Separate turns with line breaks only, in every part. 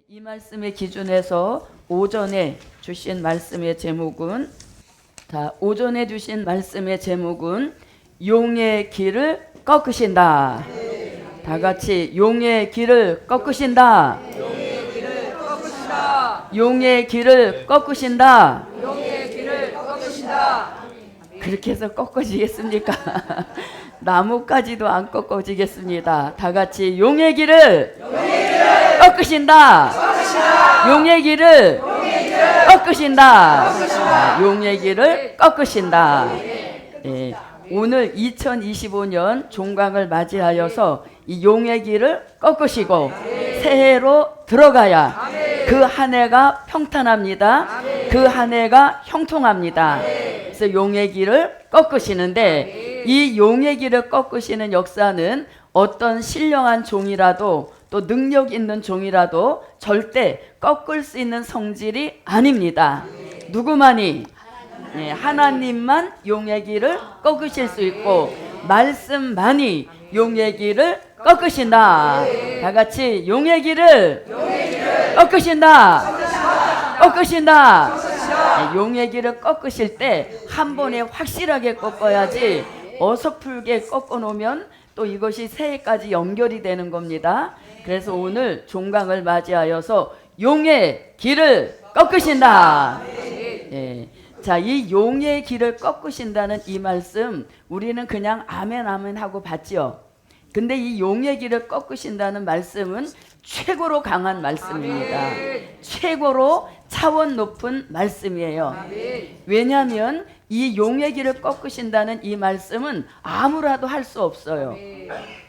이 말씀의 기준에서 오전에 주신 말씀의 제목은 오전에 주신 말씀의 제목은 용의 길을 꺾으신다. 다 같이 용의 길을 꺾으신다.
용의 길을 꺾으신다.
용의 길을 꺾으신다.
용의 길을 꺾으신다.
그렇게 해서 꺾어지겠습니까? 나무까지도 안 꺾어지겠습니다. 다 같이 용의 길을 꺾으신다. 용의 길을 꺾으신다. 용의 길을 꺾으신다. 예, 오늘 2025년 종강을 맞이하여서 이 용의 길을 꺾으시고 새해로 들어가야 그 한 해가 평탄합니다. 그 한 해가 형통합니다. 그래서 용의 길을 꺾으시는데 이 용의 길을 꺾으시는 역사는 어떤 신령한 종이라도 또 능력 있는 종이라도 절대 꺾을 수 있는 성질이 아닙니다. 누구만이? 하나님만 용의 길을 꺾으실 수 있고 말씀만이 용의 길을 꺾으신다. 다 같이 용의 길을 꺾으신다. 꺾으신다. 용의 길을 꺾으실 때 한 번에 확실하게 꺾어야지 어설프게 꺾어 놓으면 또 이것이 새해까지 연결이 되는 겁니다. 그래서 오늘 종강을 맞이하여서 용의 길을 꺾으신다. 예. 자, 이 용의 길을 꺾으신다는 이 말씀 우리는 그냥 아멘 아멘 하고 봤죠. 근데 이 용의 길을 꺾으신다는 말씀은 최고로 강한 말씀입니다. 최고로 차원 높은 말씀이에요. 왜냐하면 이 용의 길을 꺾으신다는 이 말씀은 아무라도 할 수 없어요.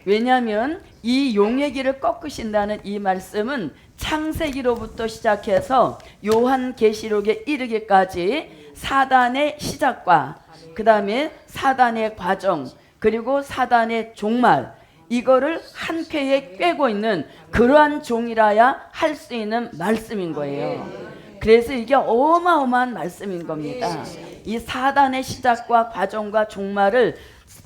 왜냐하면 이 용의 길을 꺾으신다는 이 말씀은 창세기로부터 시작해서 요한계시록에 이르기까지 사단의 시작과 그 다음에 사단의 과정 그리고 사단의 종말 이거를 한 쾌에 꿰고 있는 그러한 종이라야 할 수 있는 말씀인 거예요. 그래서 이게 어마어마한 말씀인 겁니다. 이 사단의 시작과 과정과 종말을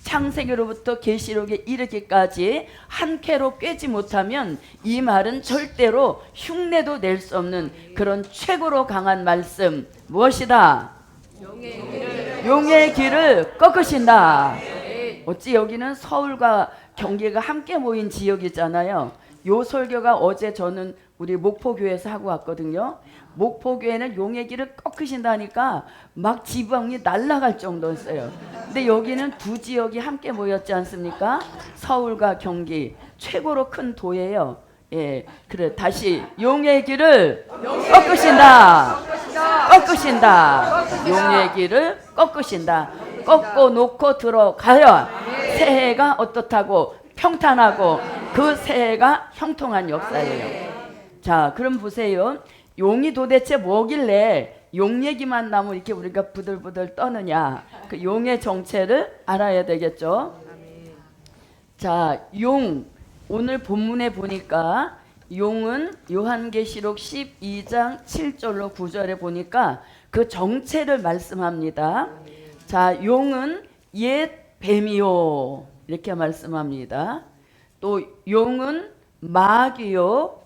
창세기로부터 계시록에 이르기까지 한 쾌로 꿰지 못하면 이 말은 절대로 흉내도 낼 수 없는 그런 최고로 강한 말씀 무엇이다? 용의 길을 꺾으신다. 어찌 여기는 서울과 경기가 함께 모인 지역이잖아요. 요 설교가 어제 저는 우리 목포교회에서 하고 왔거든요. 목포교회는 용의 길을 꺾으신다니까 막 지붕이 날아갈 정도였어요. 근데 여기는 두 지역이 함께 모였지 않습니까? 서울과 경기 최고로 큰 도예요. 예, 그래 다시 용의 길을 꺾으신다. 꺾으신다. 용의 길을 꺾으신다. 꺾어 놓고 들어가야 새해가 어떻다고 평탄하고 그 새해가 형통한 역사예요. 자, 그럼 보세요. 용이 도대체 뭐길래 용 얘기만 나면 이렇게 우리가 부들부들 떠느냐. 그 용의 정체를 알아야 되겠죠. 자, 용 오늘 본문에 보니까 용은 요한계시록 12장 7절로 9절에 보니까 그 정체를 말씀합니다. 자, 용은 옛 뱀이요 이렇게 말씀합니다. 또 용은 마귀요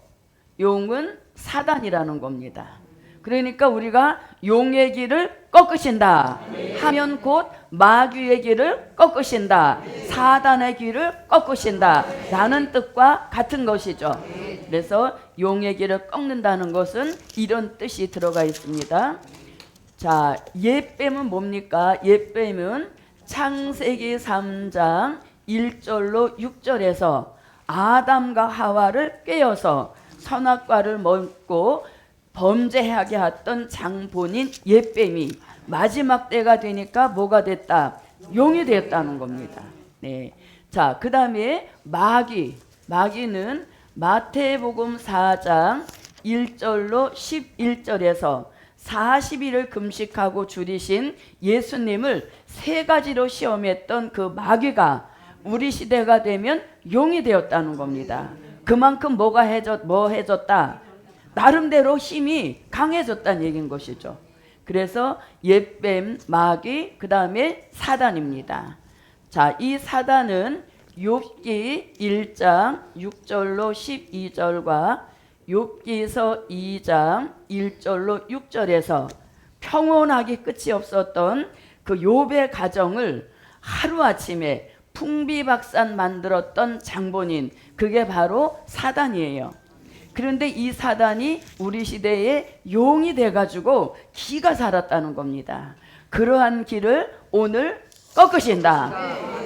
용은 사단이라는 겁니다. 그러니까 우리가 용의 길을 꺾으신다 하면 곧 마귀의 길을 꺾으신다, 사단의 길을 꺾으신다 라는 뜻과 같은 것이죠. 그래서 용의 길을 꺾는다는 것은 이런 뜻이 들어가 있습니다. 자, 옛뱀은 뭡니까? 옛뱀은 창세기 3장 1절로 6절에서 아담과 하와를 꿰어서 선악과를 먹고 범죄하게 했던 장본인 옛뱀이 마지막 때가 되니까 뭐가 됐다? 용이 됐다는 겁니다. 네. 자, 그 다음에 마귀는 마태복음 4장 1절로 11절에서 40일을 금식하고 줄이신 예수님을 세 가지로 시험했던 그 마귀가 우리 시대가 되면 용이 되었다는 겁니다. 그만큼 뭐 해졌다? 나름대로 힘이 강해졌다는 얘기인 것이죠. 그래서 옛뱀, 마귀, 그 다음에 사단입니다. 자, 이 사단은 욥기 1장 6절로 12절과 욥기서 2장 1절로 6절에서 평온하게 끝이 없었던 그 욥의 가정을 하루아침에 풍비박산 만들었던 장본인, 그게 바로 사단이에요. 그런데 이 사단이 우리 시대의 용이 돼가지고 기가 살았다는 겁니다. 그러한 길을 오늘 꺾으신다.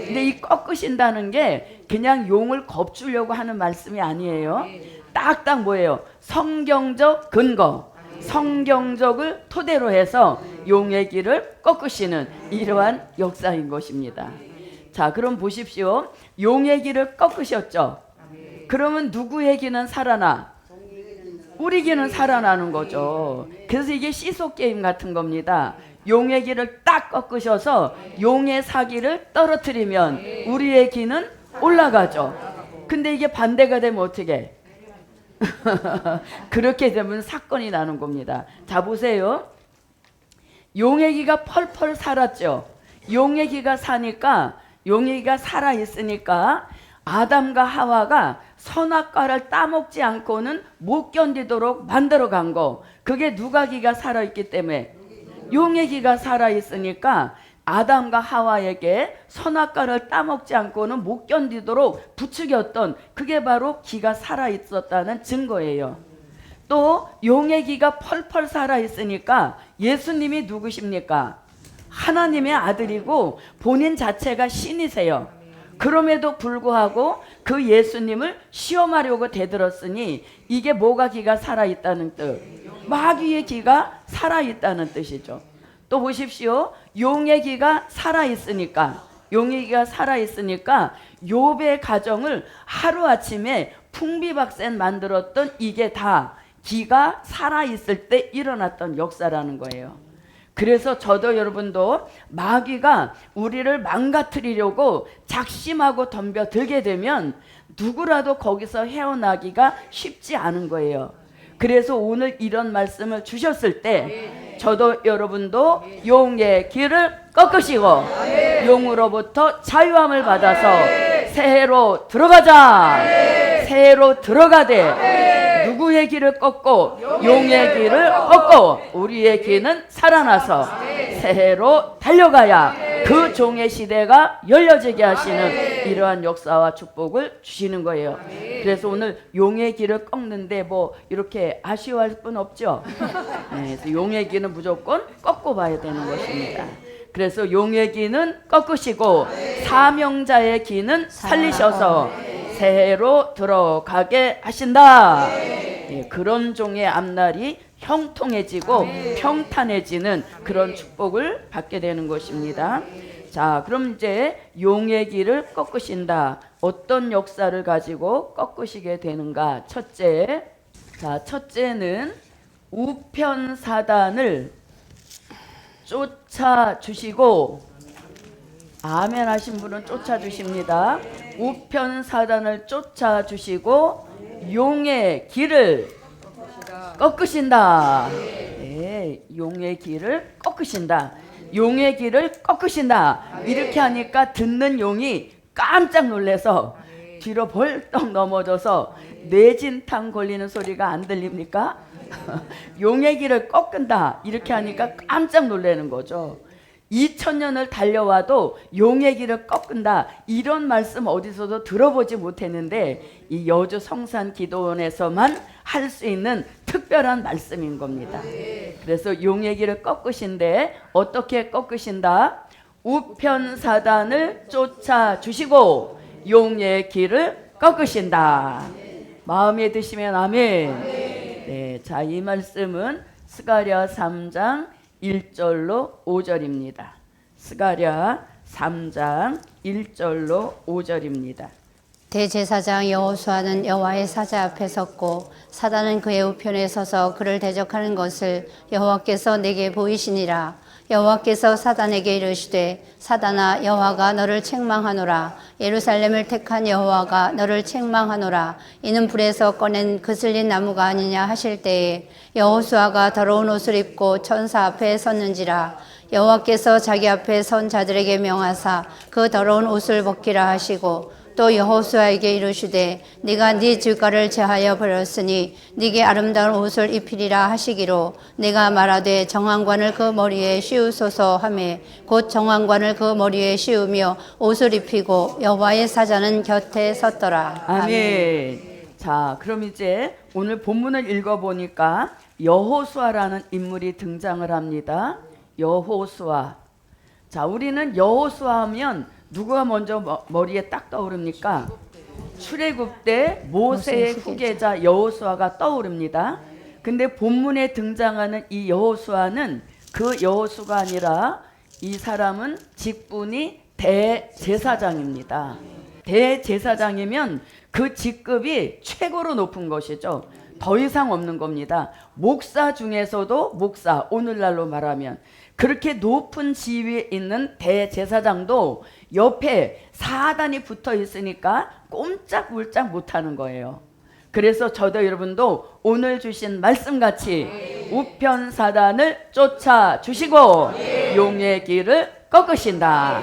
근데 이 꺾으신다는 게 그냥 용을 겁주려고 하는 말씀이 아니에요. 딱딱 뭐예요? 성경적 근거, 성경적을 토대로 해서 용의 길을 꺾으시는 이러한 역사인 것입니다. 자, 그럼 보십시오. 용의 길을 꺾으셨죠? 그러면 누구의 길은 살아나? 우리 길은 살아나는 거죠. 그래서 이게 시소 게임 같은 겁니다. 용의 길을 딱 꺾으셔서 용의 사기를 떨어뜨리면 우리의 길은 올라가죠. 근데 이게 반대가 되면 어떻게? 그렇게 되면 사건이 나는 겁니다. 자, 보세요. 용의 기가 펄펄 살았죠. 용의 기가 사니까, 용의 기가 살아있으니까 아담과 하와가 선악과를 따먹지 않고는 못 견디도록 만들어 간 거. 그게 누가 기가 살아있기 때문에? 용의 기가 살아있으니까 아담과 하와에게 선악과를 따먹지 않고는 못 견디도록 부추겼던, 그게 바로 기가 살아있었다는 증거예요. 또 용의 기가 펄펄 살아있으니까 예수님이 누구십니까? 하나님의 아들이고 본인 자체가 신이세요. 그럼에도 불구하고 그 예수님을 시험하려고 대들었으니 이게 뭐가 기가 살아있다는 뜻? 마귀의 기가 살아있다는 뜻이죠. 또 보십시오. 용의 기가 살아있으니까, 용의 기가 살아있으니까 욥의 가정을 하루아침에 풍비박산 만들었던 이게 다 기가 살아있을 때 일어났던 역사라는 거예요. 그래서 저도 여러분도 마귀가 우리를 망가뜨리려고 작심하고 덤벼들게 되면 누구라도 거기서 헤어나기가 쉽지 않은 거예요. 그래서 오늘 이런 말씀을 주셨을 때 저도 여러분도 용의 길을 꺾으시고 용으로부터 자유함을 받아서 새해로 들어가자. 새해로 들어가되 누구의 길을 꺾고 용의 길을 꺾고 우리의 길은 살아나서 새해로 달려가야 그 종의 시대가 열려지게 하시는 이러한 역사와 축복을 주시는 거예요. 그래서 오늘 용의 길을 꺾는데 뭐 이렇게 아쉬워할 분 없죠. 네, 그래서 용의 길은 무조건 꺾고 봐야 되는 것입니다. 그래서 용의 길은 꺾으시고 사명자의 길은 살리셔서 새해로 들어가게 하신다. 예, 그런 종의 앞날이 형통해지고 평탄해지는 그런 축복을 받게 되는 것입니다. 자, 그럼 이제 용의 길을 꺾으신다. 어떤 역사를 가지고 꺾으시게 되는가? 첫째, 자, 첫째는 우편 사단을 쫓아주시고, 아멘 하신 분은 쫓아주십니다. 우편 사단을 쫓아주시고 용의 길을 꺾으신다. 네, 용의 길을 꺾으신다. 용의 길을 꺾으신다. 이렇게 하니까 듣는 용이 깜짝 놀라서 뒤로 벌떡 넘어져서 뇌진탕 걸리는 소리가 안 들립니까? 용의 길을 꺾은다. 이렇게 하니까 깜짝 놀라는 거죠. 2000년을 달려와도 용의 길을 꺾은다. 이런 말씀 어디서도 들어보지 못했는데 이 여주 성산 기도원에서만 할 수 있는 특별한 말씀인 겁니다. 그래서 용의 길을 꺾으신데 어떻게 꺾으신다? 우편 사단을 쫓아주시고 용의 길을 꺾으신다. 마음에 드시면 아멘. 네, 자, 이 말씀은 스가랴 3장 1절로 5절입니다. 스가랴 3장 1절로 5절입니다.
대제사장 여호수아는 여호와의 사자 앞에 섰고 사단은 그의 우편에 서서 그를 대적하는 것을 여호와께서 내게 보이시니라. 여호와께서 사단에게 이르시되 사단아, 여호와가 너를 책망하노라. 예루살렘을 택한 여호와가 너를 책망하노라. 이는 불에서 꺼낸 그슬린 나무가 아니냐 하실 때에 여호수아가 더러운 옷을 입고 천사 앞에 섰는지라. 여호와께서 자기 앞에 선 자들에게 명하사 그 더러운 옷을 벗기라 하시고 또 여호수아에게 이르시되 네가 네 질가를 제하여 버렸으니 네게 아름다운 옷을 입히리라 하시기로 내가 말하되 정왕관을 그 머리에 씌우소서 하매 곧 정왕관을 그 머리에 씌우며 옷을 입히고 여호와의 사자는 곁에 섰더라.
아멘. 자, 그럼 이제 오늘 본문을 읽어보니까 여호수아라는 인물이 등장을 합니다. 여호수아. 자, 우리는 여호수아 하면 누가 먼저 머리에 딱 떠오릅니까? 출애굽 때 모세의 후계자 여호수아가 떠오릅니다. 근데 본문에 등장하는 이 여호수아는 그 여호수가 아니라 이 사람은 직분이 대제사장입니다. 대제사장이면 그 직급이 최고로 높은 것이죠. 더 이상 없는 겁니다. 목사 중에서도 목사, 오늘날로 말하면 그렇게 높은 지위에 있는 대제사장도 옆에 사단이 붙어 있으니까 꼼짝물짝 못하는 거예요. 그래서 저도 여러분도 오늘 주신 말씀같이 우편 사단을 쫓아 주시고 용의 길을 꺾으신다.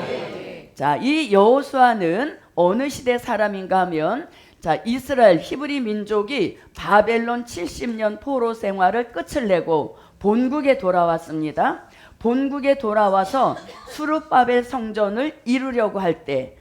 자, 이 여호수아는 어느 시대 사람인가 하면 자, 이스라엘 히브리 민족이 바벨론 70년 포로 생활을 끝을 내고 본국에 돌아왔습니다. 본국에 돌아와서 수룹바벨 성전을 이루려고 할 때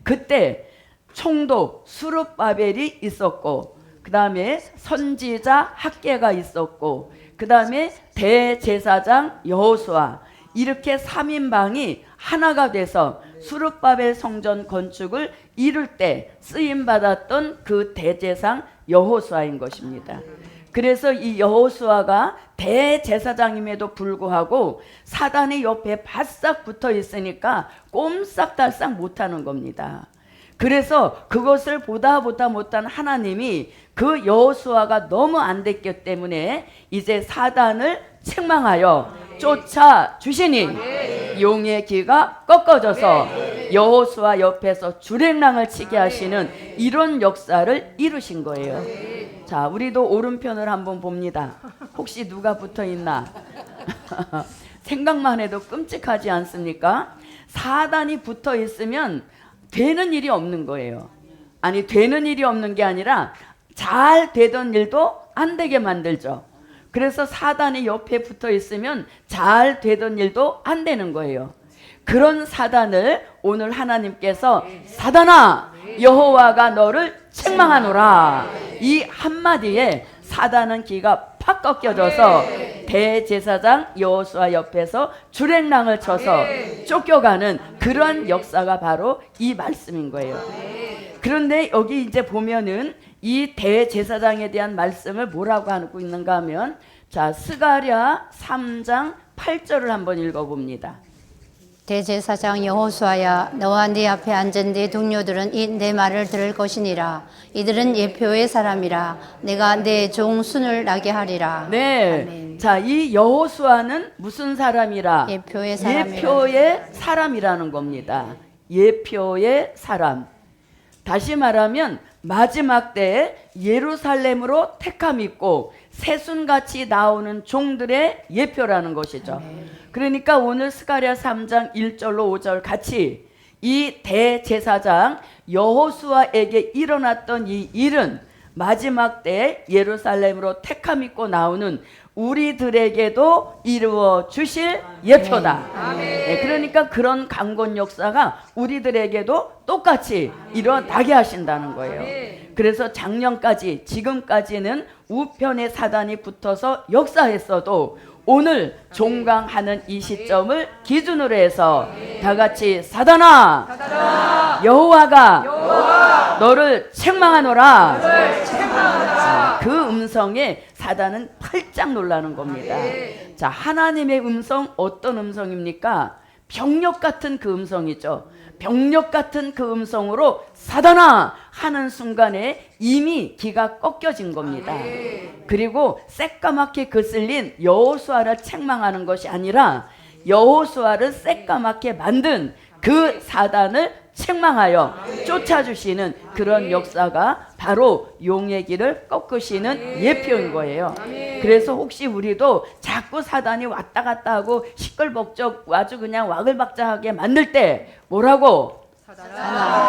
그때 총독 수룹바벨이 있었고 그 다음에 선지자 학개가 있었고 그 다음에 대제사장 여호수아 이렇게 3인방이 하나가 돼서 수룹바벨 성전 건축을 이룰 때 쓰임받았던 그 대제상 여호수아인 것입니다. 그래서 이 여호수아가 대제사장임에도 불구하고 사단이 옆에 바싹 붙어 있으니까 꼼싹달싹 못하는 겁니다. 그래서 그것을 보다 못한 하나님이 그 여호수아가 너무 안 됐기 때문에 이제 사단을 책망하여 쫓아 주시니 용의 귀가 꺾어져서 여호수아 옆에서 주랭랑을 치게 하시는 이런 역사를 이루신 거예요. 자, 우리도 오른편을 한번 봅니다. 혹시 누가 붙어 있나? 생각만 해도 끔찍하지 않습니까? 사단이 붙어 있으면 되는 일이 없는 거예요. 아니, 되는 일이 없는 게 아니라 잘 되던 일도 안 되게 만들죠. 그래서 사단이 옆에 붙어 있으면 잘 되던 일도 안 되는 거예요. 그런 사단을 오늘 하나님께서 사단아 여호와가 너를 책망하노라 이 한마디에 사단은 귀가 팍 꺾여져서 대제사장 여호수아 옆에서 주랭랑을 쳐서 쫓겨가는 그런 역사가 바로 이 말씀인 거예요. 그런데 여기 이제 보면은 이 대제사장에 대한 말씀을 뭐라고 하고 있는가 하면 자, 스가랴 3장 8절을 한번 읽어봅니다.
대제사장 여호수아야 너와 네 앞에 앉은 네 동료들은 이 내 말을 들을 것이니라. 이들은 예표의 사람이라. 내가 내 종 순을 나게 하리라.
네.
아멘.
자, 이 여호수아는 무슨 사람이라?
예표의 사람이라.
예표의 사람이라는 겁니다. 예표의 사람. 다시 말하면 마지막 때에 예루살렘으로 택함 있고 새순같이 나오는 종들의 예표라는 것이죠. 그러니까 오늘 스가랴 3장 1절로 5절 같이 이 대제사장 여호수아에게 일어났던 이 일은 마지막 때에 예루살렘으로 택함 있고 나오는 우리들에게도 이루어 주실 예표다. 네, 그러니까 그런 강권 역사가 우리들에게도 똑같이 일어나게 하신다는 거예요. 그래서 작년까지 지금까지는 우편의 사단이 붙어서 역사했어도 오늘 종강하는 이 시점을 기준으로 해서 다 같이 사단아 여호와가 너를 책망하노라. 그 음성에 사단은 팔짝 놀라는 겁니다. 자, 하나님의 음성 어떤 음성입니까? 병력 같은 그 음성이죠. 병력 같은 그 음성으로 사단아 하는 순간에 이미 귀가 꺾여진 겁니다. 그리고 새까맣게 거슬린 여호수아를 책망하는 것이 아니라 여호수아를 새까맣게 만든 그 사단을 책망하여 쫓아주시는 그런 역사가 바로 용의 길을 꺾으시는 예표인 거예요. 그래서 혹시 우리도 자꾸 사단이 왔다 갔다 하고 시끌벅적 아주 그냥 와글박자하게 만들 때 뭐라고?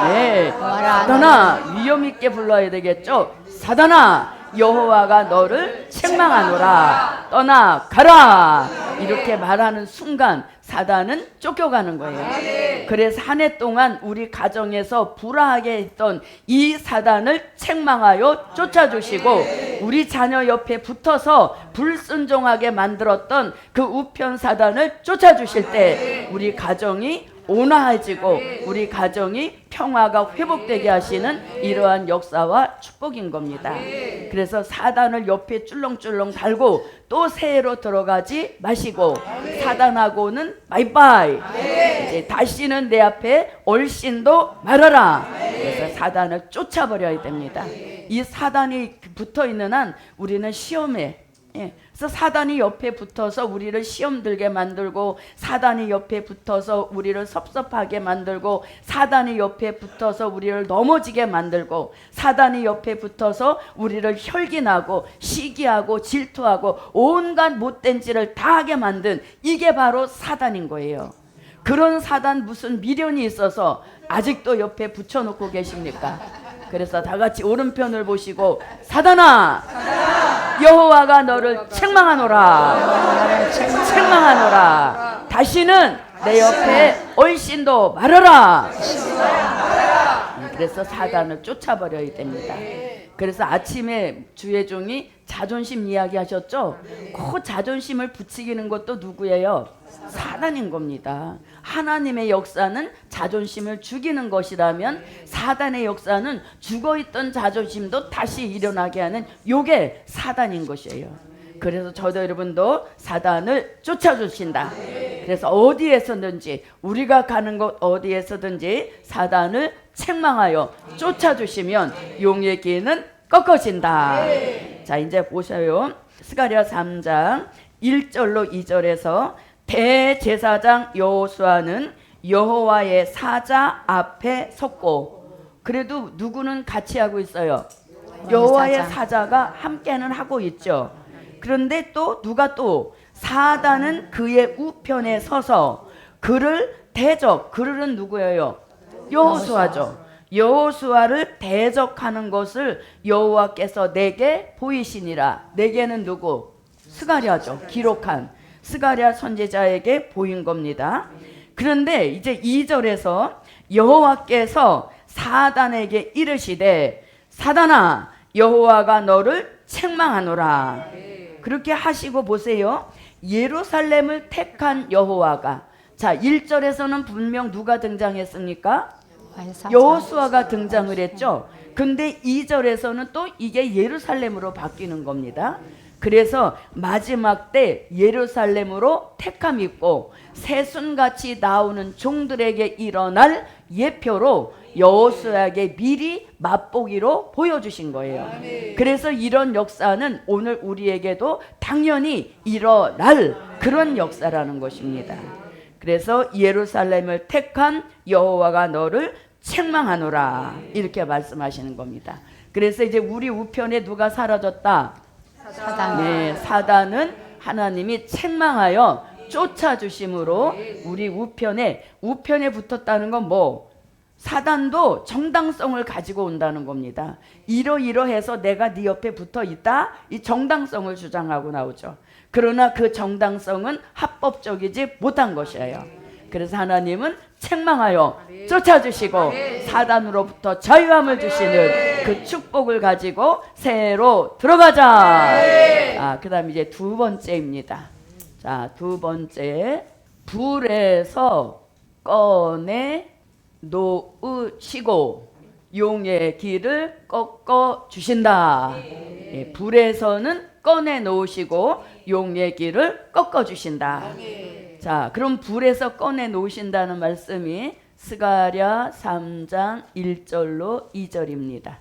네, 사단아 위험 있게 불러야 되겠죠. 사단아 여호와가 너를 책망하노라 떠나가라 이렇게 말하는 순간 사단은 쫓겨가는 거예요. 그래서 한 해 동안 우리 가정에서 불화하게 했던 이 사단을 책망하여 쫓아주시고 우리 자녀 옆에 붙어서 불순종하게 만들었던 그 우편 사단을 쫓아주실 때 우리 가정이 온화해지고 우리 가정이 평화가 회복되게 하시는 이러한 역사와 축복인 겁니다. 그래서 사단을 옆에 줄렁줄렁 달고 또 새해로 들어가지 마시고 사단하고는 바이바이. 이제 다시는 내 앞에 얼씬도 말아라. 그래서 사단을 쫓아버려야 됩니다. 이 사단이 붙어 있는 한 우리는 시험에 그래서 사단이 옆에 붙어서 우리를 시험 들게 만들고 사단이 옆에 붙어서 우리를 섭섭하게 만들고 사단이 옆에 붙어서 우리를 넘어지게 만들고 사단이 옆에 붙어서 우리를 혈기나고 시기하고 질투하고 온갖 못된 짓을 다 하게 만든 이게 바로 사단인 거예요. 그런 사단 무슨 미련이 있어서 아직도 옆에 붙여놓고 계십니까? 그래서 다 같이 오른편을 보시고 사단아 여호와가 너를 책망하노라 책망하노라 다시는 내 옆에 얼씬도 말아라. 그래서 사단을 쫓아버려야 됩니다. 그래서 아침에 주의종이 자존심 이야기 하셨죠? 그 자존심을 부추기는 것도 누구예요? 사단인 겁니다. 하나님의 역사는 자존심을 죽이는 것이라면 사단의 역사는 죽어있던 자존심도 다시 일어나게 하는 요게 사단인 것이에요. 그래서 저도 여러분도 사단을 쫓아주신다. 그래서 어디에서든지 우리가 가는 곳 어디에서든지 사단을 책망하여 쫓아주시면 용의 길은 꺾어진다. 자 이제 보셔요. 스가랴 3장 1절로 2절에서 대제사장 여호수아는 여호와의 사자 앞에 섰고 그래도 누구는 같이 하고 있어요. 여호와의 사자가 함께는 하고 있죠. 그런데 또 누가 또 사단은 그의 우편에 서서 그를 그를 누구예요? 여호수아죠. 여호수아를 대적하는 것을 여호와께서 내게 보이시니라. 내게는 누구? 스가랴죠. 기록한 스가랴 선지자에게 보인 겁니다. 그런데 이제 2절에서 여호와께서 사단에게 이르시되 사단아 여호와가 너를 책망하노라. 그렇게 하시고 보세요. 예루살렘을 택한 여호와가 자 1절에서는 분명 누가 등장했습니까? 여호수아가 등장을 했죠. 근데 2절에서는 또 이게 예루살렘으로 바뀌는 겁니다. 그래서 마지막 때 예루살렘으로 택함 있고 새순같이 나오는 종들에게 일어날 예표로 여호수아에게 미리 맛보기로 보여주신 거예요. 그래서 이런 역사는 오늘 우리에게도 당연히 일어날 그런 역사라는 것입니다. 그래서 예루살렘을 택한 여호와가 너를 책망하노라 이렇게 말씀하시는 겁니다. 그래서 이제 우리 우편에 누가 사라졌다? 사단. 네, 사단은 하나님이 책망하여 쫓아주심으로 우리 우편에 붙었다는 건 뭐? 사단도 정당성을 가지고 온다는 겁니다. 이러이러해서 내가 네 옆에 붙어 있다 이 정당성을 주장하고 나오죠. 그러나 그 정당성은 합법적이지 못한 것이에요. 그래서 하나님은 책망하여 쫓아주시고 사단으로부터 자유함을 주시는 그 축복을 가지고 새해로 들어가자. 그 다음 이제 두 번째입니다. 자, 두 번째 불에서 꺼내 놓으시고 용의 길을 꺾어 주신다. 불에서는 꺼내 놓으시고 용의 길을 꺾어 주신다. 자, 그럼 불에서 꺼내 놓으신다는 말씀이 스가랴 3장 1절로 2절입니다.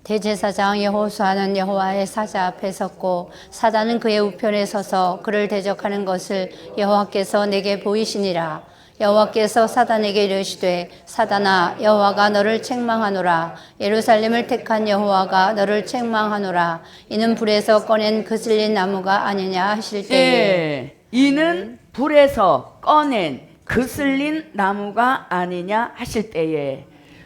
대제사장 여호수아는 여호와의 사자 앞에 섰고 사단은 그의 우편에 서서 그를 대적하는 것을 여호와께서 내게 보이시니라. 여호와께서 사단에게 이르시되 사단아 여호와가 너를 책망하노라. 예루살렘을 택한 여호와가 너를 책망하노라. 이는 불에서 꺼낸 그슬린 나무가 아니냐 하실 때에
예, 이는 불에서 꺼낸 그슬린 나무가 아니냐 하실 때에.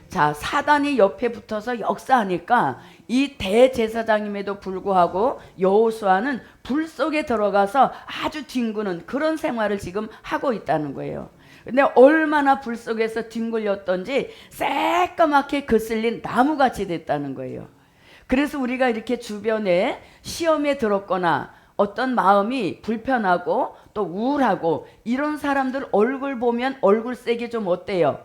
자, 사단이 옆에 붙어서 역사하니까 이 대제사장임에도 불구하고 여호수아는 불 속에 들어가서 아주 뒹구는 그런 생활을 지금 하고 있다는 거예요. 근데 얼마나 불 속에서 뒹굴렸던지 새까맣게 그슬린 나무같이 됐다는 거예요. 그래서 우리가 이렇게 주변에 시험에 들었거나 어떤 마음이 불편하고 또 우울하고 이런 사람들 얼굴 보면 얼굴색이 좀 어때요?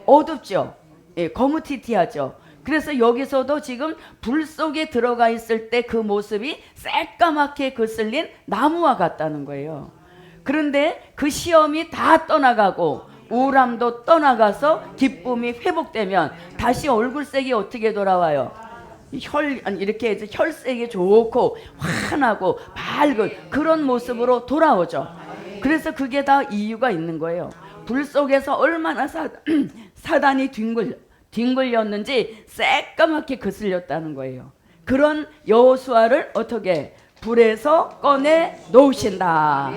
어둡죠? 예, 거무튀튀하죠. 그래서 여기서도 지금 불 속에 들어가 있을 때 그 모습이 새까맣게 그슬린 나무와 같다는 거예요. 그런데 그 시험이 다 떠나가고 우울함도 떠나가서 기쁨이 회복되면 다시 얼굴색이 어떻게 돌아와요? 이렇게 해서 혈색이 좋고 환하고 밝은 그런 모습으로 돌아오죠. 그래서 그게 다 이유가 있는 거예요. 불 속에서 얼마나 사단이 뒹굴렸는지 새까맣게 거슬렸다는 거예요. 그런 여호수아를 어떻게 불에서 꺼내 놓으신다.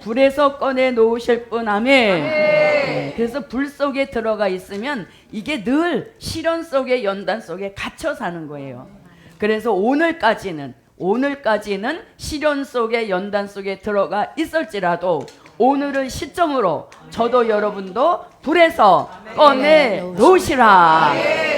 불에서 꺼내 놓으실 분. 아멘. 네, 그래서 불 속에 들어가 있으면 이게 늘 시련 속에 연단 속에 갇혀 사는 거예요. 그래서 오늘까지는 시련 속에 연단 속에 들어가 있을지라도 오늘은 시점으로 저도 여러분도 불에서 꺼내 놓으시라.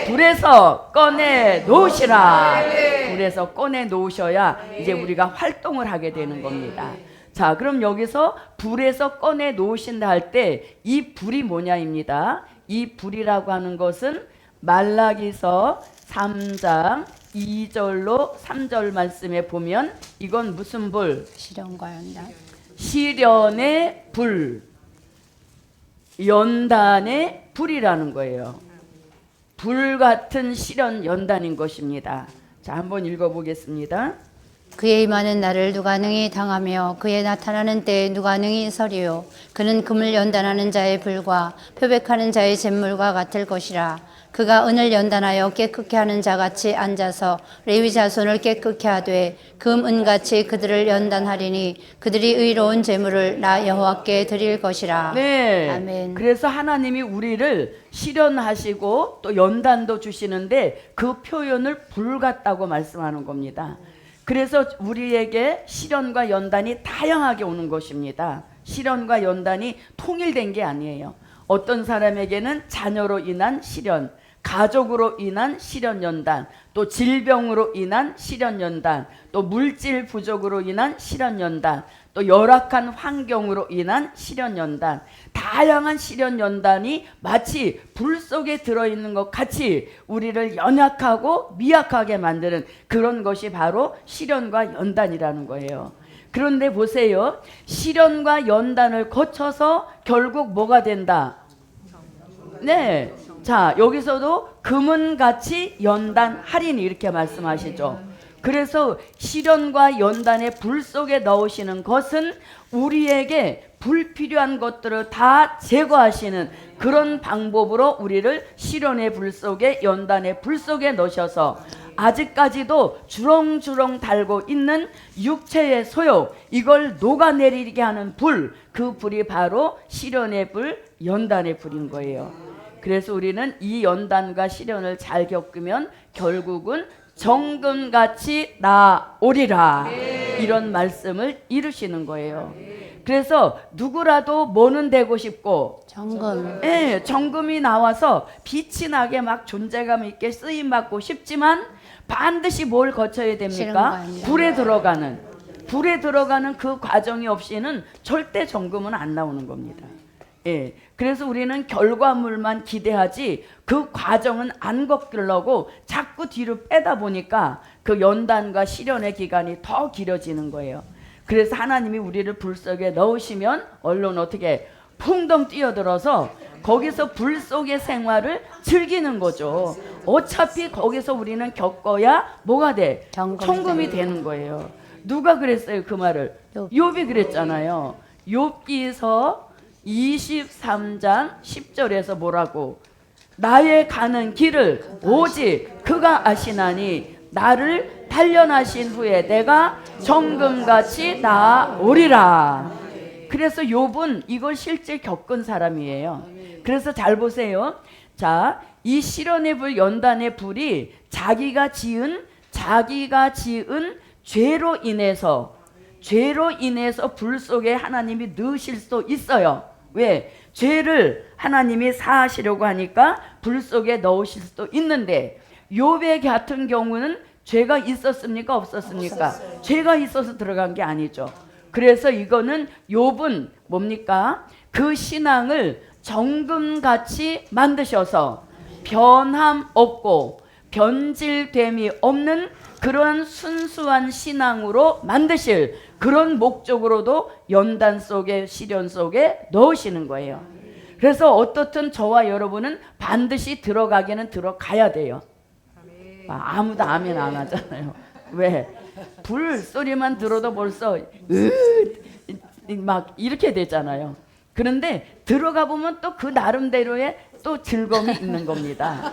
불에서 꺼내 놓으시라. 불에서 꺼내 놓으셔야 이제 우리가 활동을 하게 되는 겁니다. 자, 그럼 여기서 불에서 꺼내 놓으신다 할 때 이 불이 뭐냐입니다. 이 불이라고 하는 것은 말라기서 3장 2절로 3절 말씀에 보면 이건 무슨 불?
시련과 연단.
시련의 불, 연단의 불이라는 거예요. 불 같은 시련 연단인 것입니다. 자, 한번 읽어보겠습니다.
그의 임하는 날을 누가 능히 당하며 그의 나타나는 때에 누가 능히 서리요. 그는 금을 연단하는 자의 불과 표백하는 자의 잿물과 같을 것이라. 그가 은을 연단하여 깨끗게 하는 자같이 앉아서 레위 자손을 깨끗게 하되 금 은같이 그들을 연단하리니 그들이 의로운 제물을 나 여호와께 드릴 것이라.
네.
아멘.
그래서 하나님이 우리를 시련하시고 또 연단도 주시는데 그 표현을 불 같다고 말씀하는 겁니다. 그래서 우리에게 시련과 연단이 다양하게 오는 것입니다. 시련과 연단이 통일된 게 아니에요. 어떤 사람에게는 자녀로 인한 시련, 가족으로 인한 시련 연단, 또 질병으로 인한 시련 연단, 또 물질 부족으로 인한 시련 연단, 또 열악한 환경으로 인한 시련 연단, 다양한 시련 연단이 마치 불 속에 들어있는 것 같이 우리를 연약하고 미약하게 만드는 그런 것이 바로 시련과 연단이라는 거예요. 그런데 보세요. 시련과 연단을 거쳐서 결국 뭐가 된다? 네. 자, 여기서도 금은같이 연단하리니 이렇게 말씀하시죠. 그래서 시련과 연단의 불 속에 넣으시는 것은 우리에게 불필요한 것들을 다 제거하시는 그런 방법으로 우리를 시련의 불 속에 연단의 불 속에 넣으셔서 아직까지도 주렁주렁 달고 있는 육체의 소욕, 이걸 녹아내리게 하는 불, 그 불이 바로 시련의 불, 연단의 불인 거예요. 그래서 우리는 이 연단과 시련을 잘 겪으면 결국은 정금같이 나오리라. 이런 말씀을 이루시는 거예요. 그래서 누구라도 뭐는 되고 싶고
정금.
예, 정금이 나와서 빛이 나게 막 존재감 있게 쓰임받고 싶지만 반드시 뭘 거쳐야 됩니까? 불에 들어가는 그 과정이 없이는 절대 정금은 안 나오는 겁니다. 예, 그래서 우리는 결과물만 기대하지 그 과정은 안 겪으려고 자꾸 뒤로 빼다 보니까 그 연단과 시련의 기간이 더 길어지는 거예요. 그래서 하나님이 우리를 불 속에 넣으시면 얼른 어떻게 풍덩 뛰어들어서 거기서 불 속의 생활을 즐기는 거죠. 어차피 거기서 우리는 겪어야 뭐가 돼? 정금이 되는 거예요. 누가 그랬어요 그 말을? 욥이 그랬잖아요. 욥기서 23장 10절에서 뭐라고? 나의 가는 길을 오직 그가 아시나니 나를 단련하신 후에 내가 정금같이 나아오리라. 그래서 욥은 이걸 실제 겪은 사람이에요. 그래서 잘 보세요. 자, 이 실온의 불, 연단의 불이 자기가 지은 죄로 인해서 불 속에 하나님이 넣으실 수 있어요. 왜? 죄를 하나님이 사하시려고 하니까 불 속에 넣으실 수도 있는데, 욥의 같은 경우는 죄가 있었습니까? 없었습니까? 죄가 있어서 들어간 게 아니죠. 그래서 이거는 욥은 뭡니까? 그 신앙을 정금같이 만드셔서 변함 없고 변질됨이 없는 그런 순수한 신앙으로 만드실 그런 목적으로도 연단 속에, 시련 속에 넣으시는 거예요. 그래서 어떻든 저와 여러분은 반드시 들어가기는 들어가야 돼요. 아무도 아멘 안 하잖아요. 왜? 불 소리만 들어도 벌써 막 이렇게 되잖아요. 그런데 들어가 보면 또 그 나름대로의 또 즐거움이 있는 겁니다.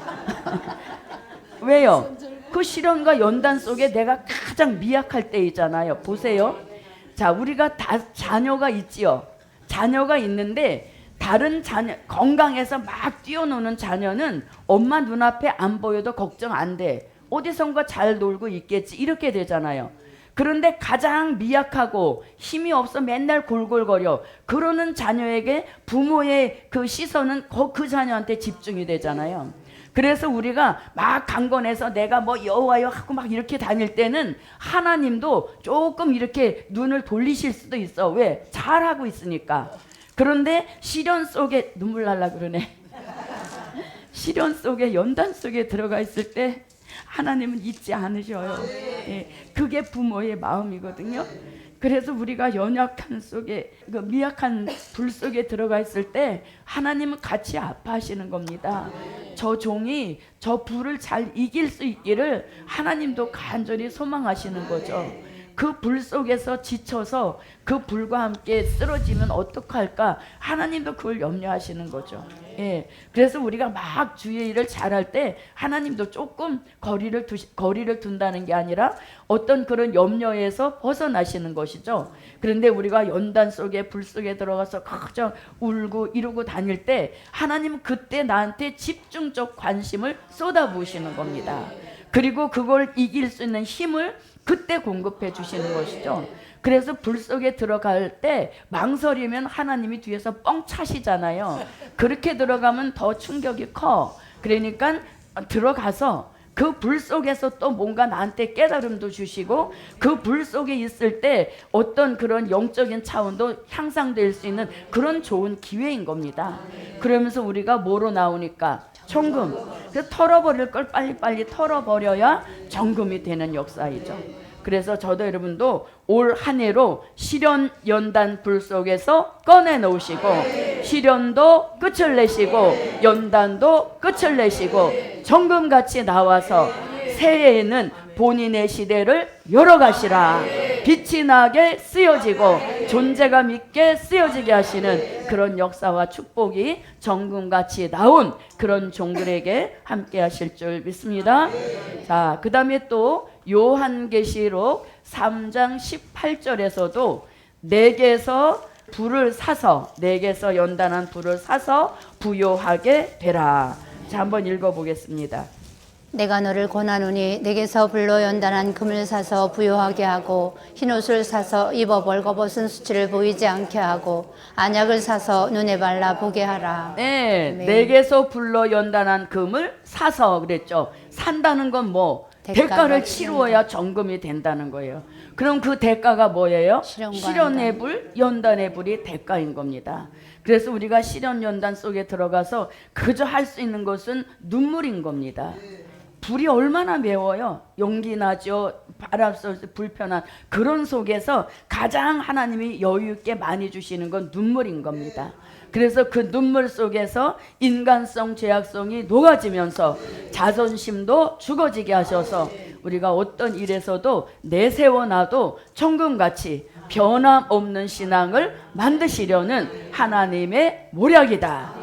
왜요? 그 시련과 연단 속에 내가 가장 미약할 때 있잖아요. 보세요. 자, 우리가 다 자녀가 있지요. 자녀가 있는데 다른 자녀, 건강해서 막 뛰어노는 자녀는 엄마 눈앞에 안 보여도 걱정 안 돼. 어디선가 잘 놀고 있겠지. 이렇게 되잖아요. 그런데 가장 미약하고 힘이 없어 맨날 골골거려 그러는 자녀에게 부모의 그 시선은 그 자녀한테 집중이 되잖아요. 그래서 우리가 막 강건해서 내가 뭐 여호와여 하고 막 이렇게 다닐 때는 하나님도 조금 이렇게 눈을 돌리실 수도 있어. 왜? 잘하고 있으니까. 그런데 시련 속에 눈물 날라 그러네. 시련 속에, 연단 속에 들어가 있을 때 하나님은 잊지 않으셔요. 예, 그게 부모의 마음이거든요. 그래서 우리가 연약한 속에, 그 미약한 불 속에 들어가 있을 때 하나님은 같이 아파하시는 겁니다. 저 종이 저 불을 잘 이길 수 있기를 하나님도 간절히 소망하시는 거죠. 그 불 속에서 지쳐서 그 불과 함께 쓰러지면 어떡할까? 하나님도 그걸 염려하시는 거죠. 예, 그래서 우리가 막 주의 일을 잘할 때 하나님도 조금 거리를 둔다는 게 아니라 어떤 그런 염려에서 벗어나시는 것이죠. 그런데 우리가 연단 속에, 불 속에 들어가서 걱정, 울고 이러고 다닐 때 하나님은 그때 나한테 집중적 관심을 쏟아부으시는 겁니다. 그리고 그걸 이길 수 있는 힘을 그때 공급해 주시는 것이죠. 그래서 불 속에 들어갈 때 망설이면 하나님이 뒤에서 뻥 차시잖아요. 그렇게 들어가면 더 충격이 커. 그러니까 들어가서 그 불 속에서 또 뭔가 나한테 깨달음도 주시고 그 불 속에 있을 때 어떤 그런 영적인 차원도 향상될 수 있는 그런 좋은 기회인 겁니다. 그러면서 우리가 뭐로 나오니까? 정금. 그래서 털어버릴 걸 빨리빨리 털어버려야 정금이 되는 역사이죠. 그래서 저도 여러분도 올 한 해로 시련, 연단, 불 속에서 꺼내놓으시고 시련도 끝을 내시고 연단도 끝을 내시고 정금같이 나와서 새해에는 본인의 시대를 열어가시라. 빛이 나게 쓰여지고 존재감 있게 쓰여지게 하시는 그런 역사와 축복이 정금같이 나온 그런 종들에게 함께 하실 줄 믿습니다. 자, 그 다음에 또 요한계시록 3장 18절에서도 내게서 불을 사서, 내게서 연단한 불을 사서 부요하게 되라. 자, 한번 읽어보겠습니다.
내가 너를 권하노니 내게서 불로 연단한 금을 사서 부요하게 하고 흰옷을 사서 입어 벌거벗은 수치를 보이지 않게 하고 안약을 사서 눈에 발라 보게 하라.
네,
아멘.
내게서 불로 연단한 금을 사서 그랬죠. 산다는 건 뭐? 대가를 치루어야 정금이 된다는 거예요. 그럼 그 대가가 뭐예요? 시련의 불, 연단의 불이 대가인 겁니다. 그래서 우리가 시련, 연단 속에 들어가서 그저 할 수 있는 것은 눈물인 겁니다. 불이 얼마나 매워요. 용기 나죠. 바람 쏘서 불편한 그런 속에서 가장 하나님이 여유 있게 많이 주시는 건 눈물인 겁니다. 그래서 그 눈물 속에서 인간성, 죄악성이 녹아지면서 자존심도 죽어지게 하셔서 우리가 어떤 일에서도 내세워놔도 천금같이 변함없는 신앙을 만드시려는 하나님의 모략이다.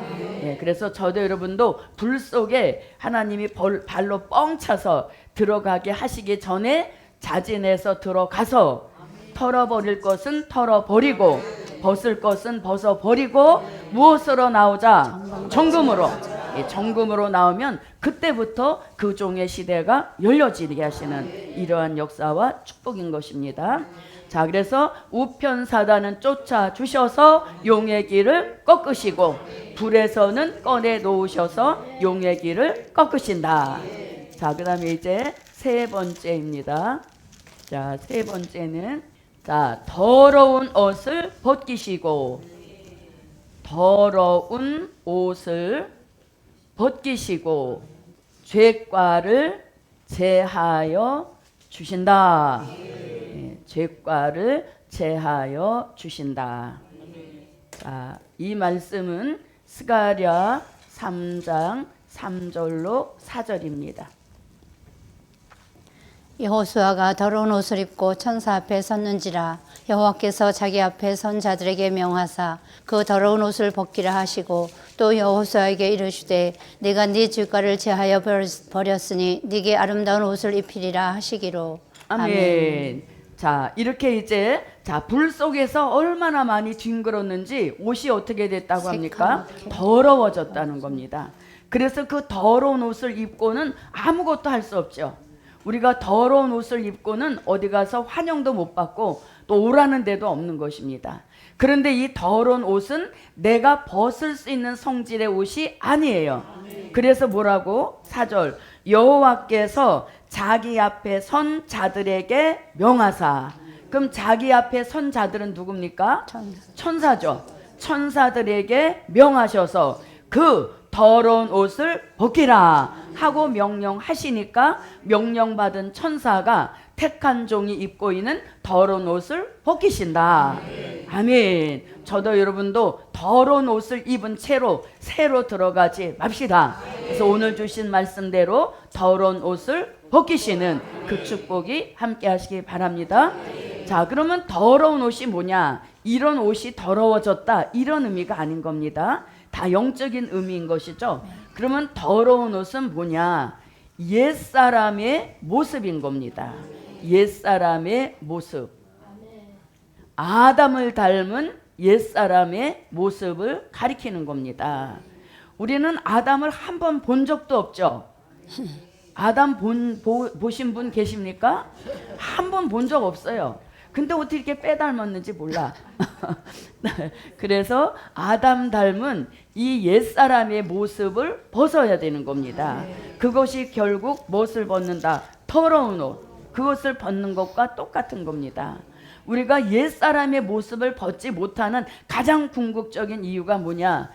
예, 그래서 저도 여러분도 불 속에 하나님이 발로 뻥 차서 들어가게 하시기 전에 자진해서 들어가서 털어버릴 것은 털어버리고 벗을 것은 벗어버리고 무엇으로 나오자? 정금으로. 예, 정금으로 나오면 그때부터 그 종의 시대가 열려지게 하시는 이러한 역사와 축복인 것입니다. 자, 그래서 우편 사단은 쫓아주셔서 용의 길을 꺾으시고 불에서는 꺼내 놓으셔서 용의 길을 꺾으신다. 자, 그 다음에 이제 세 번째입니다. 자, 세 번째는 자, 더러운 옷을 벗기시고 더러운 옷을 벗기시고 죄과를 제하여 주신다. 예, 죄과를 제하여 주신다. 자, 이 말씀은 스가랴 3장 3절로 4절입니다.
여호수아가 더러운 옷을 입고 천사 앞에 섰는지라 여호와께서 자기 앞에 선 자들에게 명하사 그 더러운 옷을 벗기라 하시고 또 여호수아에게 이르시되 내가 네 죄과를 제하여 버렸으니 네게 아름다운 옷을 입히리라 하시기로.
아멘. 자, 이렇게 이제 자, 불 속에서 얼마나 많이 뒹굴었는지 옷이 어떻게 됐다고 합니까? 더러워졌다는 겁니다. 그래서 그 더러운 옷을 입고는 아무것도 할 수 없죠. 우리가 더러운 옷을 입고는 어디 가서 환영도 못 받고 또 오라는 데도 없는 것입니다. 그런데 이 더러운 옷은 내가 벗을 수 있는 성질의 옷이 아니에요. 그래서 뭐라고? 4절 여호와께서 자기 앞에 선 자들에게 명하사. 그럼 자기 앞에 선 자들은 누굽니까? 천사죠. 천사들에게 명하셔서 그 더러운 옷을 벗기라 하고 명령하시니까 명령받은 천사가 택한 종이 입고 있는 더러운 옷을 벗기신다. 아멘. 저도 여러분도 더러운 옷을 입은 채로 새로 들어가지 맙시다. 그래서 오늘 주신 말씀대로 더러운 옷을 벗기시는 그 축복이 함께 하시기 바랍니다. 자, 그러면 더러운 옷이 뭐냐? 이런 옷이 더러워졌다, 이런 의미가 아닌 겁니다. 다 영적인 의미인 것이죠. 그러면 더러운 옷은 뭐냐? 옛사람의 모습인 겁니다. 옛사람의 모습. 아담을 닮은 옛사람의 모습을 가리키는 겁니다. 우리는 아담을 한 번 본 적도 없죠. 아담 보신 분 계십니까? 한 번 본 적 없어요. 근데 어떻게 이렇게 빼닮았는지 몰라. 그래서 아담 닮은 이 옛사람의 모습을 벗어야 되는 겁니다. 그것이 결국 무엇을 벗는다? 더러운 옷. 그것을 벗는 것과 똑같은 겁니다. 우리가 옛사람의 모습을 벗지 못하는 가장 궁극적인 이유가 뭐냐?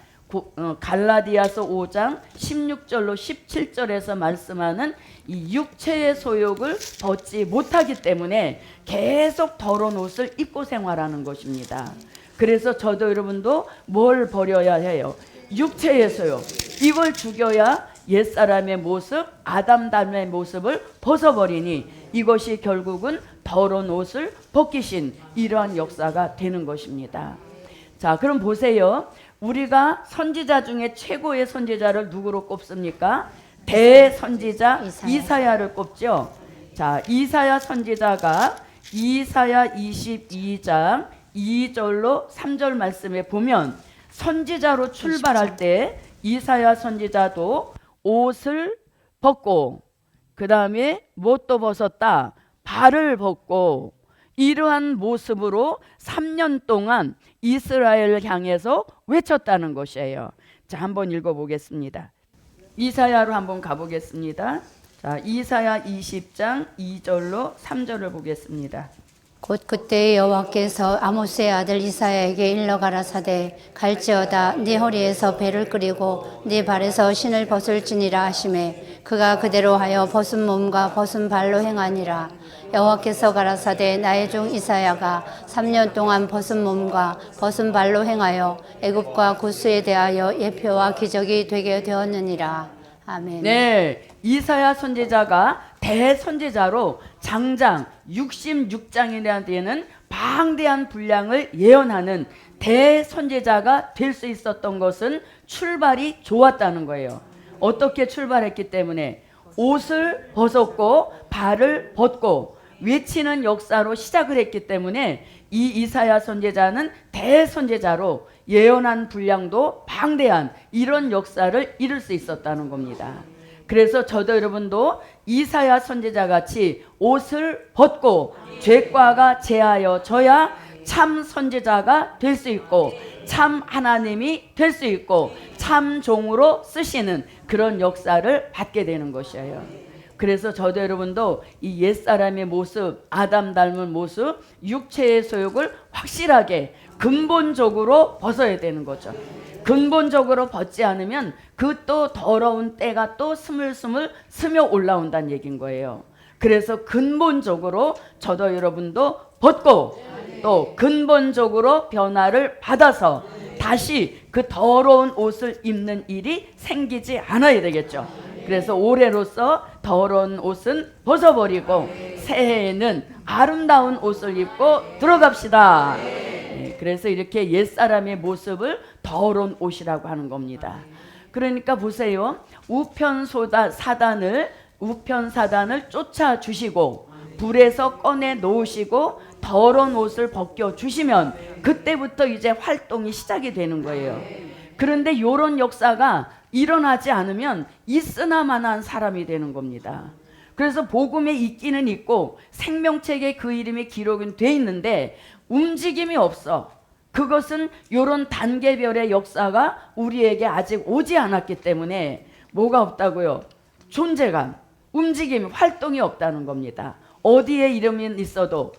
갈라디아서 5장 16절로 17절에서 말씀하는 이 육체의 소욕을 벗지 못하기 때문에 계속 더러운 옷을 입고 생활하는 것입니다. 그래서 저도 여러분도 뭘 버려야 해요? 육체의 소욕. 이걸 죽여야 옛사람의 모습, 아담 닮의 모습을 벗어버리니 이것이 결국은 더러운 옷을 벗기신 이러한 역사가 되는 것입니다. 자, 그럼 보세요. 우리가 선지자 중에 최고의 선지자를 누구로 꼽습니까? 대선지자 이사야를 꼽죠. 자, 이사야 선지자가 이사야 22장 2절로 3절 말씀에 보면 선지자로 출발할 때 이사야 선지자도 옷을 벗고 그 다음에 뭣도 벗었다? 발을 벗고 이러한 모습으로 3년 동안 이스라엘을 향해서 외쳤다는 것이에요. 자, 한번 읽어보겠습니다. 이사야로 한번 가보겠습니다. 자, 이사야 20장 2절로 3절을 보겠습니다.
곧 그때 여호와께서 아모스의 아들 이사야에게 일러 가라사대 갈지어다 네 허리에서 배를 끄리고 네 발에서 신을 벗을지니라 하시매 그가 그대로 하여 벗은 몸과 벗은 발로 행하니라. 여호와께서 가라사대 나의 종 이사야가 3년 동안 벗은 몸과 벗은 발로 행하여 애굽과 구스에 대하여 예표와 기적이 되게 되었느니라. 아멘.
네, 이사야 선지자가 대선지자로 장장 66장이나 되는 방대한 분량을 예언하는 대선지자가 될 수 있었던 것은 출발이 좋았다는 거예요. 어떻게 출발했기 때문에 옷을 벗었고 발을 벗고 외치는 역사로 시작을 했기 때문에 이 이사야 선지자는 대선지자로 예언한 분량도 방대한 이런 역사를 이룰 수 있었다는 겁니다. 그래서 저도 여러분도 이사야 선지자 같이 옷을 벗고 죄과가 제하여 져야 참 선지자가 될 수 있고 참 하나님이 될 수 있고 참 종으로 쓰시는 그런 역사를 받게 되는 것이에요. 그래서 저도 여러분도 이 옛사람의 모습, 아담 닮은 모습, 육체의 소욕을 확실하게 근본적으로 벗어야 되는 거죠. 근본적으로 벗지 않으면 그 또 더러운 때가 또 스물스물 스며 올라온다는 얘기인 거예요. 그래서 근본적으로 저도 여러분도 벗고 또 근본적으로 변화를 받아서 다시 그 더러운 옷을 입는 일이 생기지 않아야 되겠죠. 그래서 올해로서 더러운 옷은 벗어버리고 새해에는 아름다운 옷을 입고 들어갑시다. 그래서 이렇게 옛사람의 모습을 더러운 옷이라고 하는 겁니다. 그러니까 보세요. 우편 사단을 쫓아주시고 불에서 꺼내 놓으시고 더러운 옷을 벗겨주시면 그때부터 이제 활동이 시작이 되는 거예요. 그런데 이런 역사가 일어나지 않으면 있으나마나한 사람이 되는 겁니다. 그래서 복음에 있기는 있고 생명책에 그 이름이 기록은 돼 있는데 움직임이 없어. 그것은 이런 단계별의 역사가 우리에게 아직 오지 않았기 때문에 뭐가 없다고요? 존재감, 움직임, 활동이 없다는 겁니다. 어디에 이름이 있어도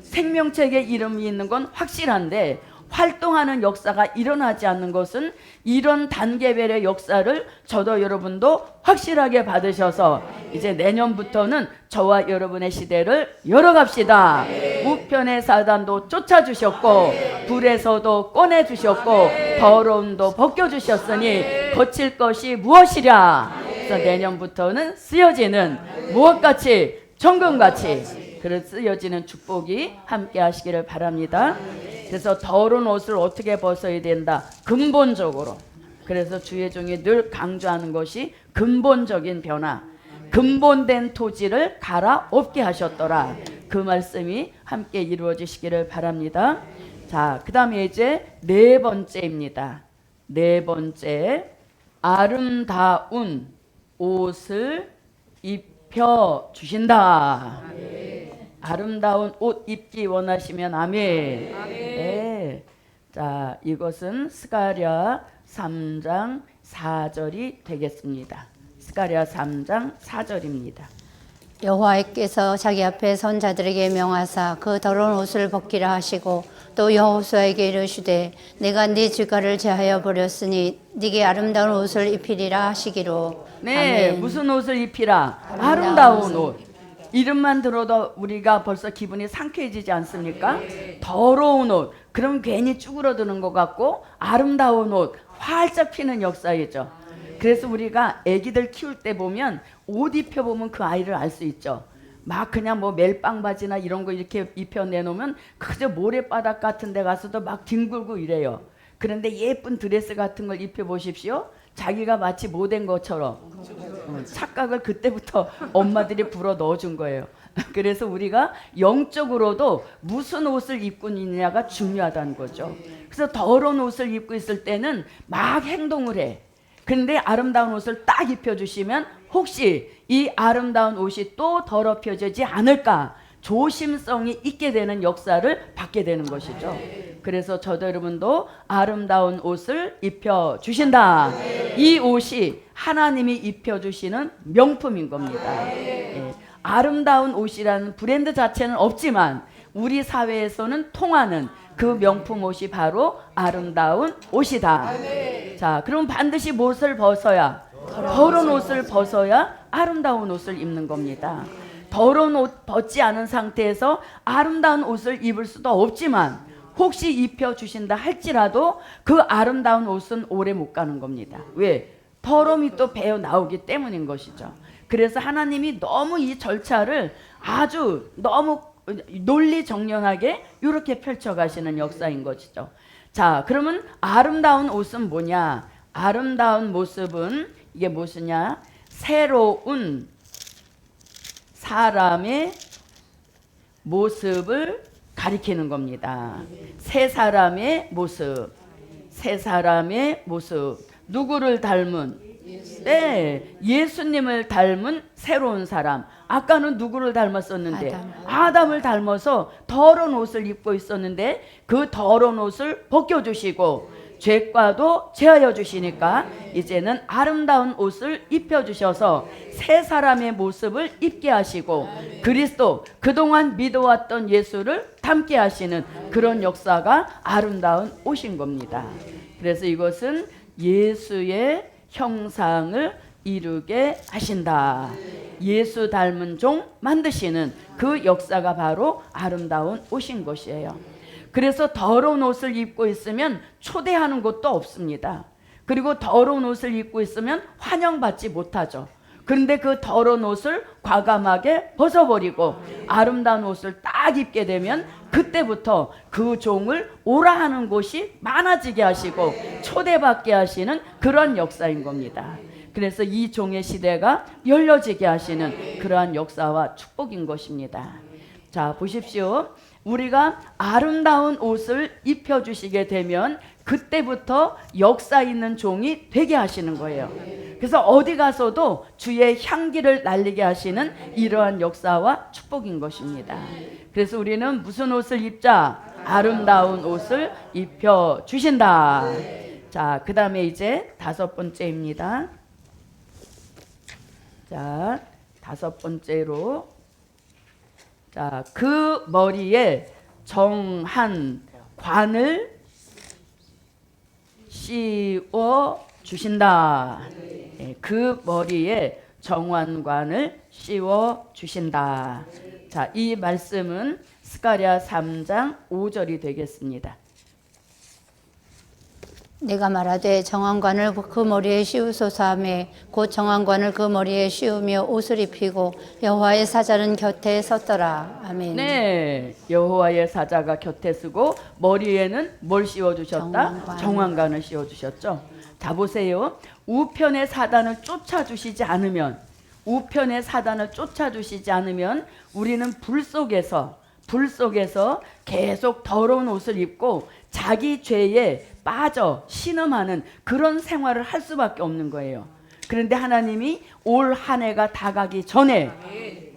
생명책에 이름이 있는 건 확실한데 활동하는 역사가 일어나지 않는 것은 이런 단계별의 역사를 저도 여러분도 확실하게 받으셔서 이제 내년부터는 저와 여러분의 시대를 열어갑시다. 우편의 사단도 쫓아주셨고 불에서도 꺼내주셨고 더러움도 벗겨주셨으니 거칠 것이 무엇이랴. 그래서 내년부터는 쓰여지는 무엇같이 정금같이 그래서 쓰여지는 축복이 함께 하시기를 바랍니다. 그래서 더러운 옷을 어떻게 벗어야 된다? 근본적으로. 그래서 주의 종이 늘 강조하는 것이 근본적인 변화, 근본된 토지를 갈아엎게 하셨더라. 그 말씀이 함께 이루어지시기를 바랍니다. 자, 그 다음에 이제 네 번째입니다. 네 번째, 아름다운 옷을 입혀주신다. 아름다운 옷 입기 원하시면 아멘. 네. 자, 이것은 스가랴 3장 4절이 되겠습니다. 스가랴 3장 4절입니다.
여호와께서 자기 앞에 선자들에게 명하사 그 더러운 옷을 벗기라 하시고 또 여호수아에게 이르시되 내가 네 죄가를 제하여 버렸으니 네게 아름다운 옷을 입히리라 하시기로.
네,
아멘.
무슨 옷을 입히라? 아름다운 옷. 이름만 들어도 우리가 벌써 기분이 상쾌해지지 않습니까? 더러운 옷, 그럼 괜히 쭈그러드는 것 같고 아름다운 옷, 활짝 피는 역사이죠. 그래서 우리가 아기들 키울 때 보면 옷 입혀보면 그 아이를 알 수 있죠. 막 그냥 뭐 멜빵 바지나 이런 거 이렇게 입혀 내놓으면 그저 모래바닥 같은 데 가서도 막 뒹굴고 이래요. 그런데 예쁜 드레스 같은 걸 입혀보십시오. 자기가 마치 못된 것처럼 착각을 그때부터 엄마들이 불어 넣어준 거예요. 그래서 우리가 영적으로도 무슨 옷을 입고 있느냐가 중요하다는 거죠. 그래서 더러운 옷을 입고 있을 때는 막 행동을 해. 근데 아름다운 옷을 딱 입혀주시면 혹시 이 아름다운 옷이 또 더럽혀지지 않을까 조심성이 있게 되는 역사를 받게 되는 것이죠. 그래서 저도 여러분도 아름다운 옷을 입혀주신다. 이 옷이 하나님이 입혀주시는 명품인 겁니다. 예. 아름다운 옷이라는 브랜드 자체는 없지만 우리 사회에서는 통하는 그 명품 옷이 바로 아름다운 옷이다. 자, 그럼 반드시 무엇을 벗어야? 더러운 옷을 벗어야 아름다운 옷을 입는 겁니다. 더러운 옷 벗지 않은 상태에서 아름다운 옷을 입을 수도 없지만 혹시 입혀주신다 할지라도 그 아름다운 옷은 오래 못 가는 겁니다. 왜? 더러움이 또 배어 나오기 때문인 것이죠. 그래서 하나님이 너무 이 절차를 아주 너무 논리정연하게 이렇게 펼쳐가시는 역사인 것이죠. 자, 그러면 아름다운 옷은 뭐냐? 아름다운 모습은 이게 무엇이냐? 새로운 사람의 모습을 가리키는 겁니다. 새 사람의 모습, 새 사람의 모습. 누구를 닮은? 네, 예수님을 닮은 새로운 사람. 아까는 누구를 닮았었는데? 아담을 닮아서 더러운 옷을 입고 있었는데 그 더러운 옷을 벗겨주시고 죄과도 제하여 주시니까 이제는 아름다운 옷을 입혀주셔서 새 사람의 모습을 입게 하시고 그리스도, 그동안 믿어왔던 예수를 닮게 하시는 그런 역사가 아름다운 옷인 겁니다. 그래서 이것은 예수의 형상을 이루게 하신다. 예수 닮은 종 만드시는 그 역사가 바로 아름다운 옷인 것이에요. 그래서 더러운 옷을 입고 있으면 초대하는 곳도 없습니다. 그리고 더러운 옷을 입고 있으면 환영받지 못하죠. 그런데 그 더러운 옷을 과감하게 벗어버리고 아름다운 옷을 딱 입게 되면 그때부터 그 종을 오라 하는 곳이 많아지게 하시고 초대받게 하시는 그런 역사인 겁니다. 그래서 이 종의 시대가 열려지게 하시는 그러한 역사와 축복인 것입니다. 자, 보십시오. 우리가 아름다운 옷을 입혀주시게 되면 그때부터 역사 있는 종이 되게 하시는 거예요. 그래서 어디 가서도 주의 향기를 날리게 하시는 이러한 역사와 축복인 것입니다. 그래서 우리는 무슨 옷을 입자? 아름다운 옷을 입혀주신다. 자, 그 다음에 이제 5번째입니다. 자, 5번째로 자, 그 머리에 정한 관을 씌워 주신다. 그 머리에 정관관을 씌워 주신다. 자, 이 말씀은 스가랴 3장 5절이 되겠습니다.
내가 말하되 정황관을 그 머리에 씌우소서 하며 곧 정황관을 그 머리에 씌우며 옷을 입히고 여호와의 사자는 곁에 섰더라. 아멘.
네, 여호와의 사자가 곁에 서고 머리에는 뭘 씌워주셨다? 정황관을 씌워주셨죠. 자, 보세요. 우편의 사단을 쫓아주시지 않으면 우리는 불 속에서 계속 더러운 옷을 입고 자기 죄에 빠져 신음하는 그런 생활을 할 수밖에 없는 거예요. 그런데 하나님이 올 한 해가 다 가기 전에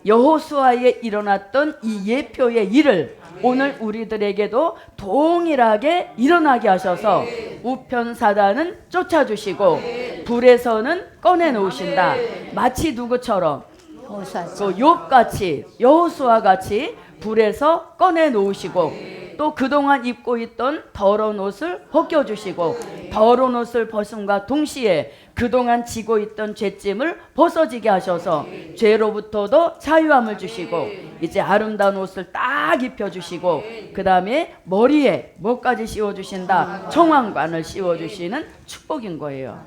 여호수아에 일어났던 이 예표의 일을 오늘 우리들에게도 동일하게 일어나게 하셔서 우편 사단은 쫓아주시고 불에서는 꺼내놓으신다. 마치 누구처럼? 그 욥같이, 여호수아같이 불에서 꺼내놓으시고 또 그동안 입고 있던 더러운 옷을 벗겨주시고 더러운 옷을 벗음과 동시에 그동안 지고 있던 죄짐을 벗어지게 하셔서 죄로부터도 자유함을 주시고 이제 아름다운 옷을 딱 입혀주시고 그 다음에 머리에 뭐까지 씌워주신다? 정황관을 씌워주시는 축복인 거예요.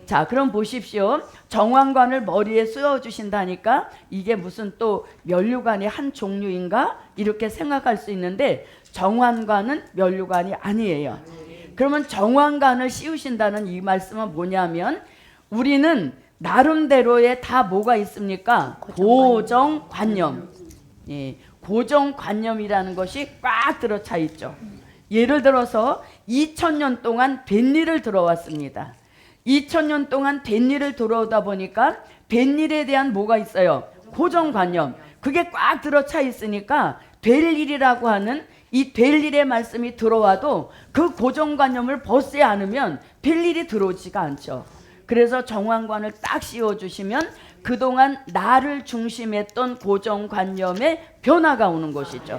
자, 그럼 보십시오. 정황관을 머리에 씌워주신다니까 이게 무슨 또 면류관의 한 종류인가? 이렇게 생각할 수 있는데 정황관은 면류관이 아니에요. 그러면 정황관을 씌우신다는 이 말씀은 뭐냐면 우리는 나름대로의 다 뭐가 있습니까? 고정관념. 예, 고정관념이라는 것이 꽉 들어차 있죠. 예를 들어서 2000년 동안 된 일을 들어왔습니다. 2000년 동안 된 일을 들어오다 보니까 된 일에 대한 뭐가 있어요? 고정관념. 그게 꽉 들어차 있으니까 될 일이라고 하는 이 될 일의 말씀이 들어와도 그 고정관념을 벗지 않으면 될 일이 들어오지가 않죠. 그래서 정황관을 딱 씌워주시면 그동안 나를 중심했던 고정관념의 변화가 오는 것이죠.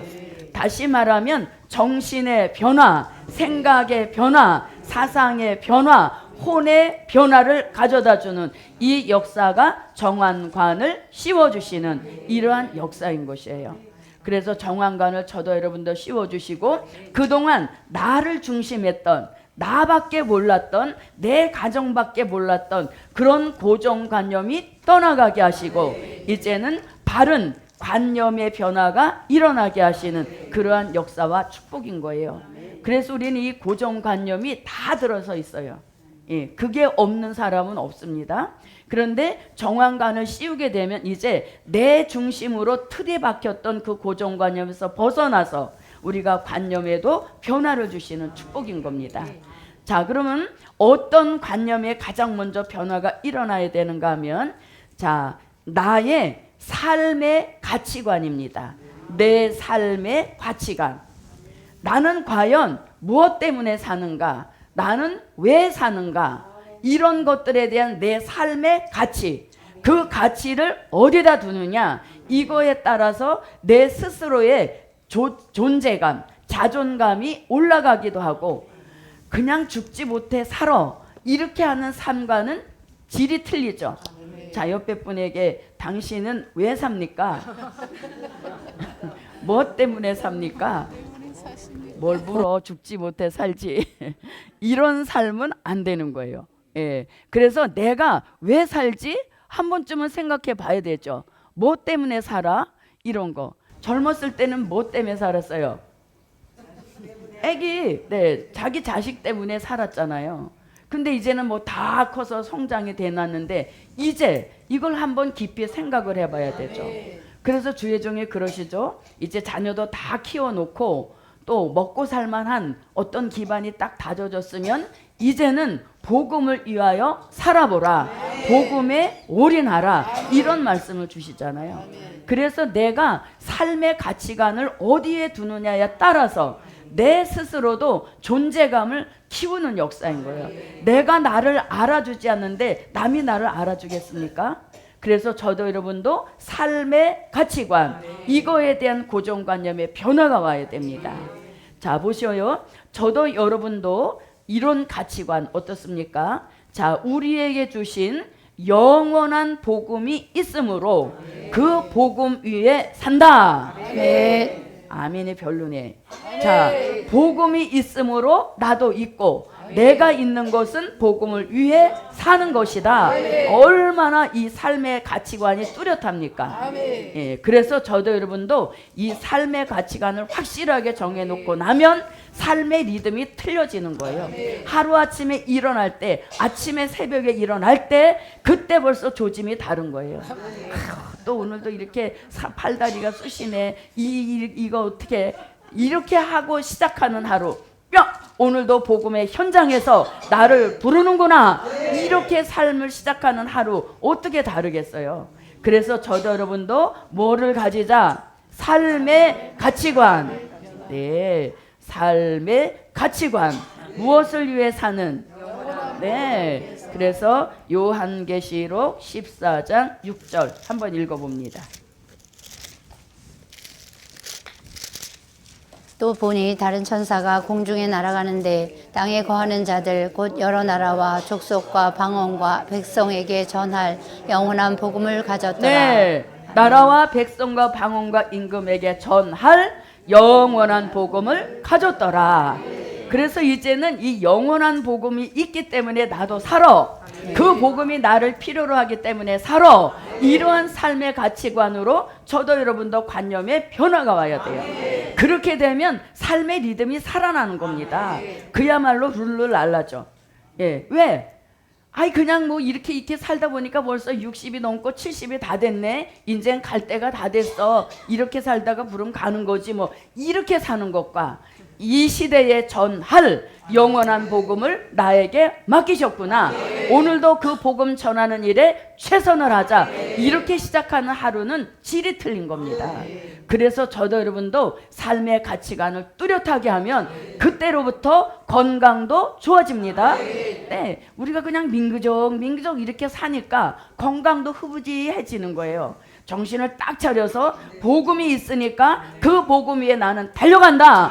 다시 말하면 정신의 변화, 생각의 변화, 사상의 변화, 혼의 변화를 가져다주는 이 역사가 정황관을 씌워주시는 이러한 역사인 것이에요. 그래서 정황관을 저도 여러분도 씌워주시고 그동안 나를 중심했던 나밖에 몰랐던 내 가정밖에 몰랐던 그런 고정관념이 떠나가게 하시고 이제는 바른 관념의 변화가 일어나게 하시는 그러한 역사와 축복인 거예요. 그래서 우리는 이 고정관념이 다 들어서 있어요. 예, 그게 없는 사람은 없습니다. 그런데 정황관을 씌우게 되면 이제 내 중심으로 틀이 박혔던 그 고정관념에서 벗어나서 우리가 관념에도 변화를 주시는 축복인 겁니다. 자, 그러면 어떤 관념에 가장 먼저 변화가 일어나야 되는가 하면, 자, 나의 삶의 가치관입니다. 내 삶의 가치관. 나는 과연 무엇 때문에 사는가? 나는 왜 사는가? 이런 것들에 대한 내 삶의 가치, 그 가치를 어디다 두느냐, 이거에 따라서 내 스스로의 존재감, 자존감이 올라가기도 하고, 그냥 죽지 못해 살아, 이렇게 하는 삶과는 질이 틀리죠. 자, 옆에 분에게 당신은 왜 삽니까? 뭐 때문에 삽니까? 뭘 물어, 죽지 못해 살지. 이런 삶은 안 되는 거예요. 예. 그래서 내가 왜 살지? 한 번쯤은 생각해 봐야 되죠. 뭐 때문에 살아? 이런 거. 젊었을 때는 뭐 때문에 살았어요? 애기, 네, 자기 자식 때문에 살았잖아요. 근데 이제는 뭐 다 커서 성장이 돼놨는데 이제 이걸 한번 깊이 생각을 해봐야 되죠. 그래서 주예종이 그러시죠. 이제 자녀도 다 키워놓고 또 먹고 살만한 어떤 기반이 딱 다져졌으면 이제는 복음을 위하여 살아보라. 복음에 올인하라. 이런 말씀을 주시잖아요. 그래서 내가 삶의 가치관을 어디에 두느냐에 따라서 내 스스로도 존재감을 키우는 역사인 거예요. 내가 나를 알아주지 않는데 남이 나를 알아주겠습니까? 그래서 저도 여러분도 삶의 가치관, 이거에 대한 고정관념의 변화가 와야 됩니다. 자, 보셔요. 저도 여러분도 이런 가치관 어떻습니까? 자, 우리에게 주신 영원한 복음이 있으므로 그 복음 위에 산다.
네.
아멘이 별로네. 자, 복음이 있으므로 나도 있고 내가 있는 것은 복음을 위해 사는 것이다. 얼마나 이 삶의 가치관이 뚜렷합니까? 예, 그래서 저도 여러분도 이 삶의 가치관을 확실하게 정해놓고 나면 삶의 리듬이 틀려지는 거예요. 하루아침에 일어날 때, 아침에 새벽에 일어날 때, 그때 벌써 조짐이 다른 거예요. 또 오늘도 이렇게 팔다리가 쑤시네. 이거 어떻게 이렇게 하고 시작하는 하루. 뿅! 오늘도 복음의 현장에서 나를 부르는구나. 이렇게 삶을 시작하는 하루 어떻게 다르겠어요? 그래서 저도 여러분도 뭐를 가지자? 삶의 가치관. 네, 삶의 가치관. 무엇을 위해 사는? 네, 그래서 요한계시록 14장 6절 한번 읽어봅니다.
또 보니 다른 천사가 공중에 날아가는데 땅에 거하는 자들 곧 여러 나라와 족속과 방언과 백성에게 전할 영원한 복음을 가졌더라.
네, 나라와 백성과 방언과 임금에게 전할 영원한 복음을 가졌더라. 그래서 이제는 이 영원한 복음이 있기 때문에 나도 살아. 그 복음이 나를 필요로 하기 때문에 살아. 이러한 삶의 가치관으로 저도 여러분도 관념의 변화가 와야 돼요. 그렇게 되면 삶의 리듬이 살아나는 겁니다. 그야말로 룰루랄라죠. 예, 왜? 아이 그냥 뭐 이렇게 살다 보니까 벌써 60이 넘고 70이 다 됐네. 인생 갈 때가 다 됐어. 이렇게 살다가 부름 가는 거지 뭐. 이렇게 사는 것과 이 시대에 전할 영원한 복음을 나에게 맡기셨구나. 오늘도 그 복음 전하는 일에 최선을 하자. 이렇게 시작하는 하루는 질이 틀린 겁니다. 그래서 저도 여러분도 삶의 가치관을 뚜렷하게 하면 그때로부터 건강도 좋아집니다. 네, 우리가 그냥 민그적 이렇게 사니까 건강도 흐부지해지는 거예요. 정신을 딱 차려서 복음이 있으니까 그 복음 위에 나는 달려간다.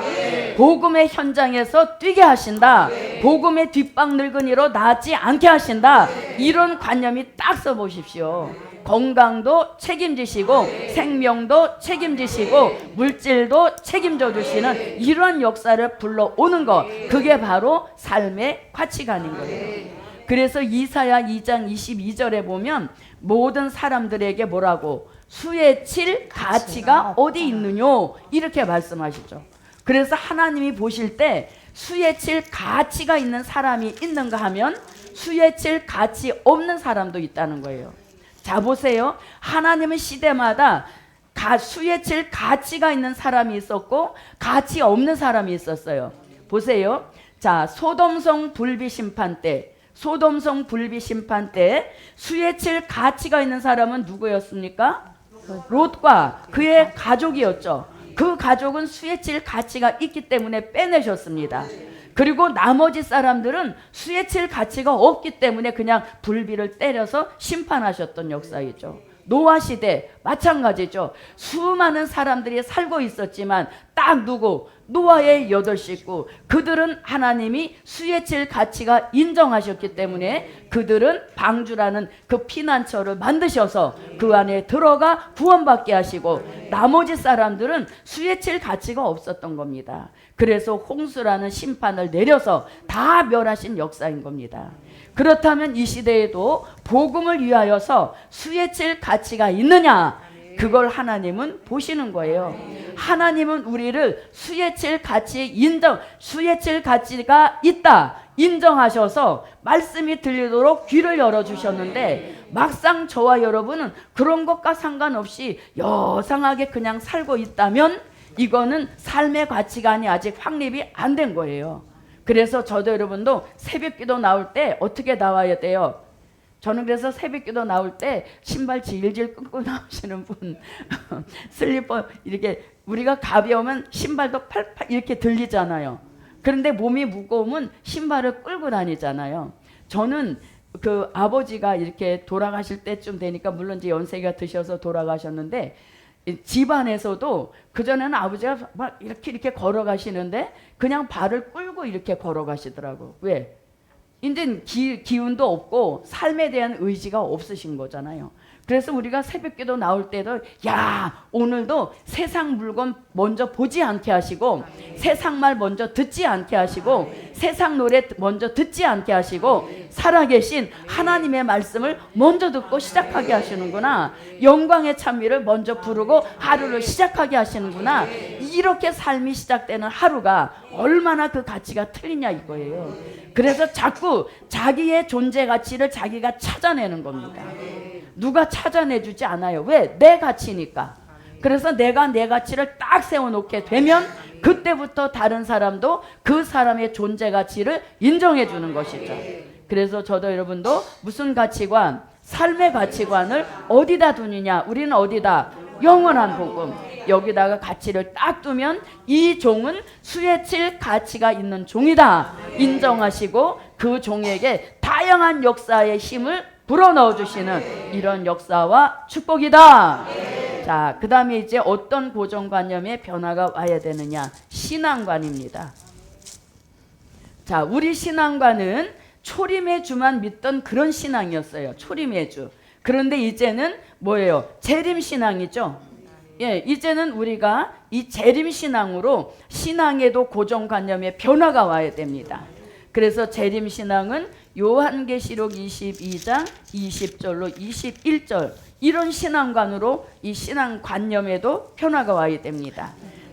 복음의 현장에서 뛰게 하신다. 복음의 뒷방 늙은이로 낫지 않게 하신다. 이런 관념이 딱 써보십시오. 건강도 책임지시고 생명도 책임지시고 물질도 책임져 주시는 이런 역사를 불러오는 것, 그게 바로 삶의 가치관인 거예요. 그래서 이사야 2장 22절에 보면 모든 사람들에게 뭐라고? 수에 칠 가치가 어디 있느냐 이렇게 말씀하시죠. 그래서 하나님이 보실 때 수에 칠 가치가 있는 사람이 있는가 하면 수에 칠 가치 없는 사람도 있다는 거예요. 자 보세요. 하나님은 시대마다 수에 칠 가치가 있는 사람이 있었고 가치 없는 사람이 있었어요. 보세요. 자 소돔성 불비 심판 때 수에 칠 가치가 있는 사람은 누구였습니까? 롯과 그의 가족이었죠. 그 가족은 수에 칠 가치가 있기 때문에 빼내셨습니다. 그리고 나머지 사람들은 수에 칠 가치가 없기 때문에 그냥 불비를 때려서 심판하셨던 역사이죠. 노아 시대 마찬가지죠. 수많은 사람들이 살고 있었지만 딱 누구? 노아의 8식구. 그들은 하나님이 수에 칠 가치가 인정하셨기 때문에 그들은 방주라는 그 피난처를 만드셔서 그 안에 들어가 구원받게 하시고 나머지 사람들은 수에 칠 가치가 없었던 겁니다. 그래서 홍수라는 심판을 내려서 다 멸하신 역사인 겁니다. 그렇다면 이 시대에도 복음을 위하여서 수에 칠 가치가 있느냐? 그걸 하나님은 보시는 거예요. 하나님은 우리를 수에 칠 가치가 있다 인정하셔서 말씀이 들리도록 귀를 열어주셨는데 막상 저와 여러분은 그런 것과 상관없이 여상하게 그냥 살고 있다면 이거는 삶의 가치관이 아직 확립이 안 된 거예요. 그래서 저도 여러분도 새벽기도 나올 때 어떻게 나와야 돼요? 저는 그래서 새벽기도 나올 때 신발 질질 끊고 나오시는 분 슬리퍼 이렇게 우리가 가벼우면 신발도 팔팔 이렇게 들리잖아요. 그런데 몸이 무거우면 신발을 끌고 다니잖아요. 저는 그 아버지가 이렇게 돌아가실 때쯤 되니까 물론 이제 연세가 드셔서 돌아가셨는데 집안에서도 그전에는 아버지가 막 이렇게 걸어가시는데 그냥 발을 끌고 이렇게 걸어가시더라고. 왜? 이제 기운도 없고 삶에 대한 의지가 없으신 거잖아요. 그래서 우리가 새벽기도 나올 때도 야 오늘도 세상 물건 먼저 보지 않게 하시고 세상 말 먼저 듣지 않게 하시고 세상 노래 먼저 듣지 않게 하시고 살아계신 하나님의 말씀을 먼저 듣고 시작하게 하시는구나. 영광의 찬미를 먼저 부르고 하루를 시작하게 하시는구나. 이렇게 삶이 시작되는 하루가 얼마나 그 가치가 틀리냐 이거예요. 그래서 자꾸 자기의 존재 가치를 자기가 찾아내는 겁니다. 누가 찾아내주지 않아요. 왜? 내 가치니까. 그래서 내가 내 가치를 딱 세워놓게 되면 그때부터 다른 사람도 그 사람의 존재 가치를 인정해 주는 것이죠. 그래서 저도 여러분도 무슨 가치관, 삶의 가치관을 어디다 두느냐. 우리는 어디다? 영원한 복음. 여기다가 가치를 딱 두면 이 종은 수에 칠 가치가 있는 종이다 인정하시고 그 종에게 다양한 역사의 힘을 불어넣어 주시는 이런 역사와 축복이다. 자, 그 다음에 이제 어떤 고정관념의 변화가 와야 되느냐? 신앙관입니다. 자, 우리 신앙관은 초림의 주만 믿던 그런 신앙이었어요. 초림의 주. 그런데 이제는 뭐예요? 재림신앙이죠. 예, 이제는 우리가 이 재림신앙으로 신앙에도 고정관념의 변화가 와야 됩니다. 그래서 재림신앙은 요한계시록 22장 20절로 21절 이런 신앙관으로 이 신앙관념에도 변화가 와야 됩니다.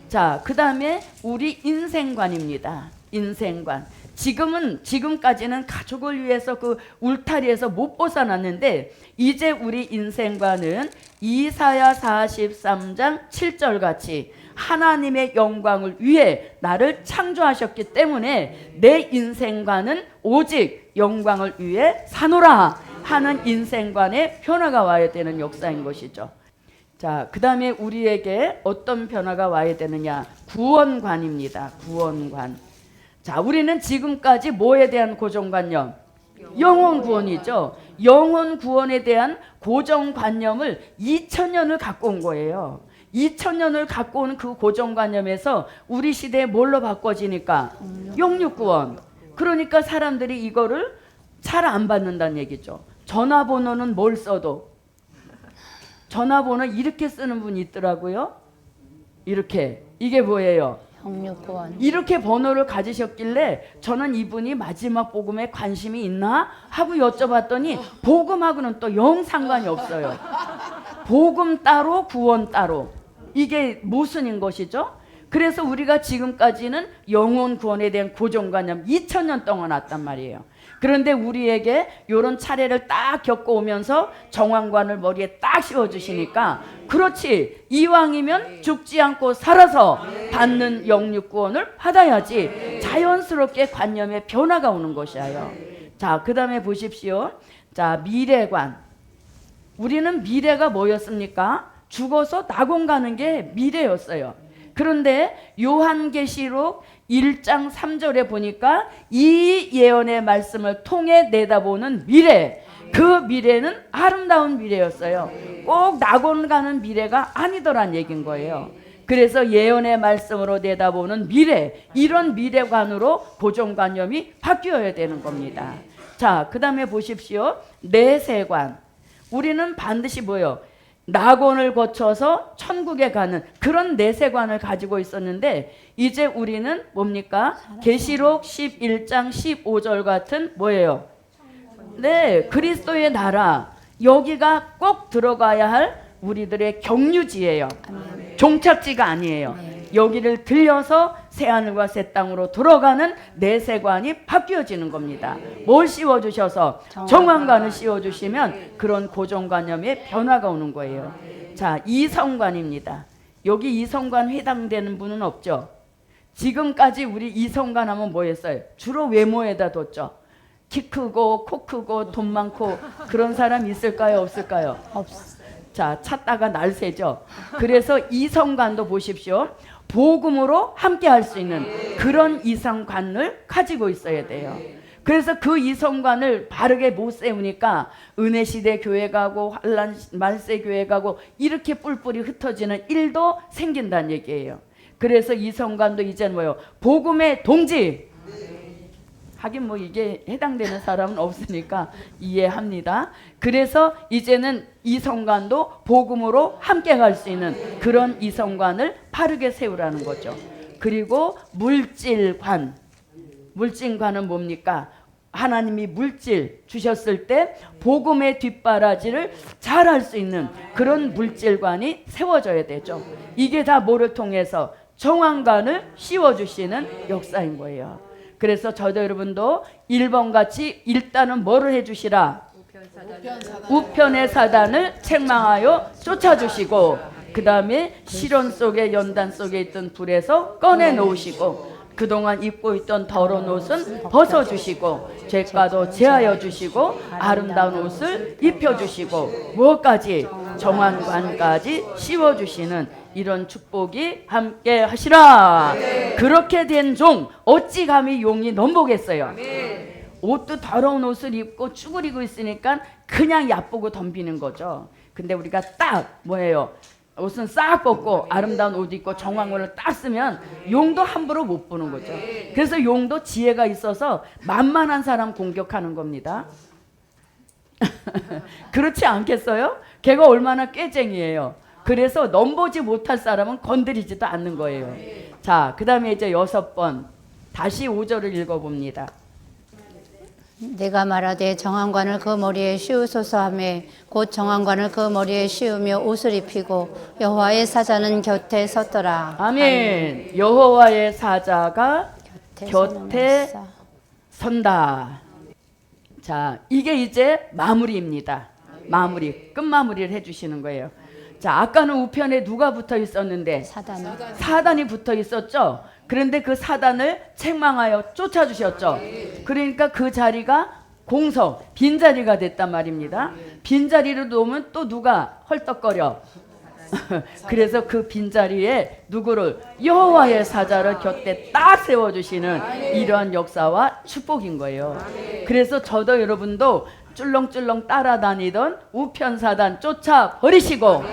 자, 그 다음에 우리 인생관입니다. 인생관. 지금까지는 가족을 위해서 그 울타리에서 못 벗어났는데 이제 우리 인생관은 이사야 43장 7절 같이 하나님의 영광을 위해 나를 창조하셨기 때문에 내 인생관은 오직 영광을 위해 사노라 하는 인생관의 변화가 와야 되는 역사인 것이죠. 자, 그 다음에 우리에게 어떤 변화가 와야 되느냐? 구원관입니다. 구원관. 자, 우리는 지금까지 뭐에 대한 고정관념? 영혼 구원이죠. 영혼 구원에 대한 고정관념을 2000년을 갖고 온 거예요. 2000년을 갖고 온 그 고정관념에서 우리 시대에 뭘로 바꿔지니까? 영육구원. 그러니까 사람들이 이거를 잘 안 받는다는 얘기죠. 전화번호는 뭘 써도 전화번호 이렇게 쓰는 분이 있더라고요. 이렇게. 이게 뭐예요?
영육구원.
이렇게 번호를 가지셨길래 저는 이분이 마지막 복음에 관심이 있나 하고 여쭤봤더니 복음하고는 또 영 상관이 없어요. 복음 따로 구원 따로, 이게 모순인 것이죠. 그래서 우리가 지금까지는 영혼 구원에 대한 고정관념 2000년 동안 왔단 말이에요. 그런데 우리에게 이런 차례를 딱 겪어오면서 정황관을 머리에 딱 씌워주시니까, 그렇지, 이왕이면 죽지 않고 살아서 받는 영육 구원을 받아야지, 자연스럽게 관념의 변화가 오는 것이에요. 자, 그 다음에 보십시오. 자, 미래관. 우리는 미래가 뭐였습니까? 죽어서 낙원 가는 게 미래였어요. 그런데 요한계시록 1장 3절에 보니까 이 예언의 말씀을 통해 내다보는 미래, 그 미래는 아름다운 미래였어요. 꼭 낙원 가는 미래가 아니더란 얘기인 거예요. 그래서 예언의 말씀으로 내다보는 미래, 이런 미래관으로 고정관념이 바뀌어야 되는 겁니다. 자, 그 다음에 보십시오. 내세관. 우리는 반드시 뭐예요? 낙원을 거쳐서 천국에 가는 그런 내세관을 가지고 있었는데, 이제 우리는 뭡니까? 계시록 11장 15절 같은 뭐예요? 네, 그리스도의 나라, 여기가 꼭 들어가야 할 우리들의 경유지예요. 종착지가 아니에요. 여기를 들려서 새하늘과 새 땅으로 들어가는 내세관이 바뀌어지는 겁니다. 뭘 씌워주셔서? 정황관을 씌워주시면 그런 고정관념의 변화가 오는 거예요. 자, 이성관입니다. 여기 이성관 해당되는 분은 없죠? 지금까지 우리 이성관 하면 뭐 했어요? 주로 외모에다 뒀죠. 키 크고 코 크고 돈 많고 그런 사람 있을까요? 없을까요? 자, 찾다가 날새죠. 그래서 이성관도 보십시오. 복음으로 함께 할 수 있는 그런 이성관을 가지고 있어야 돼요. 그래서 그 이성관을 바르게 못 세우니까 은혜시대 교회 가고 환란 말세 교회 가고 이렇게 뿔뿔이 흩어지는 일도 생긴다는 얘기예요. 그래서 이성관도 이제는 뭐예요? 복음의 동지. 하긴 뭐 이게 해당되는 사람은 없으니까 이해합니다. 그래서 이제는 이성관도 복음으로 함께 갈 수 있는 그런 이성관을 바르게 세우라는 거죠. 그리고 물질관. 물질관은 뭡니까? 하나님이 물질 주셨을 때 복음의 뒷바라지를 잘 할 수 있는 그런 물질관이 세워져야 되죠. 이게 다 뭐를 통해서? 정황관을 씌워주시는 역사인 거예요. 그래서 저도 여러분도 1번 같이 일단은 뭐를 해주시라? 우편의 사단을 책망하여 쫓아주시고, 그 다음에 시련 속에 연단 속에 있던 불에서 꺼내놓으시고, 그동안 입고 있던 더러운 옷은 벗어주시고, 죄가도 제하여 주시고, 아름다운 옷을 입혀주시고, 무엇까지? 정황관까지 씌워주시는 이런 축복이 함께 하시라. 그렇게 된 종 어찌 감히 용이 넘보겠어요. 옷도 더러운 옷을 입고 쭈그리고 있으니까 그냥 얕보고 덤비는 거죠. 근데 우리가 딱 뭐예요? 옷은 싹 벗고 아름다운 옷 입고 정황관을 딱 쓰면 용도 함부로 못 보는 거죠. 그래서 용도 지혜가 있어서 만만한 사람 공격하는 겁니다. 그렇지 않겠어요? 걔가 얼마나 꾀쟁이에요. 그래서 넘보지 못할 사람은 건드리지도 않는 거예요. 자, 그 다음에 이제 6번 다시 5절을 읽어봅니다.
내가 말하되 정황관을 그 머리에 씌우소서 하며 곧 정황관을 그 머리에 씌우며 옷을 입히고 여호와의 사자는 곁에 섰더라.
아멘. 여호와의 사자가 곁에 선다. 자, 이게 이제 마무리입니다. 마무리, 끝마무리를 해주시는 거예요. 자, 아까는 우편에 누가 붙어 있었는데? 사단이 붙어 있었죠. 그런데 그 사단을 책망하여 쫓아주셨죠. 그러니까 그 자리가 공성, 빈자리가 됐단 말입니다. 빈자리를 놓으면 또 누가 헐떡거려? 그래서 그 빈자리에 누구를? 여호와의 사자를 곁에 딱 세워주시는 이러한 역사와 축복인 거예요. 그래서 저도 여러분도 쫄렁쫄렁 따라다니던 우편사단 쫓아버리시고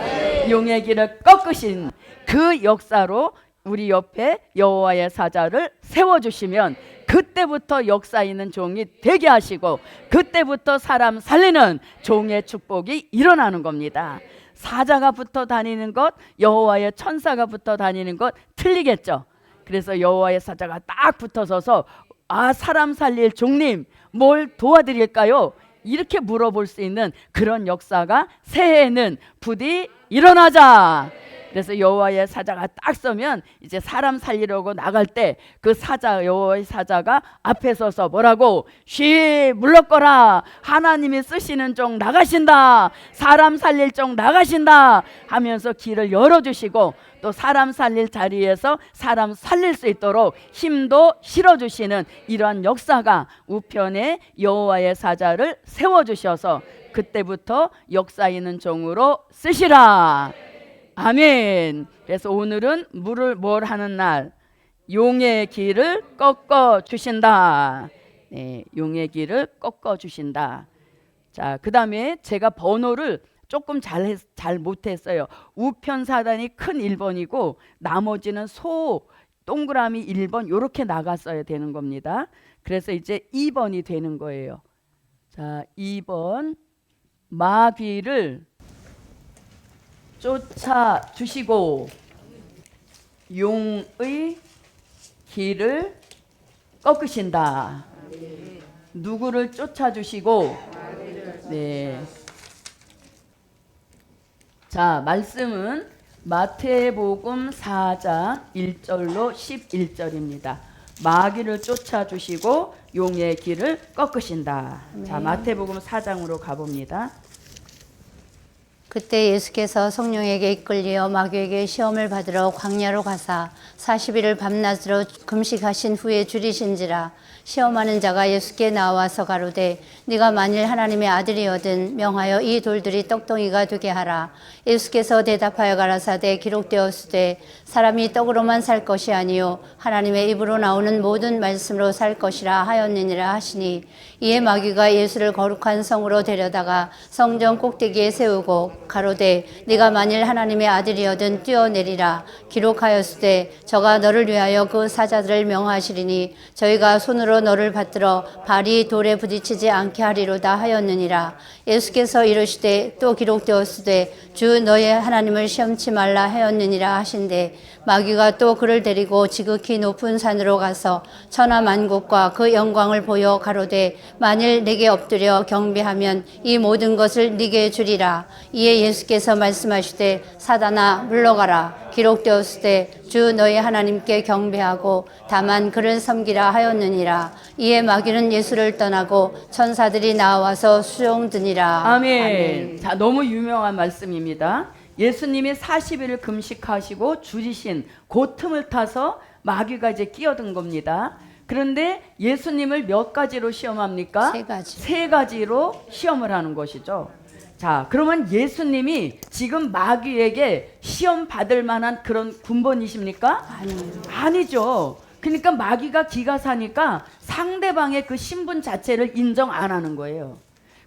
용의 길을 꺾으신 그 역사로 우리 옆에 여호와의 사자를 세워주시면 그때부터 역사 있는 종이 되게 하시고 그때부터 사람 살리는 종의 축복이 일어나는 겁니다. 사자가 붙어 다니는 것, 여호와의 천사가 붙어 다니는 것 틀리겠죠. 그래서 여호와의 사자가 딱 붙어서서 아, 사람 살릴 종님 뭘 도와드릴까요? 이렇게 물어볼 수 있는 그런 역사가 새해에는 부디 일어나자. 그래서 여호와의 사자가 딱 서면 이제 사람 살리려고 나갈 때 그 사자, 여호와의 사자가 앞에 서서 뭐라고? 쉬 물러거라. 하나님이 쓰시는 종 나가신다. 사람 살릴 종 나가신다 하면서 길을 열어주시고 또 사람 살릴 자리에서 사람 살릴 수 있도록 힘도 실어주시는 이러한 역사가 우편에 여호와의 사자를 세워주셔서 그때부터 역사 있는 종으로 쓰시라. 아멘. 그래서 오늘은 뭘 하는 날? 용의 길을 꺾어 주신다. 네, 용의 길을 꺾어 주신다. 자, 그 다음에 제가 번호를 조금 잘 못했어요. 우편 사단이 큰 1번이고 나머지는 동그라미 1번 이렇게 나갔어야 되는 겁니다. 그래서 이제 2번이 되는 거예요. 자, 2번 마귀를 쫓아 주시고 용의 길을 꺾으신다. 누구를 쫓아 주시고? 네. 자, 말씀은 마태복음 4장 1절로 11절입니다. 마귀를 쫓아 주시고 용의 길을 꺾으신다. 자, 마태복음 4장으로 가봅니다.
그때 예수께서 성령에게 이끌려 마귀에게 시험을 받으러 광야로 가사 40일을 밤낮으로 금식하신 후에 줄이신지라. 시험하는 자가 예수께 나와서 가로되 네가 만일 하나님의 아들이거든 명하여 이 돌들이 떡덩이가 되게 하라. 예수께서 대답하여 가라사대 기록되었으되 사람이 떡으로만 살 것이 아니요 하나님의 입으로 나오는 모든 말씀으로 살 것이라 하였느니라 하시니, 이에 마귀가 예수를 거룩한 성으로 데려다가 성전 꼭대기에 세우고 가로되 네가 만일 하나님의 아들이거든 뛰어내리라. 기록하였으되 저가 너를 위하여 그 사자들을 명하시리니 저희가 손으로 너를 받들어 발이 돌에 부딪히지 않게 하리로다 하였느니라. 예수께서 이르시되 또 기록되었으되 주 너의 하나님을 시험치 말라 하였느니라 하신대, 마귀가 또 그를 데리고 지극히 높은 산으로 가서 천하만국과 그 영광을 보여 가로되 만일 내게 엎드려 경배하면 이 모든 것을 네게 주리라. 이에 예수께서 말씀하시되 사단아 물러가라. 기록되었으되 주 너의 하나님께 경배하고 다만 그를 섬기라 하였느니라. 이에 마귀는 예수를 떠나고 천사들이 나와서 수종드니라.
아멘.
아멘.
자, 너무 유명한 말씀입니다. 예수님이 40일을 금식하시고 줄이신 그 틈을 타서 마귀가 이제 끼어든 겁니다. 그런데 예수님을 몇 가지로 시험합니까? 세 가지로 시험을 하는 것이죠. 자, 그러면 예수님이 지금 마귀에게 시험 받을 만한 그런 군번이십니까? 아니죠. 그러니까 마귀가 기가 사니까 상대방의 그 신분 자체를 인정 안 하는 거예요.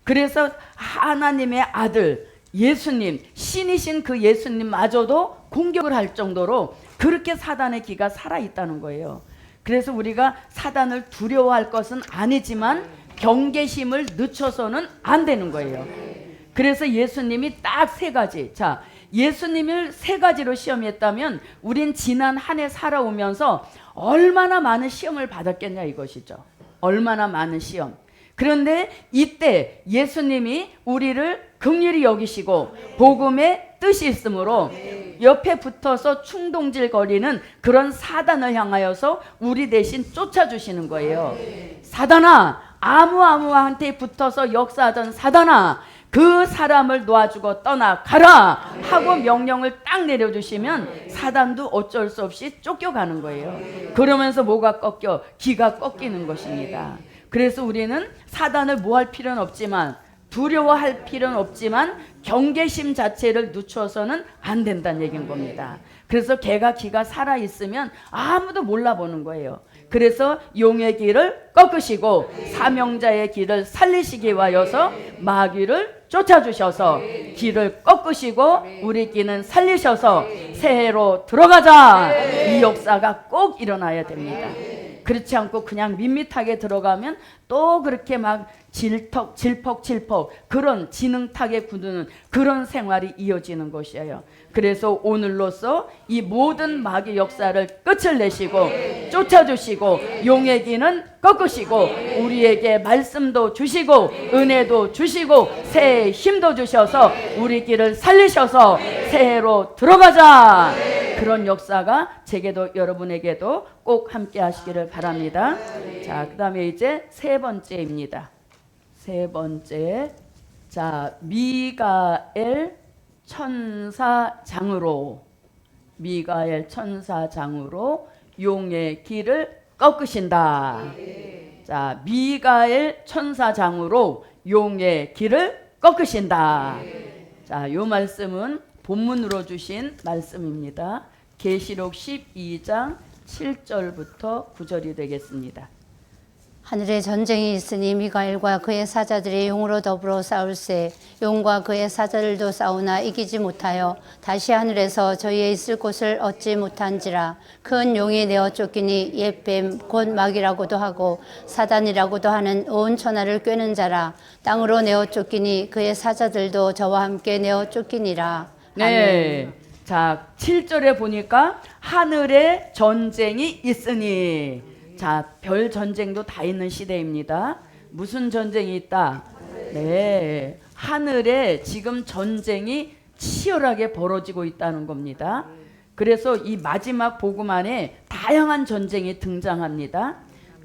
그래서 하나님의 아들 예수님, 신이신 그 예수님마저도 공격을 할 정도로 그렇게 사단의 기가 살아있다는 거예요. 그래서 우리가 사단을 두려워할 것은 아니지만 경계심을 늦춰서는 안 되는 거예요. 그래서 예수님이 딱 세 가지. 자, 예수님을 세 가지로 시험했다면 우린 지난 한 해 살아오면서 얼마나 많은 시험을 받았겠냐 이것이죠. 얼마나 많은 시험. 그런데 이때 예수님이 우리를 긍휼히 여기시고 복음의 뜻이 있으므로 옆에 붙어서 충동질거리는 그런 사단을 향하여서 우리 대신 쫓아주시는 거예요. 사단아, 아무한테 붙어서 역사하던 사단아, 그 사람을 놓아주고 떠나가라 하고 명령을 딱 내려주시면 사단도 어쩔 수 없이 쫓겨가는 거예요. 그러면서 뭐가 꺾여? 기가 꺾이는 것입니다. 그래서 우리는 사단을 모할 필요는 없지만, 두려워할 필요는 없지만 경계심 자체를 늦춰서는 안 된다는 얘기인 겁니다. 그래서 개가 기가 살아있으면 아무도 몰라보는 거예요. 그래서 용의 길을 꺾으시고 사명자의 길을 살리시기 위하여서 마귀를 쫓아주셔서 길을 꺾으시고 우리 길은 살리셔서 새해로 들어가자. 이 역사가 꼭 일어나야 됩니다. 그렇지 않고 그냥 밋밋하게 들어가면 또 그렇게 막 질퍽질퍽 그런 진흙탕에 굳는 그런 생활이 이어지는 것이에요. 그래서 오늘로써 이 모든 마귀 역사를 끝을 내시고 쫓아주시고 용의 길은 꺾으시고 우리에게 말씀도 주시고 은혜도 주시고 새해 힘도 주셔서 우리 길을 살리셔서 새해로 들어가자. 그런 역사가 제게도 여러분에게도 꼭 함께 하시기를 바랍니다. 자, 그 다음에 이제 세 번째입니다. 세 번째, 자, 미가엘 천사장으로 용의 길을 꺾으신다. 자, 미가엘 천사장으로 용의 길을 꺾으신다. 자, 요 말씀은 본문으로 주신 말씀입니다. 계시록 12장 7절부터 9절이 되겠습니다.
하늘에 전쟁이 있으니 미가엘과 그의 사자들이 용으로 더불어 싸울세 용과 그의 사자들도 싸우나 이기지 못하여 다시 하늘에서 저희의 있을 곳을 얻지 못한지라. 큰 용이 내어 쫓기니 옛뱀 곧 마귀라고도 하고 사단이라고도 하는 온 천하를 꿰는 자라. 땅으로 내어 쫓기니 그의 사자들도 저와 함께 내어 쫓기니라.
네. 자, 7절에 보니까 하늘에 전쟁이 있으니, 자, 별 전쟁도 다 있는 시대입니다. 무슨 전쟁이 있다? 네. 하늘에 지금 전쟁이 치열하게 벌어지고 있다는 겁니다. 그래서 이 마지막 복음 안에 다양한 전쟁이 등장합니다.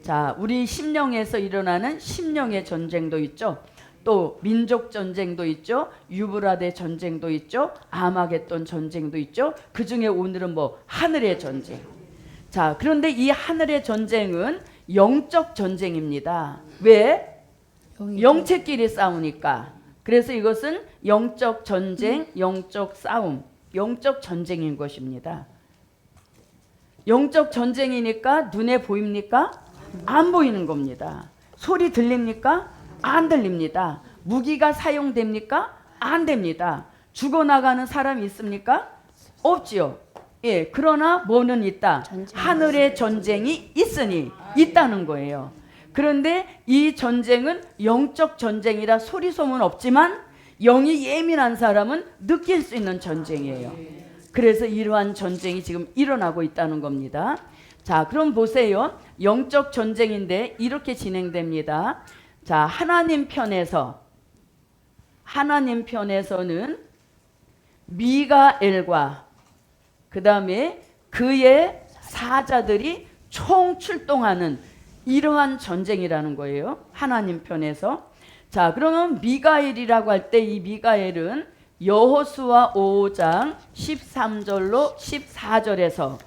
자, 우리 심령에서 일어나는 심령의 전쟁도 있죠. 또 민족 전쟁도 있죠. 유브라데 전쟁도 있죠. 아마겟돈 전쟁도 있죠. 그 중에 오늘은 뭐 하늘의 전쟁. 자, 그런데 이 하늘의 전쟁은 영적 전쟁입니다. 왜? 영체끼리 싸우니까. 그래서 이것은 영적 전쟁, 영적 싸움, 영적 전쟁인 것입니다. 영적 전쟁이니까 눈에 보입니까? 안 보이는 겁니다. 소리 들립니까? 안 들립니다. 무기가 사용됩니까? 안 됩니다. 죽어나가는 사람이 있습니까? 없지요. 예, 그러나 뭐는 있다? 하늘의 전쟁이 있으니 있다는 거예요. 그런데 이 전쟁은 영적 전쟁이라 소리 소문 없지만 영이 예민한 사람은 느낄 수 있는 전쟁이에요. 그래서 이러한 전쟁이 지금 일어나고 있다는 겁니다. 자, 그럼 보세요. 영적 전쟁인데 이렇게 진행됩니다. 자, 하나님 편에서는 미가엘과 그 다음에 그의 사자들이 총출동하는 이러한 전쟁이라는 거예요. 하나님 편에서. 자, 그러면 미가엘이라고 할 때 이 미가엘은 여호수아 5장 13절로 14절에서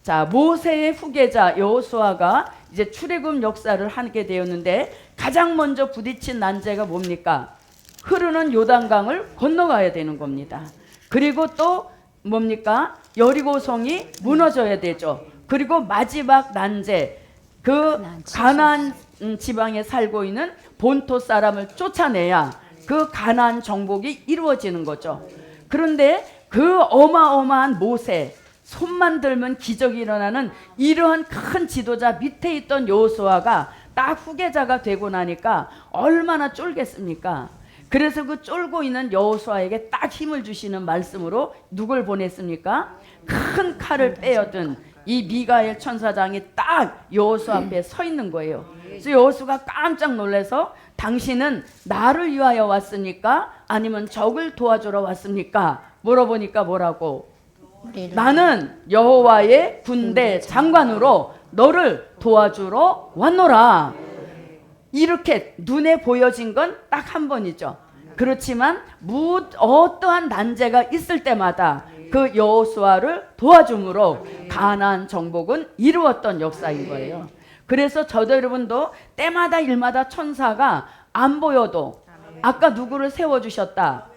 자, 모세의 후계자 여호수아가 이제 출애굽 역사를 하게 되었는데 가장 먼저 부딪힌 난제가 뭡니까? 흐르는 요단강을 건너가야 되는 겁니다. 그리고 또 뭡니까? 여리고성이 무너져야 되죠. 그리고 마지막 난제, 그 가나안 지방에 살고 있는 본토 사람을 쫓아내야 그 가나안 정복이 이루어지는 거죠. 그런데 그 어마어마한 모세, 손만 들면 기적이 일어나는 이러한 큰 지도자 밑에 있던 여호수아가 딱 후계자가 되고 나니까 얼마나 쫄겠습니까? 그래서 그 쫄고 있는 여호수아에게 딱 힘을 주시는 말씀으로 누굴 보냈습니까? 큰 칼을 빼어든 이 미가엘 천사장이 딱 여호수 앞에 서 있는 거예요. 그래서 여호수가 깜짝 놀라서 당신은 나를 위하여 왔습니까? 아니면 적을 도와주러 왔습니까? 물어보니까 뭐라고? 나는 여호와의 군대 장관으로 너를 도와주러 왔노라. 이렇게 눈에 보여진 건 딱 한 번이죠. 그렇지만 어떠한 난제가 있을 때마다 그 여호수아를 도와줌으로 가나안 정복은 이루었던 역사인 거예요. 그래서 저도 여러분도 때마다 일마다 천사가 안 보여도 아까 누구를 세워주셨다?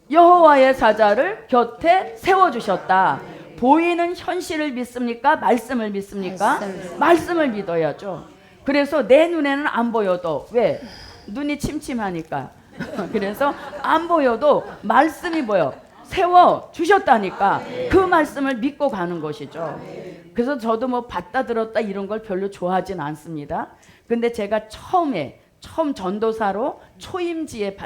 여호와의 사자를 곁에 세워주셨다. 보이는 현실을 믿습니까? 말씀을 믿습니까? 말씀을 믿어야죠. 그래서 내 눈에는 안 보여도 왜? 눈이 침침하니까. 그래서 안 보여도 말씀이 보여. 세워주셨다니까 그 말씀을 믿고 가는 것이죠. 그래서 저도 뭐 봤다 들었다 이런 걸 별로 좋아하진 않습니다. 근데 제가 처음에 처음 전도사로 초임지에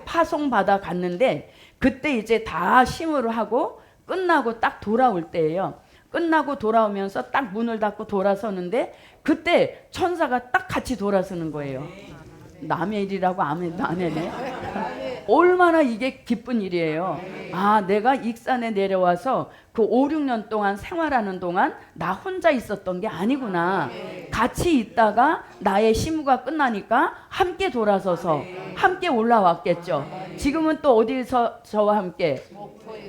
파송 받아 갔는데 그때 이제 다 심으로 하고 끝나고 딱 돌아올 때예요. 끝나고 돌아오면서 딱 문을 닫고 돌아서는데 그때 천사가 딱 같이 돌아서는 거예요. 남의 일이라고 안 해네. 얼마나 이게 기쁜 일이에요. 아, 내가 익산에 내려와서 그 5, 6년 동안 생활하는 동안 나 혼자 있었던 게 아니구나. 같이 있다가 나의 심우가 끝나니까 함께 돌아서서 함께 올라왔겠죠. 지금은 또 어디서 저와 함께?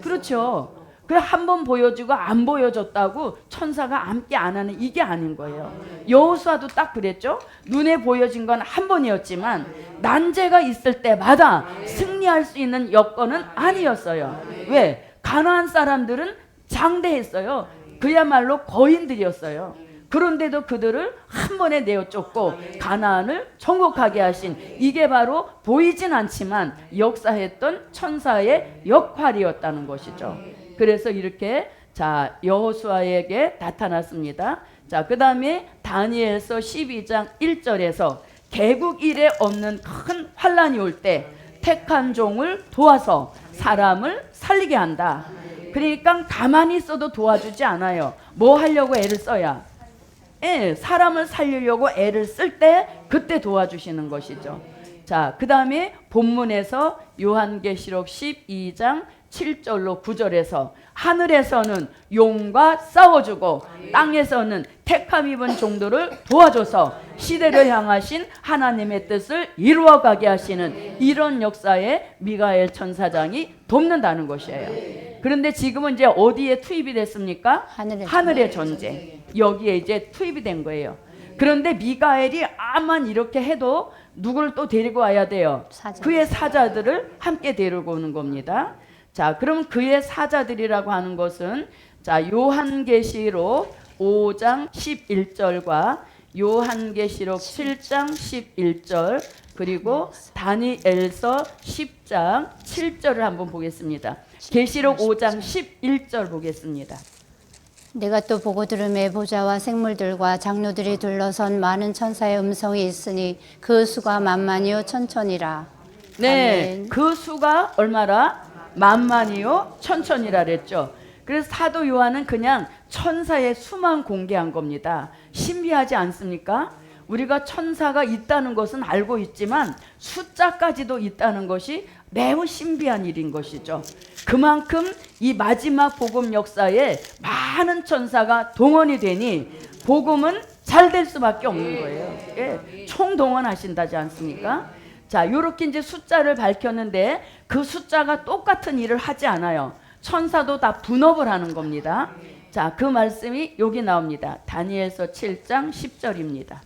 그렇죠. 그래 한 번 보여주고 안 보여줬다고 천사가 함께 안 하는 이게 아닌 거예요. 여호수아도 딱 그랬죠. 눈에 보여진 건 한 번이었지만 난제가 있을 때마다 승리할 수 있는 여건은 아니었어요. 왜? 가나안 사람들은 장대했어요. 그야말로 거인들이었어요. 그런데도 그들을 한 번에 내어쫓고 가나안을 정복하게 하신 이게 바로 보이진 않지만 역사했던 천사의 역할이었다는 것이죠. 그래서 이렇게 자 여호수아에게 나타났습니다. 자, 그 다음에 다니엘서 12장 1절에서 개국 이래 없는 큰 환란이 올 때 택한 종을 도와서 사람을 살리게 한다. 그러니까 가만히 있어도 도와주지 않아요. 뭐 하려고 애를 써야? 사람을 살리려고 애를 쓸 때 그때 도와주시는 것이죠. 자, 그 다음에 본문에서 요한계시록 12장 7절로 9절에서 하늘에서는 용과 싸워주고 땅에서는 택함 입은 종들을 도와줘서 시대를 향하신 하나님의 뜻을 이루어가게 하시는 이런 역사에 미가엘 천사장이 돕는다는 것이에요. 그런데 지금은 이제 어디에 투입이 됐습니까? 하늘의 전쟁. 여기에 이제 투입이 된 거예요. 그런데 미가엘이 아만 이렇게 해도 누구를 또 데리고 와야 돼요? 그의 사자들을 함께 데리고 오는 겁니다. 자, 그럼 그의 사자들이라고 하는 것은 자 요한계시록 5장 11절과 요한계시록 7장 11절 그리고 다니엘서 10장 7절을 한번 보겠습니다. 계시록 5장 11절 보겠습니다.
내가 또 보고 들음에 보좌와 생물들과 장로들이 둘러선 많은 천사의 음성이 있으니 그 수가 만만이요 천천이라.
네,
아멘.
그 수가 얼마라? 만만이요 천천이라 그랬죠. 그래서 사도 요한은 그냥 천사의 수만 공개한 겁니다. 신비하지 않습니까? 우리가 천사가 있다는 것은 알고 있지만 숫자까지도 있다는 것이 매우 신비한 일인 것이죠. 그만큼 이 마지막 복음 역사에 많은 천사가 동원이 되니 복음은 잘 될 수밖에 없는 거예요. 예, 총동원하신다지 않습니까? 자, 요렇게 이제 숫자를 밝혔는데 그 숫자가 똑같은 일을 하지 않아요. 천사도 다 분업을 하는 겁니다. 자, 그 말씀이 여기 나옵니다. 다니엘서 7장 10절입니다.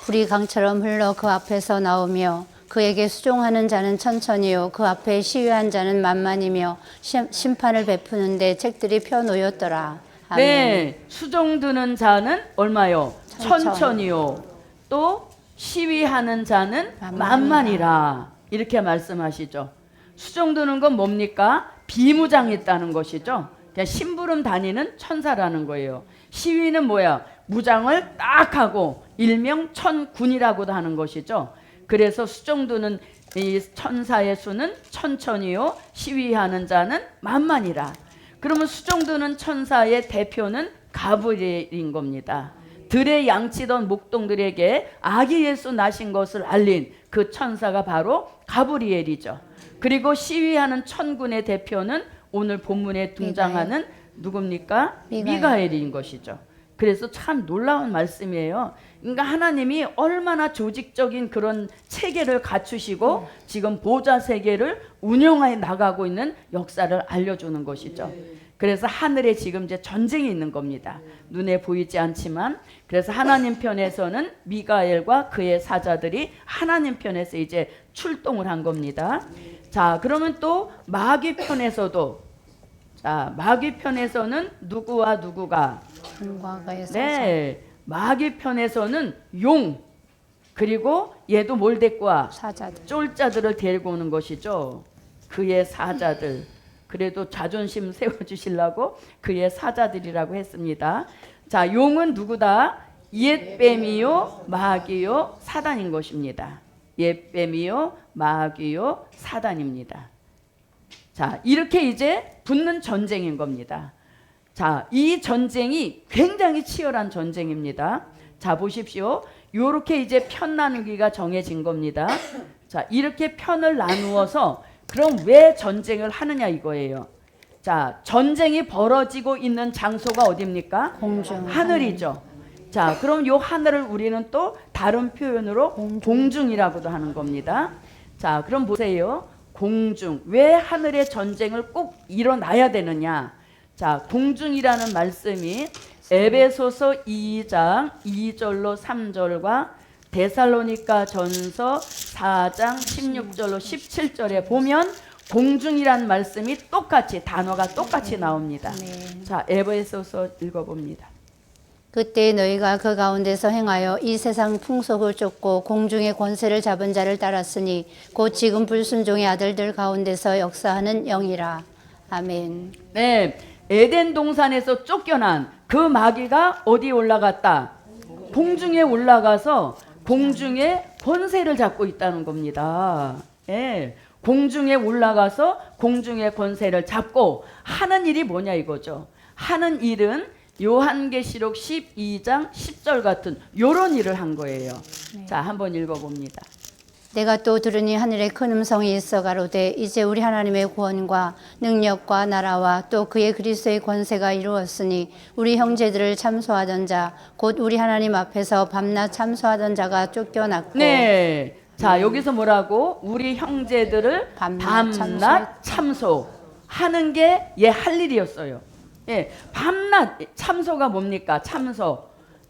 불이 강처럼 흘러 그 앞에서 나오며 그에게 수종하는 자는 천천히요 그 앞에 시위한 자는 만만이며 심판을 베푸는데 책들이 펴놓였더라. 아멘.
네, 수종드는 자는 얼마요? 천천히요. 또 시위하는 자는 만만이라. 이렇게 말씀하시죠. 수종드는 건 뭡니까? 비무장했다는 것이죠. 그냥 심부름 다니는 천사라는 거예요. 시위는 뭐야? 무장을 딱 하고 일명 천군이라고도 하는 것이죠. 그래서 수종드는 이 천사의 수는 천천히요 시위하는 자는 만만이라. 그러면 수종드는 천사의 대표는 가브리엘인 겁니다. 들에 양치던 목동들에게 아기 예수 나신 것을 알린 그 천사가 바로 가브리엘이죠. 그리고 시위하는 천군의 대표는 오늘 본문에 등장하는 누굽니까? 미가엘인 것이죠. 그래서 참 놀라운 말씀이에요. 그러니까 하나님이 얼마나 조직적인 그런 체계를 갖추시고 지금 보좌 세계를 운영해 나가고 있는 역사를 알려주는 것이죠. 그래서 하늘에 지금 이제 전쟁이 있는 겁니다. 눈에 보이지 않지만. 그래서 하나님 편에서는 미가엘과 그의 사자들이 하나님 편에서 이제 출동을 한 겁니다. 자, 그러면 또 마귀 편에서도 자, 마귀 편에서는 누구와 누구가? 네, 마귀 편에서는 용 그리고 얘도 뭘 데리고 와?
사자들.
쫄자들을 데리고 오는 것이죠. 그의 사자들. 그래도 자존심 세워주시려고 그의 사자들이라고 했습니다. 자, 용은 누구다? 옛뱀이요 마귀요 사단인 것입니다. 옛뱀이요 마귀요 사단입니다. 자, 이렇게 이제 붙는 전쟁인 겁니다. 자, 이 전쟁이 굉장히 치열한 전쟁입니다. 자, 보십시오. 요렇게 이제 편 나누기가 정해진 겁니다. 자, 이렇게 편을 나누어서 그럼 왜 전쟁을 하느냐 이거예요. 자, 전쟁이 벌어지고 있는 장소가 어디입니까?
공중.
하늘이죠. 자, 그럼 요 하늘을 우리는 또 다른 표현으로 공중이라고도 하는 겁니다. 자, 그럼 보세요. 공중. 왜 하늘의 전쟁을 꼭 일어나야 되느냐? 자, 공중이라는 말씀이 에베소서 2장 2절로 3절과 데살로니가 전서 4장 16절로 17절에 보면 공중이라는 말씀이 똑같이 단어가 똑같이 나옵니다. 자, 에베소서 읽어봅니다.
그때 너희가 그 가운데서 행하여 이 세상 풍속을 쫓고 공중의 권세를 잡은 자를 따랐으니 곧 지금 불순종의 아들들 가운데서 역사하는 영이라. 아멘.
네, 에덴 동산에서 쫓겨난 그 마귀가 어디에 올라갔다? 공중에 올라가서 공중의 권세를 잡고 있다는 겁니다. 예, 공중에 올라가서 공중의 권세를 잡고 하는 일이 뭐냐 이거죠. 하는 일은 요한계시록 12장 10절 같은 요런 일을 한 거예요. 자, 한번 읽어봅니다.
내가 또 들으니 하늘에 큰 음성이 있어 가로되 이제 우리 하나님의 구원과 능력과 나라와 또 그의 그리스도의 권세가 이루었으니 우리 형제들을 참소하던 자 곧 우리 하나님 앞에서 밤낮 참소하던 자가 쫓겨났고.
네, 자, 여기서 뭐라고? 우리 형제들을 밤낮 참소하는 게 얘 할 일이었어요. 예, 밤낮 참소가 뭡니까?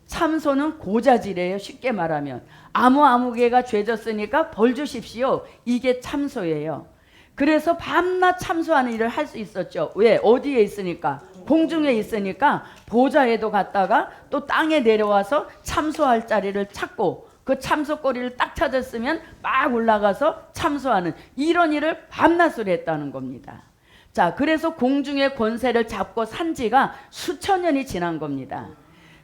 참소는 고자질이에요. 쉽게 말하면 아무개가 죄졌으니까 벌 주십시오. 이게 참소예요. 그래서 밤낮 참소하는 일을 할 수 있었죠. 왜? 어디에 있으니까? 공중에 있으니까 보좌에도 갔다가 또 땅에 내려와서 참소할 자리를 찾고 그 참소거리를 딱 찾았으면 막 올라가서 참소하는 이런 일을 밤낮으로 했다는 겁니다. 자, 그래서 공중의 권세를 잡고 산 지가 수천 년이 지난 겁니다.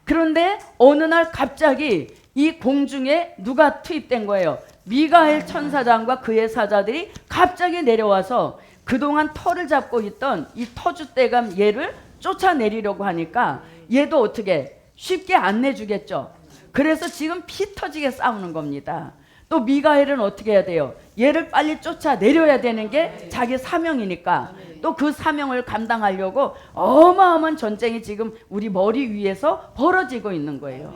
그런데 어느 날 갑자기 이 공중에 누가 투입된 거예요? 미가엘 천사장과 그의 사자들이 갑자기 내려와서 그동안 터를 잡고 있던 이 터줏대감 얘를 쫓아내리려고 하니까 얘도 어떻게 쉽게 안 내주겠죠. 그래서 지금 피 터지게 싸우는 겁니다. 또 미가엘은 어떻게 해야 돼요? 얘를 빨리 쫓아내려야 되는 게 자기 사명이니까 또 그 사명을 감당하려고 어마어마한 전쟁이 지금 우리 머리 위에서 벌어지고 있는 거예요.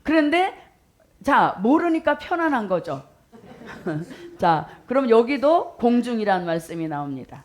그런데 자, 모르니까 편안한 거죠. 자, 그럼 여기도 공중이라는 말씀이 나옵니다.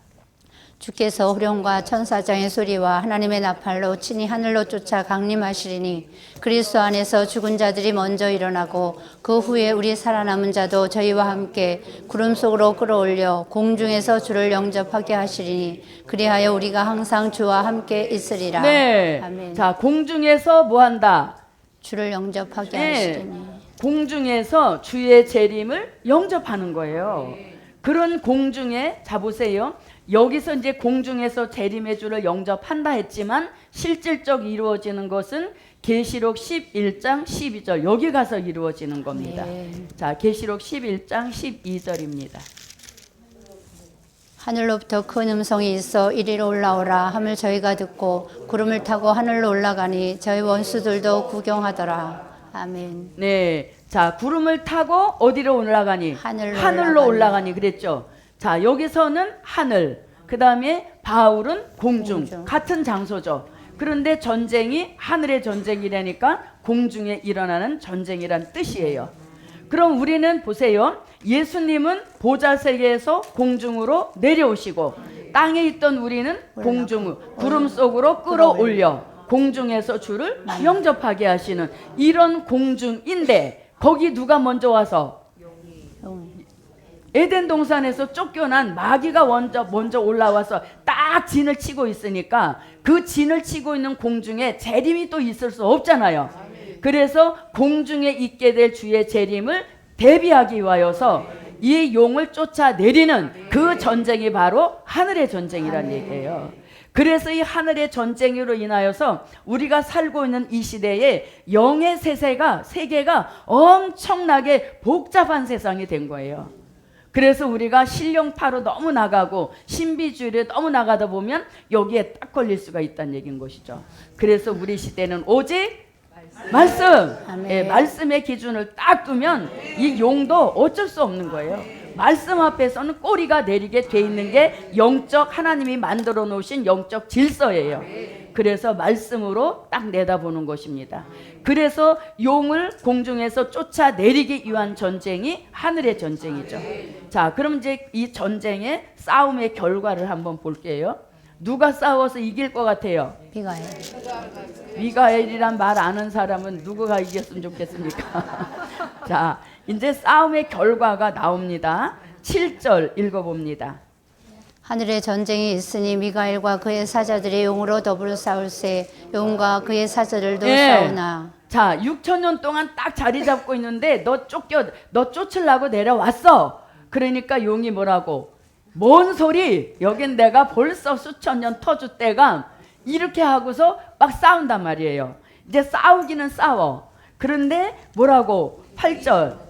주께서 호령과 천사장의 소리와 하나님의 나팔로 친히 하늘로 쫓아 강림하시리니 그리스도 안에서 죽은 자들이 먼저 일어나고 그 후에 우리 살아남은 자도 저희와 함께 구름 속으로 끌어올려 공중에서 주를 영접하게 하시리니 그리하여 우리가 항상 주와 함께 있으리라.
네.
아멘.
자, 공중에서 뭐 한다?
주를 영접하게
네.
하시리니.
공중에서 주의 재림을 영접하는 거예요. 그런 공중에, 자 보세요. 여기서 이제 공중에서 재림의 주를 영접한다 했지만 실질적 이루어지는 것은 계시록 11장 12절 여기 가서 이루어지는 겁니다.
네.
자, 계시록 11장 12절입니다.
하늘로부터 큰 음성이 있어 이리로 올라오라 함을 저희가 듣고 구름을 타고 하늘로 올라가니 저희 원수들도 구경하더라. 아멘.
네, 자, 구름을 타고 어디로 올라가니?
하늘로
올라가니 그랬죠. 자, 여기서는 하늘, 그 다음에 바울은 공중, 같은 장소죠. 그런데 전쟁이 하늘의 전쟁이라니까 공중에 일어나는 전쟁이란 뜻이에요. 그럼 우리는 보세요. 예수님은 보좌 세계에서 공중으로 내려오시고 땅에 있던 우리는 공중, 구름 속으로 끌어올려 공중에서 주를 영접하게 하시는 이런 공중인데 거기 누가 먼저 와서 에덴 동산에서 쫓겨난 마귀가 먼저 올라와서 딱 진을 치고 있으니까 그 진을 치고 있는 공중에 재림이 또 있을 수 없잖아요. 그래서 공중에 있게 될 주의 재림을 대비하기 위하여서 이 용을 쫓아내리는 그 전쟁이 바로 하늘의 전쟁이란 얘기예요. 그래서 이 하늘의 전쟁으로 인하여서 우리가 살고 있는 이 시대에 영의 세계가 엄청나게 복잡한 세상이 된 거예요. 그래서 우리가 신령파로 너무 나가고 신비주의로 너무 나가다 보면 여기에 딱 걸릴 수가 있다는 얘기인 것이죠. 그래서 우리 시대는 오직 말씀,
아멘.
예, 말씀의 기준을 딱 두면 이 용도 어쩔 수 없는 거예요. 말씀 앞에서는 꼬리가 내리게 돼 있는 게 영적 하나님이 만들어 놓으신 영적 질서예요. 그래서 말씀으로 딱 내다보는 것입니다. 그래서 용을 공중에서 쫓아내리기 위한 전쟁이 하늘의 전쟁이죠. 자, 그럼 이제 이 전쟁의 싸움의 결과를 한번 볼게요. 누가 싸워서 이길 것 같아요?
미가엘.
미가엘이란 말 아는 사람은 누구가 이겼으면 좋겠습니까? 자, 이제 싸움의 결과가 나옵니다. 7절 읽어봅니다.
하늘에 전쟁이 있으니 미가엘과 그의 사자들이 용으로 더불어 싸울세 용과 그의 사자들도 싸우나.
자, 6,000년 동안 딱 자리 잡고 있는데 너 쫓으려고 내려왔어. 그러니까 용이 뭐라고? 뭔 소리? 여긴 내가 벌써 수천 년 터주 때가 이렇게 하고서 막 싸운단 말이에요. 이제 싸우기는 싸워. 그런데 뭐라고? 8절.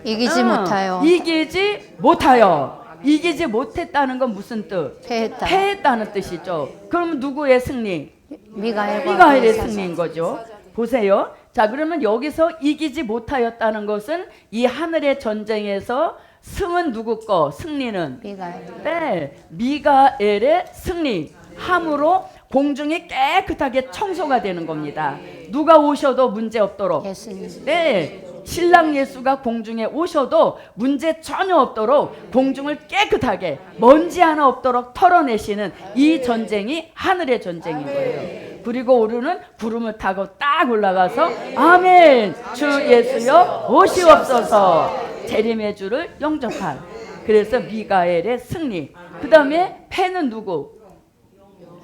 이기지 못하여.
이기지 못하여. 이기지 못했다는 건 무슨 뜻?
패했다.
패했다는 뜻이죠. 그럼 누구의 승리?
미가엘과
미가엘의
그의 사자.
승리인 거죠. 보세요. 자, 그러면 여기서 이기지 못하였다는 것은 이 하늘의 전쟁에서 승은 누구 거? 승리는?
미가엘.
네, 미가엘의 승리. 함으로 공중이 깨끗하게 청소가 되는 겁니다. 누가 오셔도 문제 없도록.
예수님.
네, 신랑 예수가 공중에 오셔도 문제 전혀 없도록 공중을 깨끗하게 먼지 하나 없도록 털어내시는 이 전쟁이 하늘의 전쟁인 거예요. 그리고 우리는 구름을 타고 딱 올라가서 아멘 주 예수여 오시옵소서 재림의 주를 영접할. 그래서 미가엘의 승리. 그 다음에 패는 누구?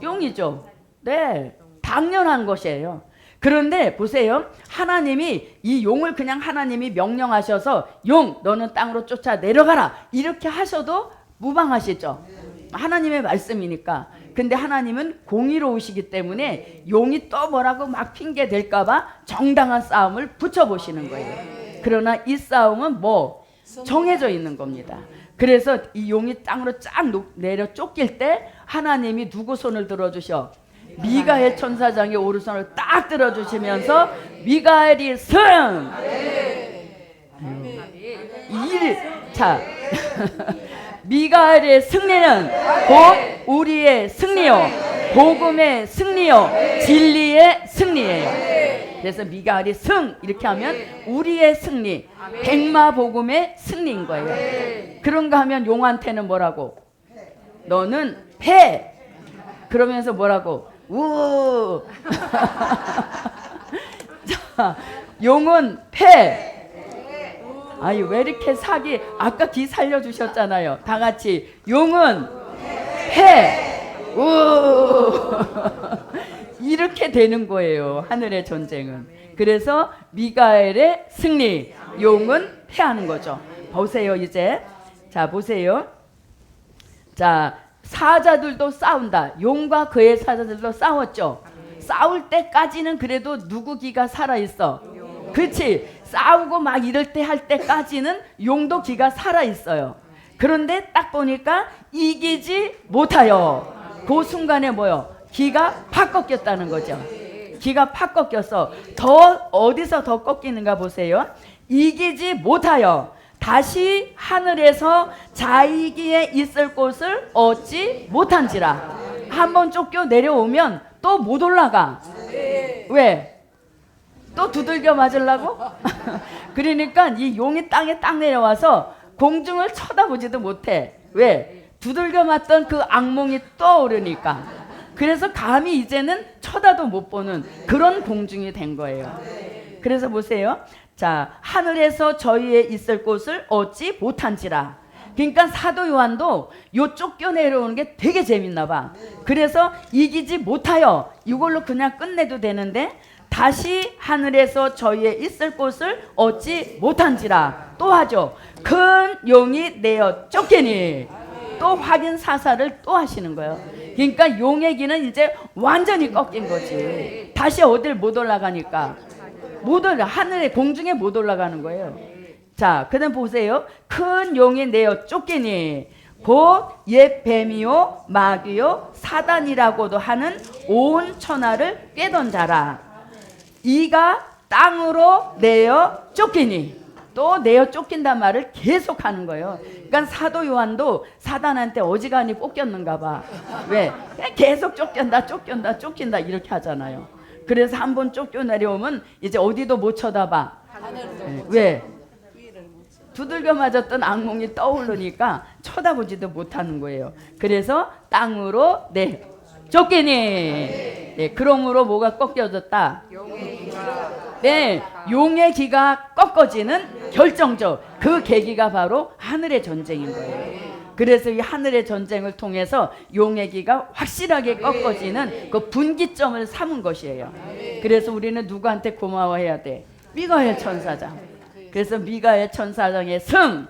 용이죠. 네, 당연한 것이에요. 그런데 보세요. 하나님이 이 용을 그냥 하나님이 명령하셔서 용 너는 땅으로 쫓아 내려가라 이렇게 하셔도 무방하시죠. 하나님의 말씀이니까. 근데 하나님은 공의로우시기 때문에 용이 또 뭐라고 막 핑계 댈까 봐 정당한 싸움을 붙여보시는 거예요. 그러나 이 싸움은 뭐 정해져 있는 겁니다. 그래서 이 용이 땅으로 쫙 내려 쫓길 때 하나님이 누구 손을 들어주셔? 미가엘 천사장의 오른손을 딱 들어주시면서 미가엘이 승! 자, 미가엘의 승리는 곧 우리의 승리요 복음의 승리요 진리의 승리예요. 그래서 미가엘이 승 이렇게 하면 우리의 승리, 백마복음의 승리인 거예요. 그런가 하면 용한테는 뭐라고? 너는 패. 그러면서 뭐라고? 우. 자, 용은 패. 아니 왜 이렇게 사기? 아까 기 살려주셨잖아요. 다 같이 용은 패. 우. 이렇게 되는 거예요. 하늘의 전쟁은. 그래서 미가엘의 승리, 용은 패하는 거죠. 보세요 이제. 자 보세요. 자 사자들도 싸운다. 용과 그의 사자들도 싸웠죠. 싸울 때까지는 그래도 누구 기가 살아있어? 그렇지. 싸우고 막 이럴 때 할 때까지는 용도 기가 살아있어요. 그런데 딱 보니까 이기지 못하여 그 순간에 뭐요? 기가 팍 꺾였다는 거죠. 기가 팍 꺾여서 더 어디서 더 꺾이는가 보세요. 이기지 못하여 다시 하늘에서 자기에 있을 곳을 얻지 못한지라. 한번 쫓겨 내려오면 또 못 올라가. 왜? 또 두들겨 맞으려고? 그러니까 이 용이 땅에 딱 내려와서 공중을 쳐다보지도 못해. 왜? 두들겨 맞던 그 악몽이 떠오르니까. 그래서 감히 이제는 쳐다도 못 보는 그런 공중이 된 거예요. 그래서 보세요. 자, 하늘에서 저희의 있을 곳을 얻지 못한지라. 그러니까 사도 요한도 요 쫓겨 내려오는 게 되게 재밌나 봐. 그래서 이기지 못하여 이걸로 그냥 끝내도 되는데 다시 하늘에서 저희의 있을 곳을 얻지 못한지라. 또 하죠. 큰 용이 내어 쫓기니. 또 확인 사살을 또 하시는 거예요. 그러니까 용의 기는 이제 완전히 꺾인 거지. 다시 어딜 못 올라가니까 하늘에 공중에 못 올라가는 거예요. 자, 그다음 보세요. 큰 용이 내어 쫓기니 곧 옛 뱀이요 마귀요 사단이라고도 하는 온 천하를 꿰던 자라. 이가 땅으로 내어 쫓기니, 또 내어 쫓긴단 말을 계속 하는 거예요. 그러니까 사도 요한도 사단한테 어지간히 뽑혔는가 봐. 왜? 계속 쫓긴다 이렇게 하잖아요. 그래서 한번 쫓겨내려오면 이제 어디도 못 쳐다봐. 왜? 두들겨 맞았던 악몽이 떠오르니까 쳐다보지도 못하는 거예요. 그래서 땅으로 쫓기니. 네, 그러므로 뭐가 꺾여졌다? 네, 용의 기가 꺾어지는 결정적 그 계기가 바로 하늘의 전쟁인 거예요. 그래서 이 하늘의 전쟁을 통해서 용의 기가 확실하게 꺾어지는 그 분기점을 삼은 것이에요. 그래서 우리는 누구한테 고마워해야 돼? 미가엘 천사장. 그래서 미가엘 천사장의 승,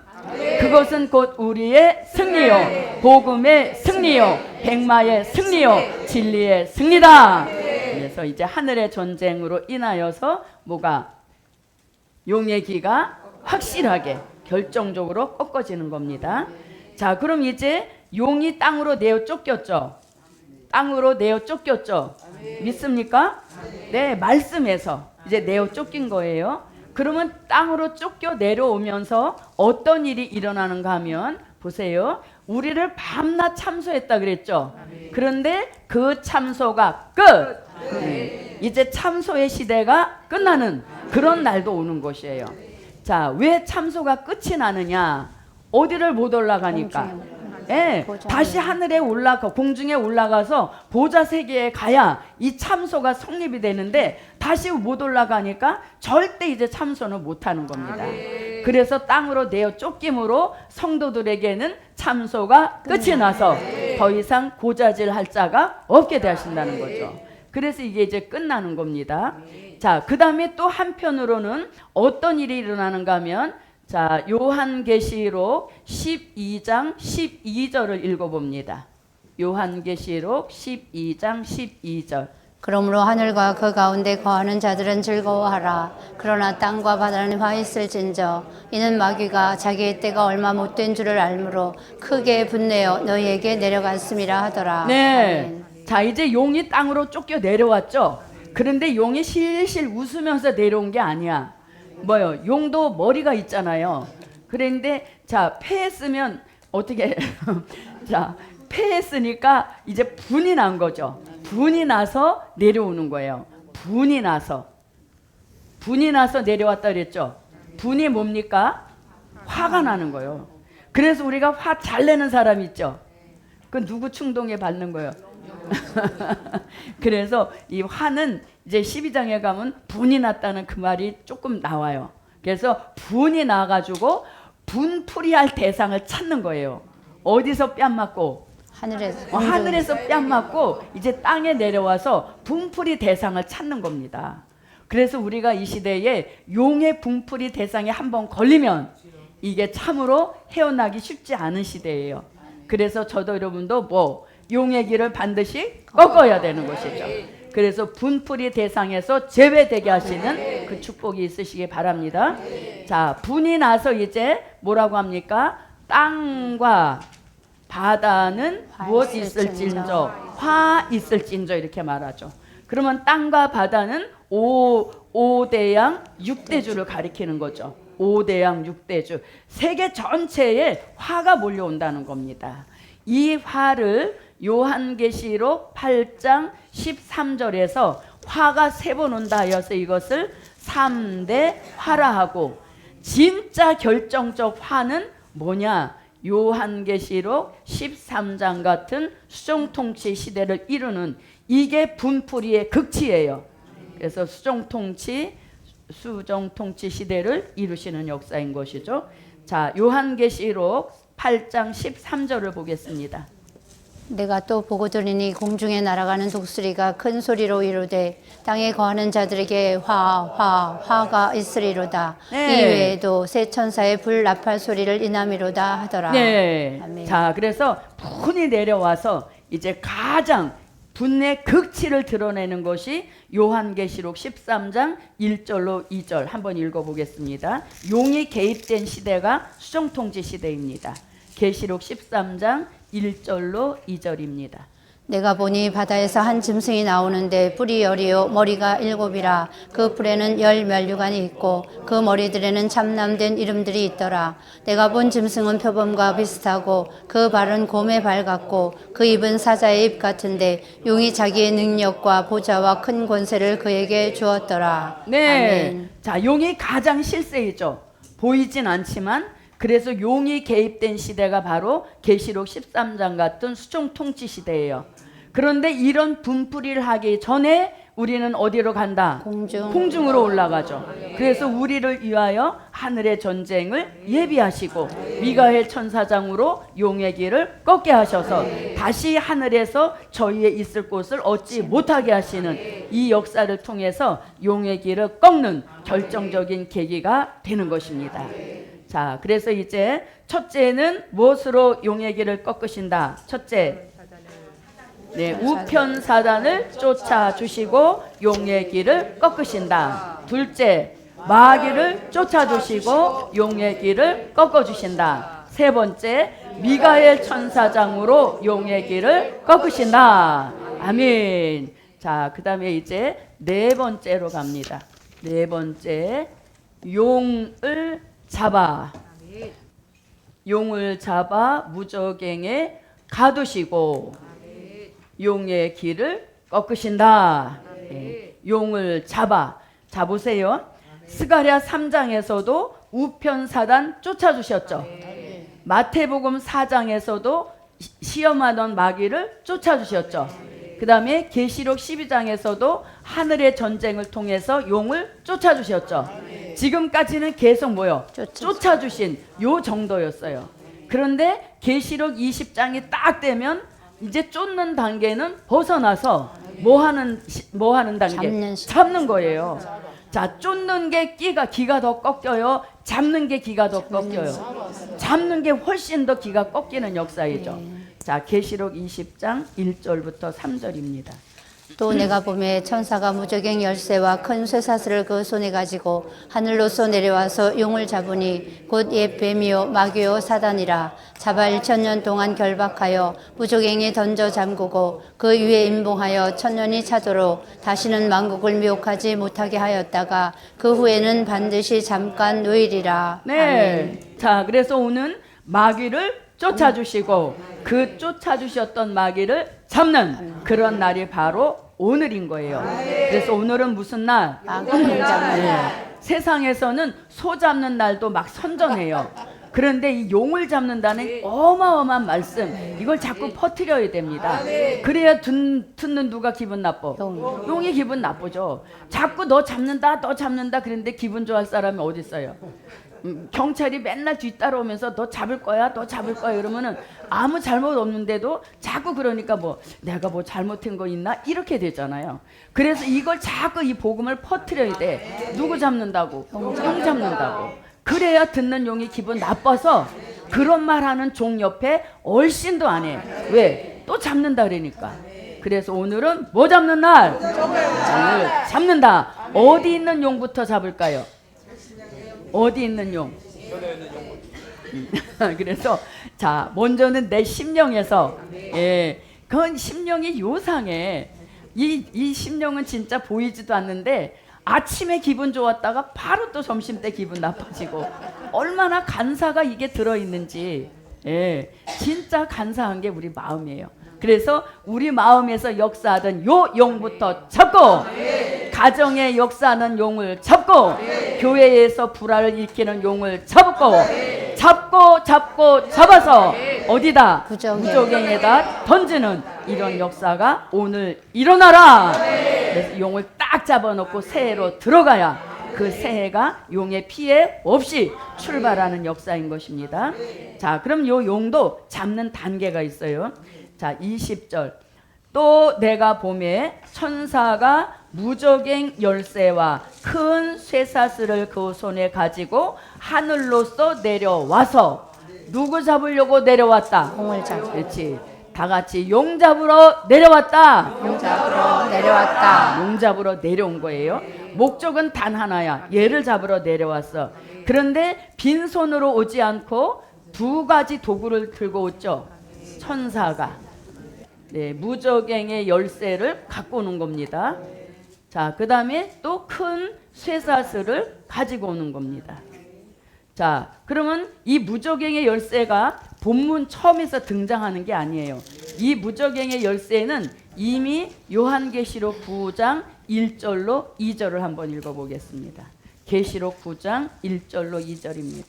그것은 곧 우리의 승리요, 복음의 승리요, 백마의 승리요, 진리의 승리다. 그래서 이제 하늘의 전쟁으로 인하여서 뭐가? 용의 기가 확실하게 결정적으로 꺾어지는 겁니다. 자, 그럼 이제 용이 땅으로 내어 쫓겼죠. 땅으로 내어 쫓겼죠. 믿습니까? 네, 말씀에서 이제 내어 쫓긴 거예요. 그러면 땅으로 쫓겨 내려오면서 어떤 일이 일어나는가 하면 보세요. 우리를 밤낮 참소했다 그랬죠. 그런데 그 참소가 끝. 이제 참소의 시대가 끝나는 그런 날도 오는 것이에요. 자, 왜 참소가 끝이 나느냐? 어디를 못 올라가니까. 예, 다시 하늘에 올라가 공중에 올라가서 보좌 세계에 가야 이 참소가 성립이 되는데 다시 못 올라가니까 절대 이제 참소는 못하는 겁니다. 그래서 땅으로 내어 쫓김으로 성도들에게는 참소가 끝이 나서 더 이상 고자질 할 자가 없게 되신다는 거죠. 그래서 이게 이제 끝나는 겁니다. 자, 그 다음에 또 한편으로는 어떤 일이 일어나는가 하면, 자, 요한계시록 12장 12절을 읽어봅니다. 요한계시록 12장 12절.
그러므로 하늘과 그 가운데 거하는 자들은 즐거워하라. 그러나 땅과 바다는 화 있을진저 이는 마귀가 자기의 때가 얼마 못된 줄을 알므로 크게 분내어 너희에게 내려갔음이라 하더라.
네.
아멘.
자, 이제 용이 땅으로 쫓겨 내려왔죠. 그런데 용이 실실 웃으면서 내려온 게 아니야. 뭐요? 용도 머리가 있잖아요. 그런데 자, 패했으면 어떻게 자, 패했으니까 이제 분이 난 거죠. 분이 나서 내려오는 거예요. 분이 나서 내려왔다 그랬죠. 분이 뭡니까? 화가 나는 거예요. 그래서 우리가 화 잘 내는 사람 있죠. 그 누구 충동에 받는 거예요? 그래서 이 화는 이제 12장에 가면 분이 났다는 그 말이 조금 나와요. 그래서 분이 나가지고 분풀이할 대상을 찾는 거예요. 어디서 뺨 맞고? 하늘에서 뺨 맞고 이제 땅에 내려와서 분풀이 대상을 찾는 겁니다. 그래서 우리가 이 시대에 용의 분풀이 대상에 한번 걸리면 이게 참으로 헤어나기 쉽지 않은 시대예요. 그래서 저도 여러분도 뭐 용의 길을 반드시 꺾어야 되는 것이죠. 그래서 분풀이 대상에서 제외되게 하시는 그 축복이 있으시기 바랍니다. 자, 분이 나서 이제 뭐라고 합니까? 땅과 바다는 무엇 있을진저, 화 있을진저 이렇게 말하죠. 그러면 땅과 바다는 5대양 6대주를 가리키는 거죠. 5대양 6대주. 세계 전체에 화가 몰려온다는 겁니다. 이 화를 요한계시록 8장 13절에서 화가 3번 온다 하여서 이것을 3대 화라 하고, 진짜 결정적 화는 뭐냐? 요한계시록 13장 같은 수정통치 시대를 이루는 이게 분풀이의 극치예요. 그래서 수정통치 시대를 이루시는 역사인 것이죠. 자, 요한계시록 8장 13절을 보겠습니다.
내가 또 보고 들으니 공중에 날아가는 독수리가 큰 소리로 이르되 땅에 거하는 자들에게 화가 있으리로다.
네.
이 외에도 새 천사의 불 나팔 소리를 인함이로다 하더라.
네.
아멘.
자, 그래서 분이 내려와서 이제 가장 분의 극치를 드러내는 것이 요한계시록 13장 1절로 2절 한번 읽어보겠습니다. 용이 개입된 시대가 수정통치 시대입니다. 계시록 13장 1절로 2절입니다.
내가 보니 바다에서 한 짐승이 나오는데 뿔이 열이요 머리가 7이라. 그 뿔에는 10면류관이 있고 그 머리들에는 참남된 이름들이 있더라. 내가 본 짐승은 표범과 비슷하고 그 발은 곰의 발 같고 그 입은 사자의 입 같은데 용이 자기의 능력과 보좌와 큰 권세를 그에게 주었더라.
네.
아멘.
자, 용이 가장 실세이죠. 보이진 않지만 그래서 용이 개입된 시대가 바로 계시록 13장 같은 수종 통치 시대예요. 그런데 이런 분풀이를 하기 전에 우리는 어디로 간다? 공중으로 올라가죠. 그래서 우리를 위하여 하늘의 전쟁을 예비하시고 미가엘 천사장으로 용의 길을 꺾게 하셔서 다시 하늘에서 저희의 있을 곳을 얻지 못하게 하시는 이 역사를 통해서 용의 길을 꺾는 결정적인 계기가 되는 것입니다. 자, 그래서 이제 첫째는 무엇으로 용의 길을 꺾으신다? 첫째, 네, 우편 사단을 쫓아주시고 용의 길을 꺾으신다. 둘째, 마귀를 쫓아주시고 용의 길을 꺾어주신다. 세 번째, 미가엘 천사장으로 용의 길을 꺾으신다. 아멘. 자, 그 다음에 이제 네 번째로 갑니다. 네 번째, 용을 잡아. 용을 잡아 무저갱에 가두시고 용의 길을 꺾으신다. 네. 용을 잡아. 자, 보세요. 스가랴 3장에서도 우편 사단 쫓아주셨죠. 마태복음 4장에서도 시험하던 마귀를 쫓아주셨죠. 그 다음에 계시록 12장에서도 하늘의 전쟁을 통해서 용을 쫓아주셨죠. 지금까지는 계속 뭐요? 쫓아주신 요 정도였어요. 그런데 계시록 20장이 딱 되면 이제 쫓는 단계는 벗어나서 뭐 하는 단계? 잡는 거예요. 자, 쫓는 게 기가 더 꺾여요. 잡는 게 기가 더 꺾여요. 잡는 게 훨씬 더 기가 꺾이는 역사이죠. 자, 계시록 20장 1절부터 3절입니다.
또 내가 보매 천사가 무저갱 열쇠와 큰 쇠사슬을 그 손에 가지고 하늘로서 내려와서 용을 잡으니 곧 옛 뱀이요 마귀요 사단이라. 잡아 1000년 동안 결박하여 무저갱에 던져 잠그고 그 위에 임봉하여 1000년이 차도록 다시는 만국을 미혹하지 못하게 하였다가 그 후에는 반드시 잠깐 놓이리라.
네.
아멘.
자, 그래서 오늘 마귀를 쫓아주시고 그 쫓아주셨던 마귀를 잡는 그런 날이 바로 오늘인 거예요. 그래서 오늘은 무슨 날?
마귀를 잡는
네. 세상에서는 소 잡는 날도 막 선전해요. 그런데 이 용을 잡는다는 어마어마한 말씀, 이걸 자꾸 퍼뜨려야 됩니다. 그래야 듣는 누가 기분 나빠? 용이 기분 나쁘죠. 자꾸 너 잡는다 그런데 기분 좋아할 사람이 어디 있어요? 경찰이 맨날 뒤따라오면서 너 잡을 거야 이러면은 아무 잘못 없는데도 자꾸 그러니까 뭐 내가 뭐 잘못한 거 있나 이렇게 되잖아요. 그래서 이걸 자꾸 이 복음을 퍼뜨려야 돼. 누구 잡는다고? 용 잡는다고. 그래야 듣는 용이 기분 나빠서 그런 말하는 종 옆에 얼씬도 안 해. 왜? 또 잡는다 그러니까. 그래서 오늘은 뭐 잡는 날? 오늘 잡는다. 어디 있는 용부터 잡을까요? 어디 있는 용? 그래서 자, 먼저는 내 심령에서, 예, 그건 심령이 요상해. 이 심령은 진짜 보이지도 않는데 아침에 기분 좋았다가 바로 또 점심때 기분 나빠지고 얼마나 간사가 이게 들어있는지, 예, 진짜 간사한 게 우리 마음이에요. 그래서 우리 마음에서 역사하던 요 용부터 잡고, 가정의 역사하는 용을 잡고, 교회에서 불화를 일으키는 용을 잡고 잡아서 어디다? 무저갱에다 던지는 이런 역사가 오늘 일어나라. 그래서 용을 딱 잡아놓고 새해로 들어가야 그 새해가 용의 피해 없이 출발하는 역사인 것입니다. 자, 그럼 요 용도 잡는 단계가 있어요. 자, 20절. 또 내가 봄에 천사가 무저갱 열쇠와 큰 쇠사슬을 그 손에 가지고 하늘로서 내려와서 누구 잡으려고 내려왔다?
공을 잡고
그렇지. 다 같이 용 잡으러 내려왔다.
용 잡으러 내려왔다.
용 잡으러 내려온 거예요. 목적은 단 하나야. 얘를 잡으러 내려왔어. 그런데 빈손으로 오지 않고 두 가지 도구를 들고 오죠. 천사가. 네, 무저갱의 열쇠를 갖고 오는 겁니다. 자, 그 다음에 또 큰 쇠사슬을 가지고 오는 겁니다. 자, 그러면 이 무저갱의 열쇠가 본문 처음에서 등장하는 게 아니에요. 이 무저갱의 열쇠는 이미 요한계시록 9장 1절로 2절을 한번 읽어보겠습니다. 계시록 9장 1절로 2절입니다.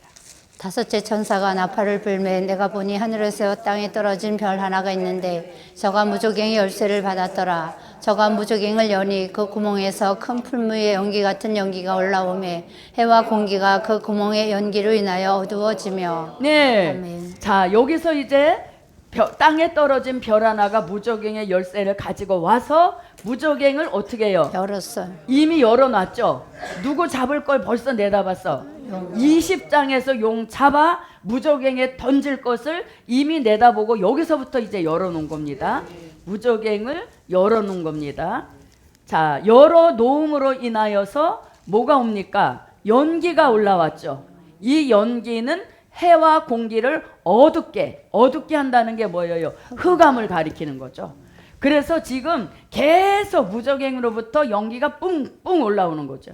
다섯째 천사가 나팔을 불매 내가 보니 하늘에서 땅에 떨어진 별 하나가 있는데 저가 무저갱의 열쇠를 받았더라. 저가 무저갱을 여니 그 구멍에서 큰 풀무의 연기 같은 연기가 올라오매 해와 공기가 그 구멍의 연기로 인하여 어두워지며.
네.
아멘.
자, 여기서 이제 땅에 떨어진 별 하나가 무저갱의 열쇠를 가지고 와서 무저갱을 어떻게 해요?
열었어요.
이미 열어놨죠. 누구 잡을 걸 벌써 내다봤어. 20장에서 용 잡아 무저갱에 던질 것을 이미 내다보고 여기서부터 이제 열어놓은 겁니다. 무저갱을 열어놓은 겁니다. 자, 열어놓음으로 인하여서 뭐가 옵니까? 연기가 올라왔죠. 이 연기는 해와 공기를 어둡게 한다는 게 뭐예요? 흑암을 가리키는 거죠. 그래서 지금 계속 무저갱으로부터 연기가 뿡뿡 올라오는 거죠.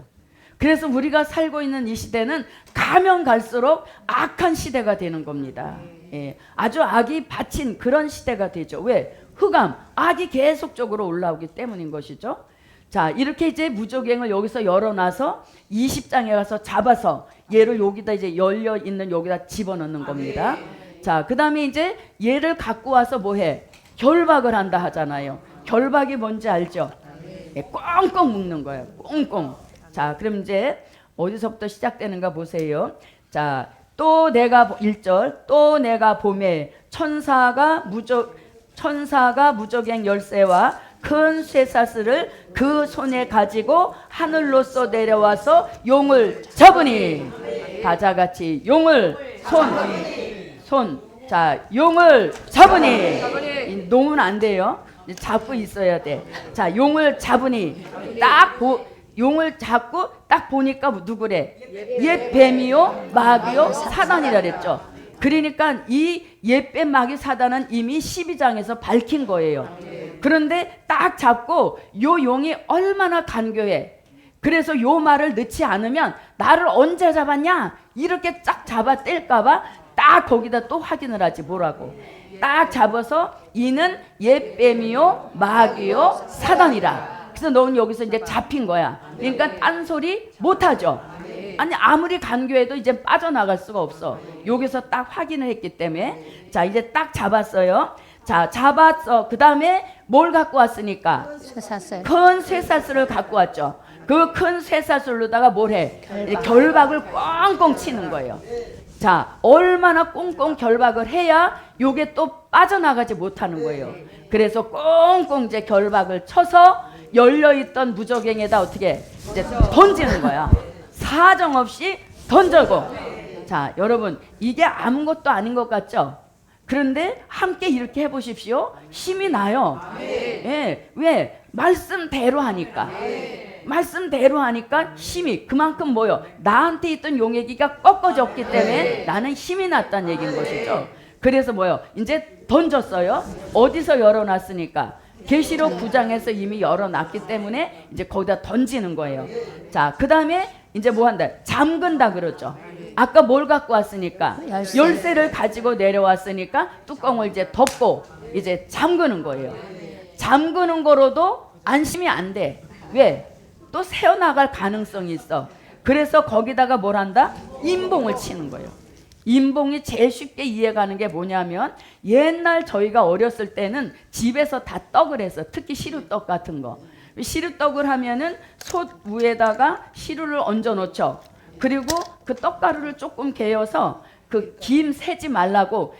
그래서 우리가 살고 있는 이 시대는 가면 갈수록 악한 시대가 되는 겁니다. 예, 아주 악이 받친 그런 시대가 되죠. 왜? 흑암, 악이 계속적으로 올라오기 때문인 것이죠. 자, 이렇게 이제 무저갱을 여기서 열어놔서 20장에 가서 잡아서 얘를 여기다 이제 열려 있는 여기다 집어넣는 겁니다. 자, 그 다음에 이제 얘를 갖고 와서 뭐해? 결박을 한다 하잖아요. 결박이 뭔지 알죠? 예, 꽁꽁 묶는 거예요. 꽁꽁. 자, 그럼 이제 어디서부터 시작되는가 보세요. 자, 또 내가 1절 또 내가 봄에 천사가 무저갱 열쇠와 큰 쇠사슬을 그 손에 가지고 하늘로서 내려와서 용을 잡으니. 다자같이 용을 손. 자, 용을 잡으니. 놓으면 안 돼요. 잡고 있어야 돼. 자, 용을 잡으니 용을 잡고 딱 보니까 누구래? 옛 뱀이요 마귀요 사단이라 그랬죠. 그러니까 이 옛뱀 마귀 사단은 이미 12장에서 밝힌 거예요. 그런데 딱 잡고 요 용이 얼마나 간교해. 그래서 요 말을 넣지 않으면 나를 언제 잡았냐 이렇게 쫙 잡아 뗄까봐 딱 거기다 또 확인을 하지. 뭐라고? 딱 잡아서 이는 옛뱀이요 마귀요 사단이라. 그래서 너는 여기서 이제 잡힌 거야. 그러니까 딴소리 못하죠. 아니 아무리 간교해도 이제 빠져나갈 수가 없어. 여기서 딱 확인을 했기 때문에. 자, 이제 딱 잡았어요. 자, 잡았어. 그 다음에 뭘 갖고 왔으니까?
쇠사슬.
큰 쇠사슬을 갖고 왔죠. 그 큰 쇠사슬로다가 뭘 해? 결박을 꽁꽁 치는 거예요. 자, 얼마나 꽁꽁 결박을 해야 요게 또 빠져나가지 못하는 거예요. 그래서 꽁꽁 이제 결박을 쳐서 열려있던 무저갱에다 어떻게 이제 던지는 거야. 사정없이 던져고. 자, 여러분 이게 아무것도 아닌 것 같죠? 그런데 함께 이렇게 해보십시오. 힘이 나요. 예, 왜? 말씀대로 하니까. 말씀대로 하니까 힘이 그만큼 뭐요? 나한테 있던 용액이가 꺾어졌기 때문에 나는 힘이 났다는 얘기인 것이죠. 그래서 뭐요? 이제 던졌어요. 어디서 열어놨으니까? 계시록 9장에서 이미 열어놨기 때문에 이제 거기다 던지는 거예요. 자, 그 다음에 이제 뭐 한다? 잠근다 그러죠. 아까 뭘 갖고 왔으니까? 열쇠를 가지고 내려왔으니까 뚜껑을 이제 덮고 이제 잠그는 거예요. 잠그는 거로도 안심이 안 돼. 왜? 또 새어나갈 가능성이 있어. 그래서 거기다가 뭘 한다? 임봉을 치는 거예요. 임봉이 제일 쉽게 이해가는 게 뭐냐면 옛날 저희가 어렸을 때는 집에서 다 떡을 해서 특히 시루떡 같은 거. 시루떡을 하면은 솥 위에다가 시루를 얹어 놓죠. 그리고 그 떡가루를 조금 개어서 그 김 새지 말라고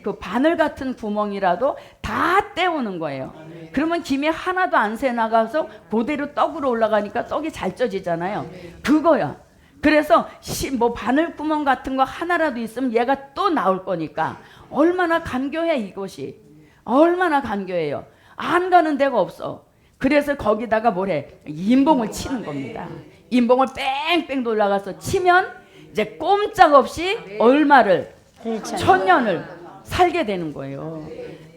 그 바늘 같은 구멍이라도 다 때우는 거예요. 그러면 김이 하나도 안 새 나가서 그대로 떡으로 올라가니까 떡이 잘 쪄지잖아요. 그거야. 그래서 뭐 바늘 구멍 같은 거 하나라도 있으면 얘가 또 나올 거니까 얼마나 간교해 이것이. 얼마나 간교해요. 안 가는 데가 없어. 그래서 거기다가 뭐래? 인봉을 치는 겁니다. 인봉을 뺑뺑 돌아가서 치면 이제 꼼짝없이 얼마를? 1000년을 살게 되는 거예요.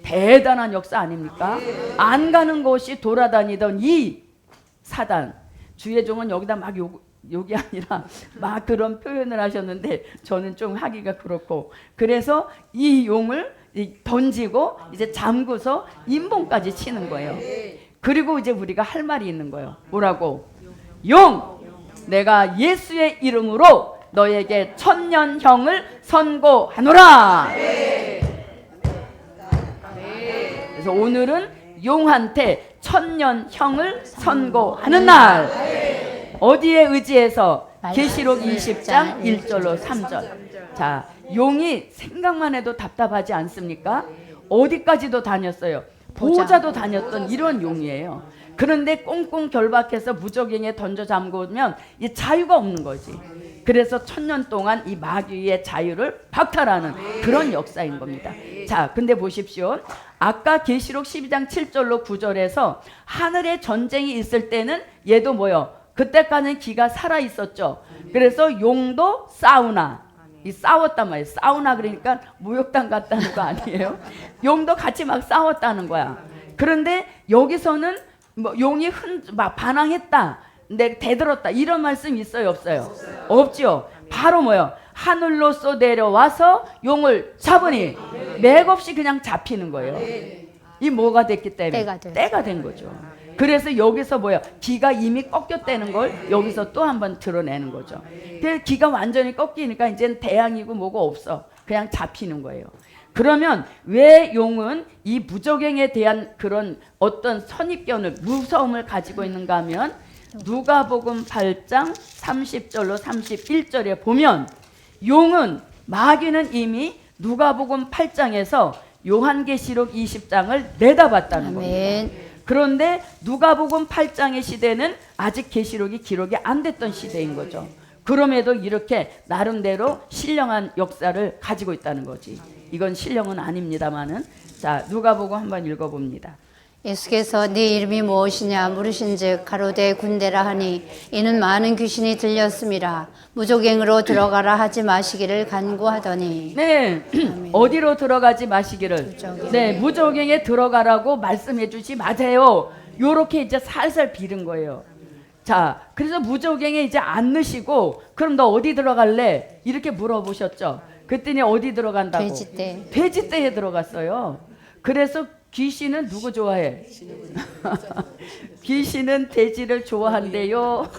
대단한 역사 아닙니까? 안 가는 곳이 돌아다니던 이 사단. 주의 종은 여기다 막 욕이 아니라 막 그런 표현을 하셨는데 저는 좀 하기가 그렇고, 그래서 이 용을 던지고 이제 잠그서 인봉까지 치는 거예요. 그리고 이제 우리가 할 말이 있는 거예요. 뭐라고? 용! 내가 예수의 이름으로 너에게 1000년형을 선고하노라. 그래서 오늘은 용한테 1000년형을 선고하는 날. 어디에 의지해서? 계시록 20장 1절로 3절. 자, 용이 생각만 해도 답답하지 않습니까? 어디까지도 다녔어요. 보호자도 다녔던 이런 용이에요. 그런데 꽁꽁 결박해서 무적행에 던져 잠그면 이 자유가 없는 거지. 그래서 1000년 동안 이 마귀의 자유를 박탈하는 그런 역사인 겁니다. 자, 근데 보십시오. 아까 계시록 12장 7절로 9절에서 하늘에 전쟁이 있을 때는 얘도 뭐요? 그때까지는 기가 살아 있었죠. 그래서 용도 사우나, 이 싸웠단 말이에요. 사우나 그러니까 목욕탕 갔다는 거 아니에요? 용도 같이 막 싸웠다는 거야. 그런데 여기서는 뭐 용이 막 반항했다, 내 대들었다, 이런 말씀 있어요, 없어요? 없죠. 바로 뭐요? 하늘로서 내려와서 용을 잡으니 맥없이 그냥 잡히는 거예요. 이 뭐가 됐기 때문에? 때가 된 거죠. 그래서 여기서 뭐야? 기가 이미 꺾였다는 걸 여기서 또 한 번 드러내는 거죠. 그래서 기가 완전히 꺾이니까 이제는 대항이고 뭐가 없어. 그냥 잡히는 거예요. 그러면 왜 용은 이 무적행에 대한 그런 어떤 선입견을, 무서움을 가지고 있는가 하면 누가복음 8장 30절로 31절에 보면 용은, 마귀는 이미 누가복음 8장에서 요한계시록 20장을 내다봤다는 겁니다. 그런데 누가복음 8장의 시대는 아직 계시록이 기록이 안 됐던 시대인 거죠. 그럼에도 이렇게 나름대로 신령한 역사를 가지고 있다는 거지. 이건 신령은 아닙니다만은. 자, 누가복음 한번 읽어봅니다.
예수께서 네 이름이 무엇이냐 물으신즉 가로되 군대라 하니 이는 많은 귀신이 들렸음이라. 무족행으로 들어가라 하지 마시기를 간구하더니.
네, 어디로 들어가지 마시기를?
무족행.
네, 무족행에 들어가라고 말씀해 주지 마세요. 요렇게 이제 살살 빌은 거예요. 자, 그래서 무족행에 이제 안 넣으시고 그럼 너 어디 들어갈래? 이렇게 물어보셨죠. 그랬더니 어디 들어간다고?
돼지떼.
돼지떼에 들어갔어요. 그래서 귀신은 누구 좋아해? 귀신은 돼지를 좋아한대요.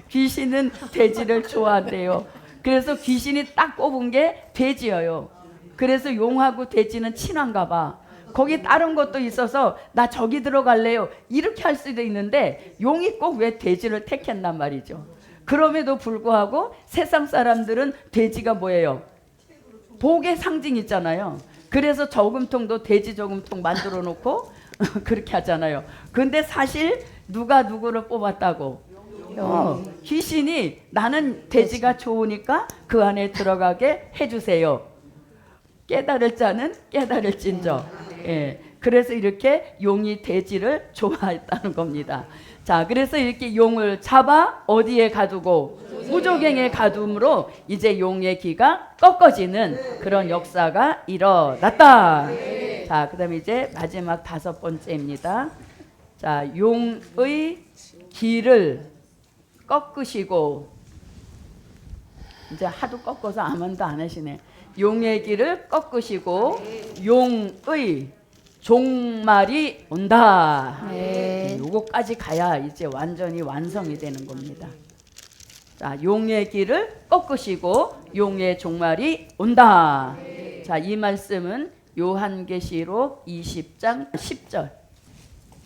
귀신은 돼지를 좋아한대요. 그래서 귀신이 딱 꼽은 게 돼지예요. 그래서 용하고 돼지는 친한가 봐. 거기 다른 것도 있어서 나 저기 들어갈래요, 이렇게 할 수도 있는데 용이 꼭 왜 돼지를 택했단 말이죠. 그럼에도 불구하고 세상 사람들은 돼지가 뭐예요? 복의 상징 있잖아요. 그래서 저금통도 돼지 저금통 만들어 놓고 그렇게 하잖아요. 근데 사실 누가 누구를 뽑았다고? 귀신이 나는 돼지가 좋으니까 그 안에 들어가게 해주세요. 깨달을 자는 깨달을진저. 예, 그래서 이렇게 용이 돼지를 좋아했다는 겁니다. 자, 그래서 이렇게 용을 잡아 어디에 가두고? 무족행에 가둠으로 이제 용의 기가 꺾어지는 그런 역사가 일어났다. 자, 그 다음에 이제 마지막 5번째입니다. 자, 용의 기를 꺾으시고, 이제 하도 꺾어서 아무도 안 하시네. 용의 기를 꺾으시고 용의 종말이 온다.
네.
요거까지 가야 이제 완전히 완성이 되는 겁니다. 자, 용의 길을 꺾으시고 용의 종말이 온다. 자, 이 말씀은 요한계시록 20장 10절.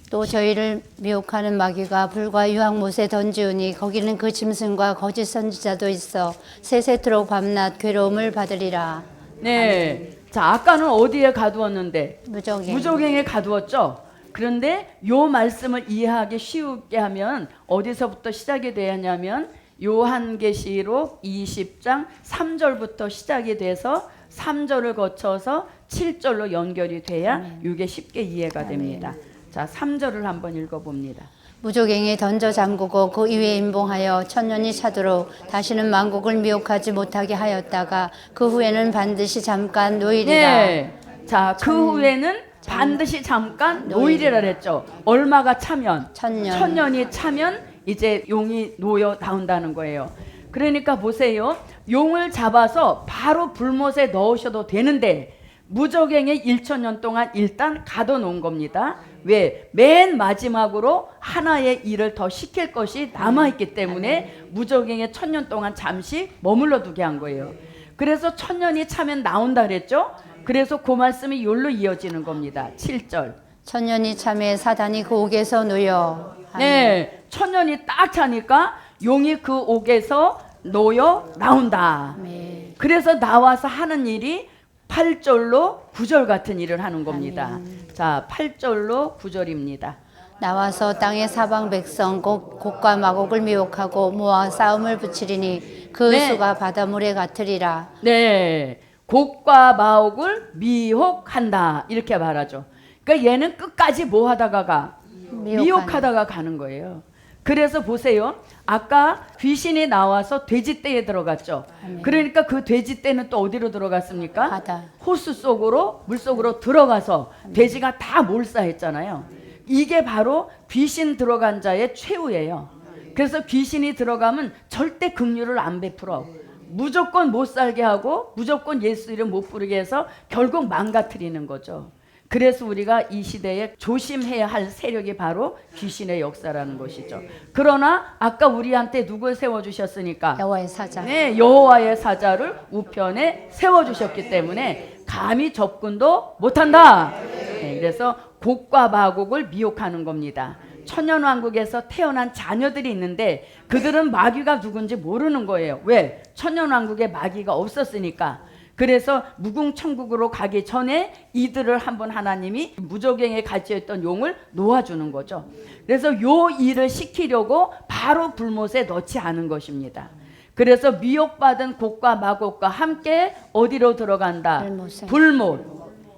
또 저희를 미혹하는 마귀가 불과 유황못에 던지우니 거기는 그 짐승과 거짓 선지자도 있어 세세토록 밤낮 괴로움을 받으리라.
네. 자, 아까는 어디에 가두었는데?
무적행.
무적행에 가두었죠. 그런데 요 말씀을 이해하기 쉽게 하면 어디서부터 시작이 되냐면 요한계시록 20장 3절부터 시작이 돼서 3절을 거쳐서 7절로 연결이 돼야 이게 쉽게 이해가 됩니다. 자, 3절을 한번 읽어봅니다.
무적행에 던져 잠그고 그 위에 임봉하여 천년이 차도록 다시는 만국을 미혹하지 못하게 하였다가 그 후에는 반드시 잠깐 노일이라.
네. 자, 그 후에는 반드시 잠깐 노일이라 그랬죠. 얼마가 차면?
천년.
천년이 차면 이제 용이 놓여 나온다는 거예요. 그러니까 보세요. 용을 잡아서 바로 불못에 넣으셔도 되는데 무적행에 1천년 동안 일단 가둬놓은 겁니다. 왜? 맨 마지막으로 하나의 일을 더 시킬 것이 남아있기 때문에 무적행에 1000년 동안 잠시 머물러 두게 한 거예요. 그래서 1000년이 차면 나온다 그랬죠. 그래서 그 말씀이 욜로 이어지는 겁니다. 7절.
천년이 참에 사단이 그 옥에서 놓여.
네, 1000년이 딱 차니까 용이 그 옥에서 놓여 나온다.
아멘.
그래서 나와서 하는 일이 8절로 9절 같은 일을 하는 겁니다. 자, 8절로 9절입니다.
나와서 땅의 사방 백성 곡과 마곡을 미혹하고 모아 싸움을 붙이리니 그
네.
수가 바닷물에 같으리라.
네, 곡과 마옥을 미혹한다 이렇게 말하죠. 그러니까 얘는 끝까지 뭐 하다가 가? 미혹하다가 가는 거예요. 그래서 보세요. 아까 귀신이 나와서 돼지떼에 들어갔죠. 그러니까 그 돼지떼는 또 어디로 들어갔습니까?
바다.
호수 속으로 물속으로 들어가서 돼지가 다 몰사했잖아요. 이게 바로 귀신 들어간 자의 최후예요. 그래서 귀신이 들어가면 절대 긍휼을 안 베풀어. 무조건 못 살게 하고 무조건 예수 이름 못 부르게 해서 결국 망가뜨리는 거죠. 그래서 우리가 이 시대에 조심해야 할 세력이 바로 귀신의 역사라는 것이죠. 그러나 아까 우리한테 누굴 세워주셨으니까?
여호와의 사자.
네, 여호와의 사자를 우편에 세워주셨기 때문에 감히 접근도 못한다. 네, 그래서 곡과 마곡을 미혹하는 겁니다. 천년왕국에서 태어난 자녀들이 있는데 그들은 마귀가 누군지 모르는 거예요. 왜? 천년왕국에 마귀가 없었으니까. 그래서 무궁천국으로 가기 전에 이들을 한번 하나님이 무적행에 갇혀있던 용을 놓아주는 거죠. 그래서 요 일을 시키려고 바로 불못에 넣지 않은 것입니다. 그래서 미혹받은 곡과 마곡과 함께 어디로 들어간다?
불못에.
불못.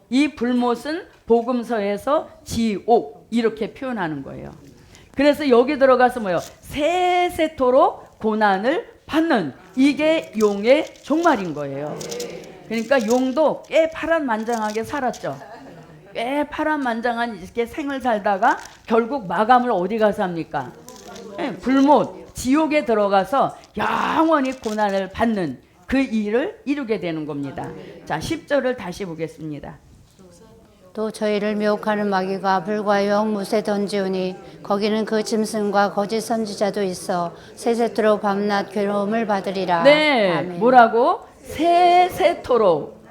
이 불못은 복음서에서 지옥 이렇게 표현하는 거예요. 그래서 여기 들어가서 뭐예요? 세세토록 고난을 받는 이게 용의 종말인 거예요. 그러니까 용도 꽤 파란만장하게 살았죠. 꽤 파란만장한 이렇게 생을 살다가 결국 마감을 어디 가서 합니까? 불못, 지옥에 들어가서 영원히 고난을 받는 그 일을 이루게 되는 겁니다. 자, 10절을 다시 보겠습니다.
또 저희를 미혹하는 마귀가 불과 유황못에 던지우니 거기는 그 짐승과 거짓 선지자도 있어 세세토록 밤낮 괴로움을 받으리라.
네,
아멘.
뭐라고? 세세토록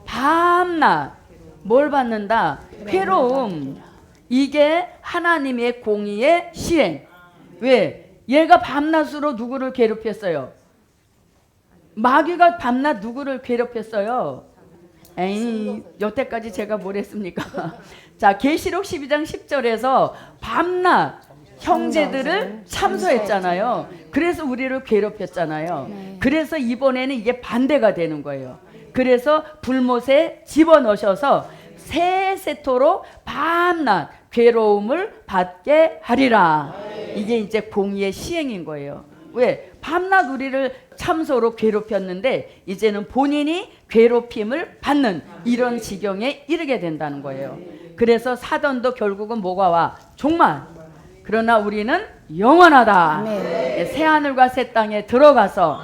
밤낮 뭘 받는다? 괴로움. 이게 하나님의 공의의 시행. 왜? 얘가 밤낮으로 누구를 괴롭혔어요? 마귀가 밤낮 누구를 괴롭혔어요? 에이, 여태까지 제가 뭘 했습니까? 자, 계시록 12장 10절에서 밤낮 형제들을 참소했잖아요. 그래서 우리를 괴롭혔잖아요. 그래서 이번에는 이게 반대가 되는 거예요. 그래서 불못에 집어넣으셔서 세세토록 밤낮 괴로움을 받게 하리라. 이게 이제 공의의 시행인 거예요. 왜? 밤낮 우리를 참소로 괴롭혔는데 이제는 본인이 괴롭힘을 받는 이런 지경에 이르게 된다는 거예요. 그래서 사단도 결국은 뭐가 와? 종말. 그러나 우리는 영원하다.
네.
새하늘과 새 땅에 들어가서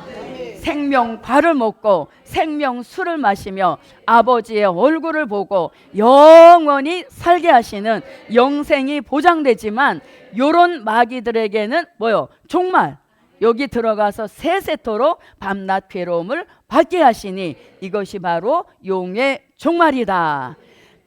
생명과를 먹고 생명수를 마시며 아버지의 얼굴을 보고 영원히 살게 하시는 영생이 보장되지만 요런 마귀들에게는 뭐요? 종말. 여기 들어가서 세세토록 밤낮 괴로움을 받게 하시니 이것이 바로 용의 종말이다.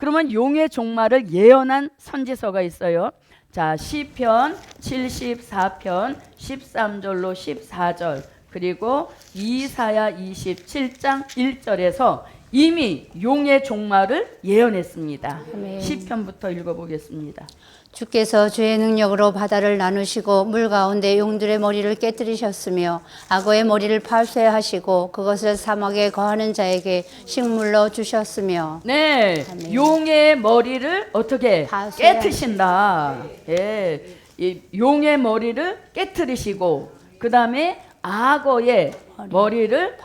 그러면 용의 종말을 예언한 선지서가 있어요. 자, 시편 74편 13절로 14절, 그리고 이사야 27장 1절에서 이미 용의 종말을 예언했습니다.
아멘.
시편부터 읽어보겠습니다.
주께서 주의 능력으로 바다를 나누시고 물 가운데 용들의 머리를 깨뜨리셨으며 악어의 머리를 파쇄하시고 그것을 사막에 거하는 자에게 식물로 주셨으며.
네,
아멘.
용의 머리를 어떻게
파쇄하시고.
깨트신다. 예, 이 용의 머리를 깨트리시고 그 다음에 악어의 머리를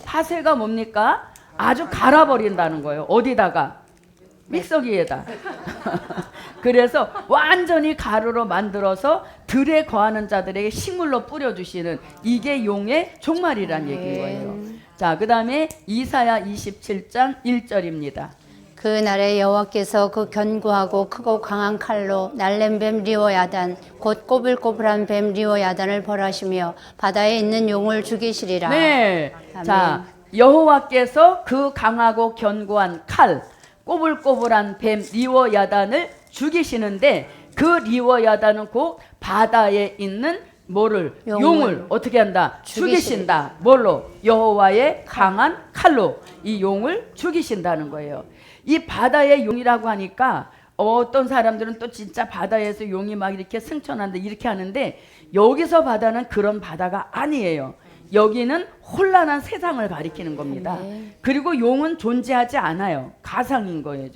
파쇄가 뭡니까? 아주 갈아버린다는 거예요. 어디다가? 믹서기에다. 그래서 완전히 가루로 만들어서 들에 거하는 자들에게 식물로 뿌려주시는, 이게 용의 종말이란 얘기인 거예요. 자, 그 다음에 이사야 27장 1절입니다.
그 날에 여호와께서 그 견고하고 크고 강한 칼로 날랜 뱀 리워야단 곧 꼬불꼬불한 뱀 리워야단을 벌하시며 바다에 있는 용을 죽이시리라.
네.
아멘.
자, 여호와께서 그 강하고 견고한 칼, 꼬불꼬불한 뱀 리워야단을 죽이시는데, 그 리워야단은 곧 바다에 있는 뭐를? 용을 어떻게 한다? 죽이신다. 뭘로? 여호와의 강한 칼로 이 용을 죽이신다는 거예요. 이 바다의 용이라고 하니까 어떤 사람들은 또 진짜 바다에서 용이 막 이렇게 승천한다 이렇게 하는데, 여기서 바다는 그런 바다가 아니에요. 여기는 혼란한 세상을 가리키는 겁니다. 그리고 용은 존재하지 않아요. 가상인 거예요.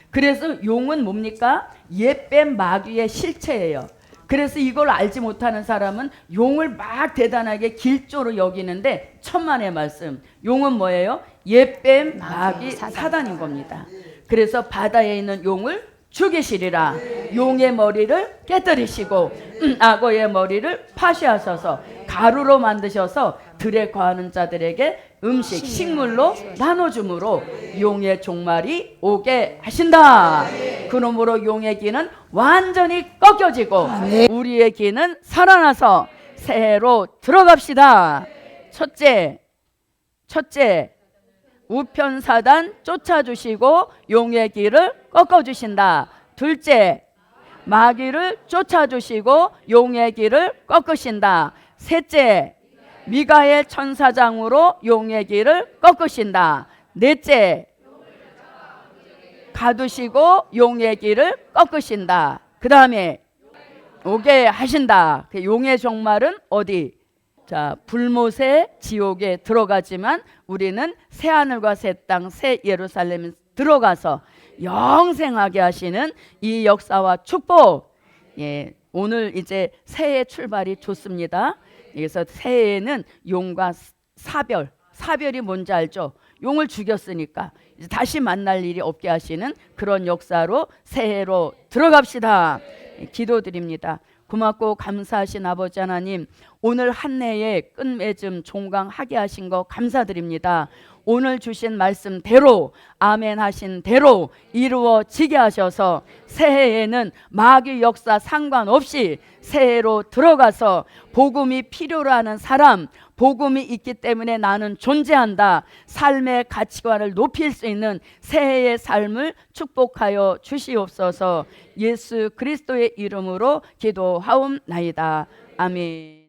그래서 용은 뭡니까? 옛뱀 마귀의 실체예요. 그래서 이걸 알지 못하는 사람은 용을 막 대단하게 길조로 여기는데, 천만의 말씀, 용은 뭐예요? 옛뱀 마귀 사단인 겁니다. 그래서 바다에 있는 용을 죽이시리라. 용의 머리를 깨뜨리시고 악어의 머리를 파쇄하셔서 가루로 만드셔서 들에 거하는 자들에게 음식, 식물로 나눠줌으로 용의 종말이 오게 하신다. 그러므로 용의 기는 완전히 꺾여지고 우리의 기는 살아나서 새해로 들어갑시다. 첫째, 우편사단 쫓아주시고 용의 길을 꺾어주신다. 둘째, 마귀를 쫓아주시고 용의 길을 꺾으신다. 셋째, 미가엘 천사장으로 용의 길을 꺾으신다. 넷째, 가두시고 용의 길을 꺾으신다. 그 다음에 오게 하신다. 그 용의 종말은 어디? 자, 불못의 지옥에 들어가지만 우리는 새 하늘과 새 땅, 새 예루살렘에 들어가서 영생하게 하시는 이 역사와 축복. 예, 오늘 이제 새해 출발이 좋습니다. 그래서 새해에는 용과 사별이 뭔지 알죠? 용을 죽였으니까 이제 다시 만날 일이 없게 하시는 그런 역사로 새해로 들어갑시다. 기도드립니다. 고맙고 감사하신 아버지 하나님, 오늘 한 해에 끝맺음 종강하게 하신 거 감사드립니다. 오늘 주신 말씀대로, 아멘 하신 대로 이루어지게 하셔서 새해에는 마귀 역사 상관없이 새해로 들어가서 복음이 필요로 하는 사람, 복음이 있기 때문에 나는 존재한다, 삶의 가치관을 높일 수 있는 새해의 삶을 축복하여 주시옵소서. 예수 그리스도의 이름으로 기도하옵나이다. 아멘.